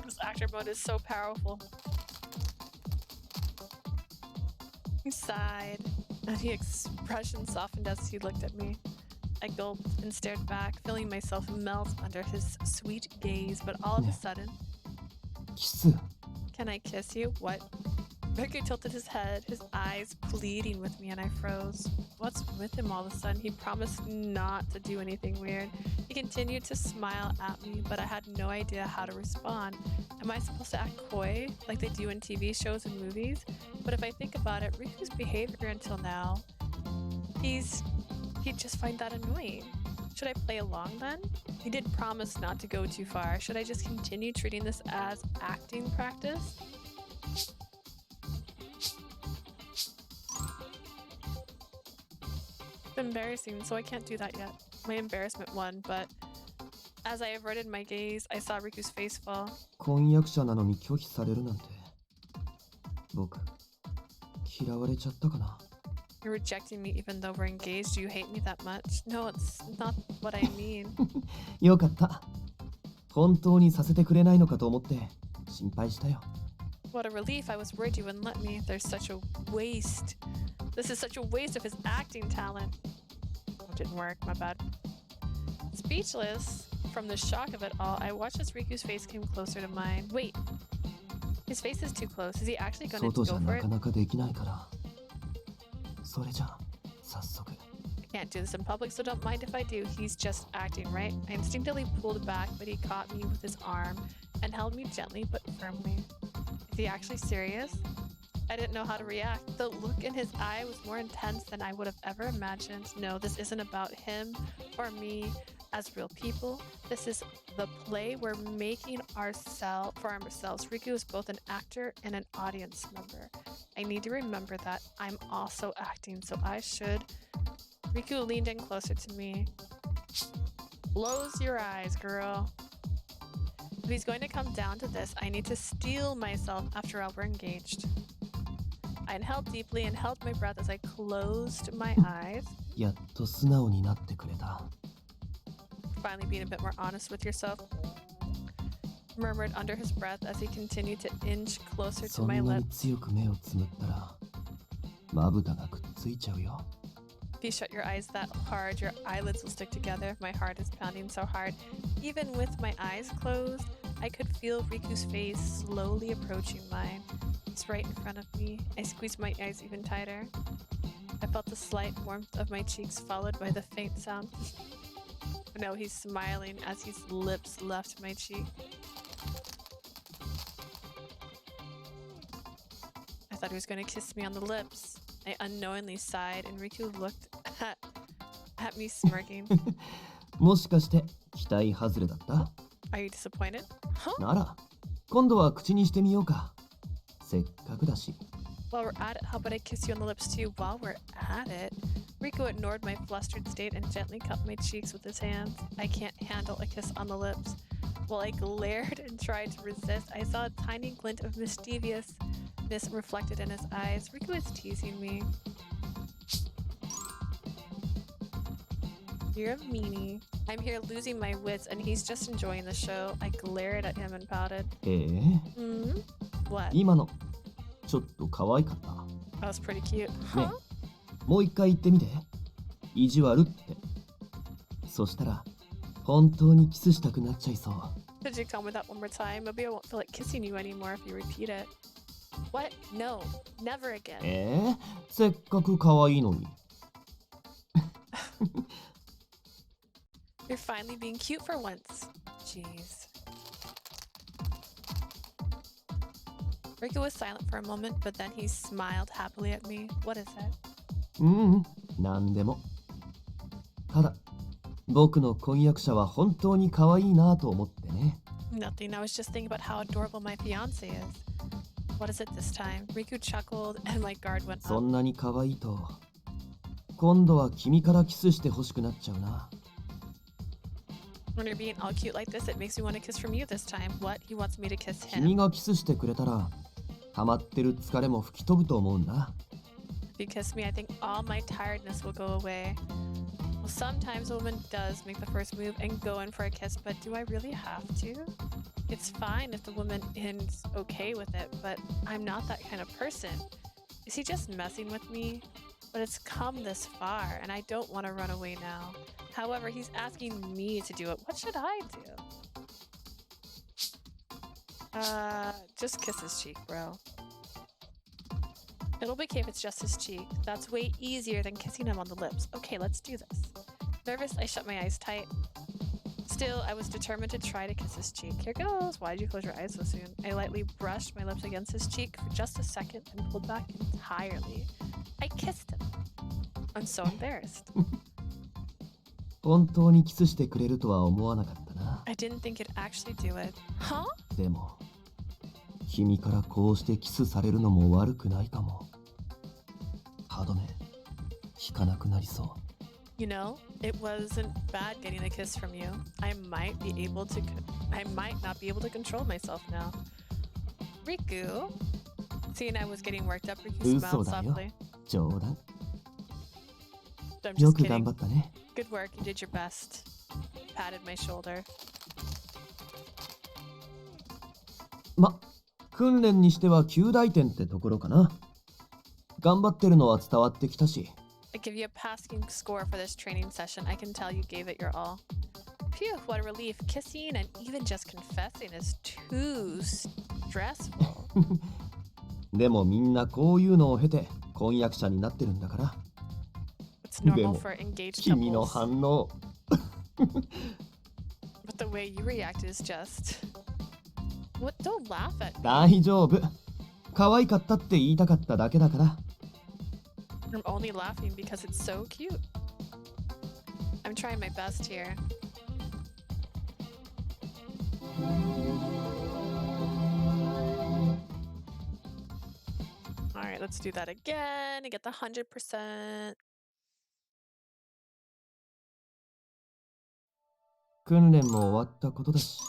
This actor mode is so powerful. He sighed, and the expression softened as he looked at me. I gulped and stared back, feeling myself melt under his sweet gaze, but all of a sudden... キス Can I kiss you? What? Riku tilted his head, his eyes pleading with me, and I froze. What's with him all of a sudden? He promised not to do anything weird. He continued to smile at me, but I had no idea how to respond. Am I supposed to act coy, like they do in TV shows and movies? But if I think about it, Riku's behavior until now, he'd just find that annoying. Should I play along then? He did promise not to go too far. Should I just continue treating this as acting practice? It's embarrassing, so I can't do that yet. My embarrassment won, but as I averted my gaze, I saw Riku's face fall. 婚約者なのに拒否されるなんて。僕、嫌われちゃったかな。 You're rejecting me even though we're engaged. Do you hate me that much? No, it's not what I mean. よかった。本当にさせてくれないのかと思って心配したよ。 What a relief. I was worried you wouldn't let me. There's such a waste. This is such a waste of his acting talent. It didn't work, my bad. Speechless from the shock of it all, I watched as Riku's face came closer to mine. Wait, his face is too close. Is he actually going to go 外じゃ for な it? かなかできないから。それじゃあ、早速。 I can't do this in public, so don't mind if I do. He's just acting, right? I instinctively pulled back, but he caught me with his arm and held me gently but firmly. Is he actually serious? I didn't know how to react. The look in his eye was more intense than I would have ever imagined. No, this isn't about him or me as real people. This is the play we're making for ourselves. Riku is both an actor and an audience member. I need to remember that I'm also acting, so I should. Riku leaned in closer to me. Close your eyes, girl. If he's going to come down to this, I need to steel myself. After all, we're engaged. I inhaled deeply and held my breath as I closed my eyes. やっと素直になってくれた。 Finally being a bit more honest with yourself. Murmured under his breath as he continued to inch closer to そん my なに lips. 強く目をつむったら、まぶたがくっついちゃうよ。 If you shut your eyes that hard, your eyelids will stick together. My heart is pounding so hard. Even with my eyes closed, I could feel Riku's face slowly approaching mine. It's right in front of me. I squeezed my eyes even tighter. I felt the slight warmth of my cheeks followed by the faint sound. No, he's smiling as his lips left my cheek. I thought he was going to kiss me on the lips. I unknowingly sighed and Riku looked at me smirking. もしかして期待外れだった Are you disappointed? Huh? なら、今度は口にしてみようか。せっかくだし。 While we're at it, how about I kiss you on the lips too? While we're at it, Riku ignored my flustered state and gently cupped my cheeks with his hands. I can't handle a kiss on the lips. While I glared and tried to resist, I saw a tiny glint of mischievousness reflected in his eyes. Riku is teasing me. You're a meanie. I'm here losing my wits and he's just enjoying the show. I glared at him and pouted. What? 今の、ちょっと可愛かった。 That was pretty cute. ね Huh?、もう一回言ってみて。意地悪って。そしたら、本当にキスしたくなっちゃいそう。 Could you come with that one more time? Maybe I won't feel like kissing you anymore if you repeat it. What? No. Never again. せっかく可愛いのに。You're finally being cute for once. Jeez. Riku was silent for a moment, but then he smiled happily at me. What is it? なんでも。ただ、僕の婚約者は本当に可愛いなと思ってね。Nothing. I was just thinking about how adorable my fiance is. What is it this time? Riku chuckled and my guard went そ up. んなに可愛いと、今度は君からキスして欲しくなっちゃうな。When you're being all cute like this, it makes me want to kiss from you this time. What? He wants me to kiss 君 him. がキスしてくれたら、溜まってる疲れも吹き飛ぶと思うんだ。If you kiss me, I think all my tiredness will go away. Well, sometimes a woman does make the first move and go in for a kiss, but do I really have to? It's fine if the woman is okay with it, but I'm not that kind of person. Is he just messing with me? But it's come this far, and I don't want to run away now. However, he's asking me to do it. What should I do? Just kiss his cheek, bro. It'll be okay if it's just his cheek. That's way easier than kissing him on the lips. Okay, let's do this. Nervous, I shut my eyes tight. Still, I was determined to try to kiss his cheek. Here goes. Why did you close your eyes so soon? I lightly brushed my lips against his cheek for just a second and pulled back entirely. I kissed him. I'm so embarrassed. 本当にキスしてくれるとは思わなかったな。I didn't think it'd actually do it. Huh? でも、君からこうしてキスされるのも悪くないかも。歯止め、効かなくなりそう。You know, it wasn't bad getting a kiss from you. I might not be able to control myself now. Riku? Seeing I was getting worked up, Riku smiled 嘘だよ。 softly. 冗談。 I'm よ just く頑 kidding. 張ったね。Good work, you did your best. Patted my shoulder. 訓練にしては9大点ってところかな。頑張ってるのは伝わってきたし。I give you a passing score for this training session. I can tell you gave it your all. Phew, what a relief. Kissing and even just confessing is too stressful. でもみんなこういうのを経て婚約者になってるんだから。It's で normal も for engaged 君の couples. 反応。But the way you reacted is just... What? Don't laugh at me. 大丈夫。可愛かったって言いたかっただけだから。I'm only laughing because it's so cute. I'm trying my best here. Alright, let's do that again and get the 100%. 訓練も終わったことだし。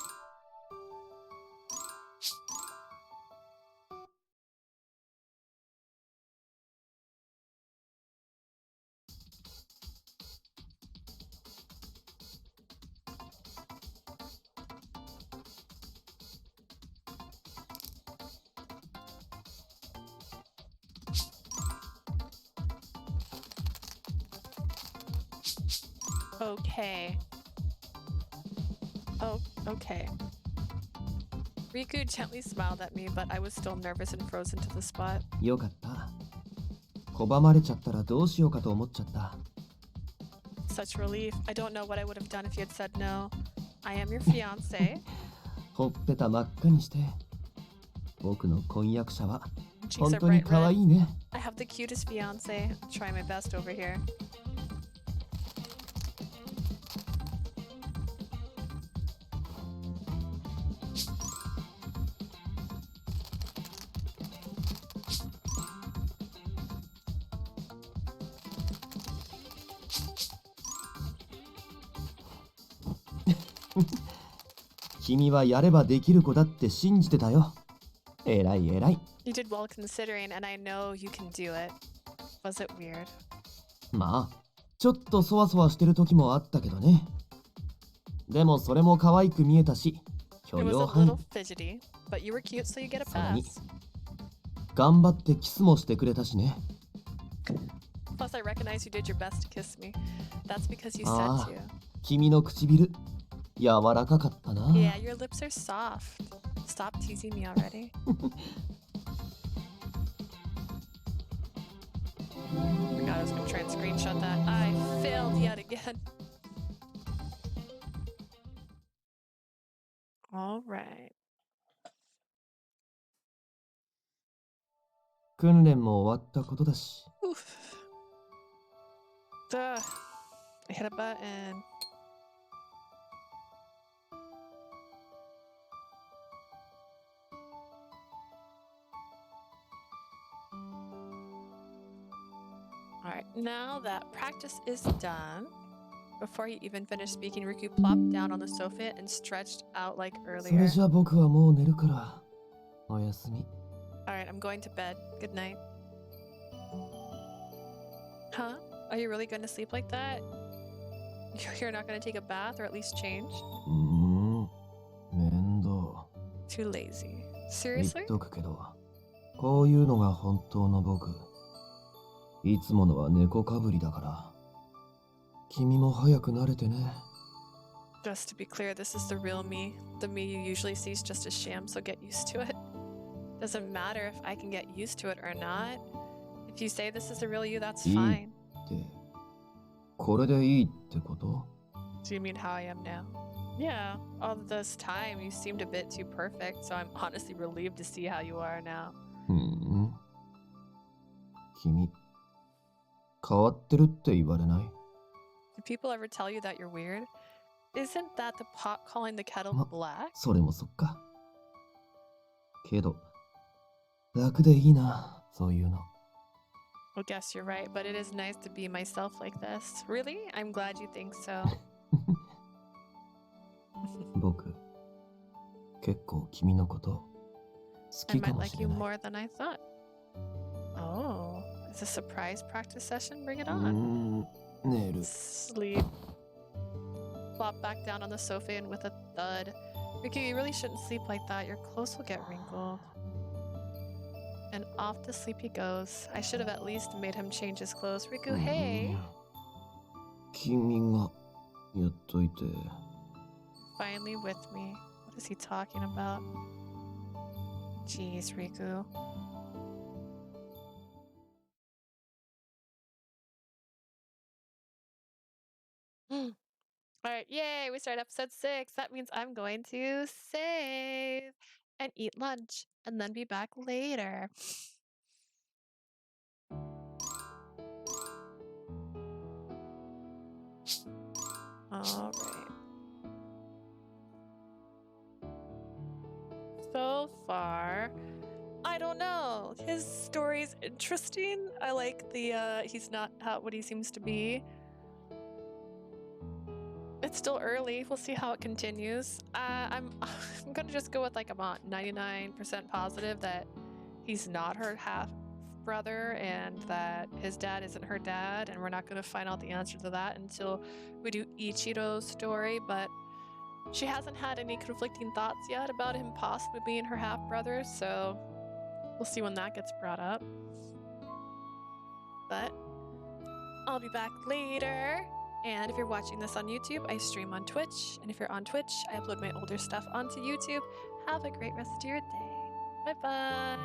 Okay. Oh, okay. Riku gently smiled at me, but I was still nervous and frozen to the spot. よかった。拒まれちゃったらどうしようかと思っちゃった。Such relief. I don't know what I would have done if you had said no. I am your fiance. ほっぺた真っ赤にして。僕の婚約者は Cheeks 本 are 当に bright 可愛 red. いね。I have the cutest fiance. I'll try my best over here. Hehe. 君はやればできる子だって信じてたよ。えらいえらい。You did well considering, and I know you can do it. Was it weird? まあ、ちょっとそわそわしてる時もあったけどね。でもそれも可愛く見えたし、許 It was 容 a 範囲。 little fidgety, but you were cute, so you get a さらに pass. 頑張ってキスもしてくれたしね。Plus, I recognize you did your best to kiss me. That's because you あ said あ to. 君の唇、柔らかかったな。Yeah, your lips are soft. Stop teasing me already. Forgot I was gonna try and screenshot that. I failed yet again. All right. 訓練も終わったことだし。Oof. Duh. I hit a button. Alright, now that practice is done, before he even finished speaking, Riku plopped down on the sofa and stretched out like それ earlier. じゃ僕はもう寝るから、おやすみ。Alright, I'm going to bed. Good night. Huh? Are you really going to sleep like that? You're not going to take a bath or at least change? 面倒。Too lazy. 言 Seriously? っとくけど、こういうのが本当の僕。いつものは猫かぶりだから。君も早く慣れてね。Just to be clear, this is the real me. The me you usually see is just a sham, so get used to it. Doesn't matter if I can get used to it or not. If you say this is the real you, that's いい fine. ってこれでいいってこと Do you mean how I am now? Yeah, all this time you seemed a bit too perfect, so I'm honestly relieved to see how you are now. 君、変わってるって言われない Do people ever tell you that you're weird? Isn't that the pot calling the kettle ま、 black? それもそっか。けど、楽でいいな、そういうの。Well, guess you're right, but it is nice to be myself like this. Really? I'm glad you think so. 僕、結構君のこと好 I きか might も like し you れない。 more than I thought. Oh, it's a surprise practice session? Bring it on. 寝る。 Sleep. Flop back down on the sofa and with a thud. Riku, you really shouldn't sleep like that. Your clothes will get wrinkled. And off to sleep he goes. I should have at least made him change his clothes. Riku, hey! 君がやっといて。Finally with me. What is he talking about? Jeez, Riku. Alright, yay! We start episode 6. That means I'm going to save and eat lunch and then be back later. Alright. So far, I don't know. His story's interesting. I like the he's not what he seems to be. It's still early. We'll see how it continues. I'm gonna just go with like about 99% positive that he's not her half brother and that his dad isn't her dad, and we're not gonna find out the answer to that until we do Ichiro's story. But she hasn't had any conflicting thoughts yet about him possibly being her half brother, so we'll see when that gets brought up. But I'll be back later. And if you're watching this on YouTube, I stream on Twitch. And if you're on Twitch, I upload my older stuff onto YouTube. Have a great rest of your day. Bye-bye.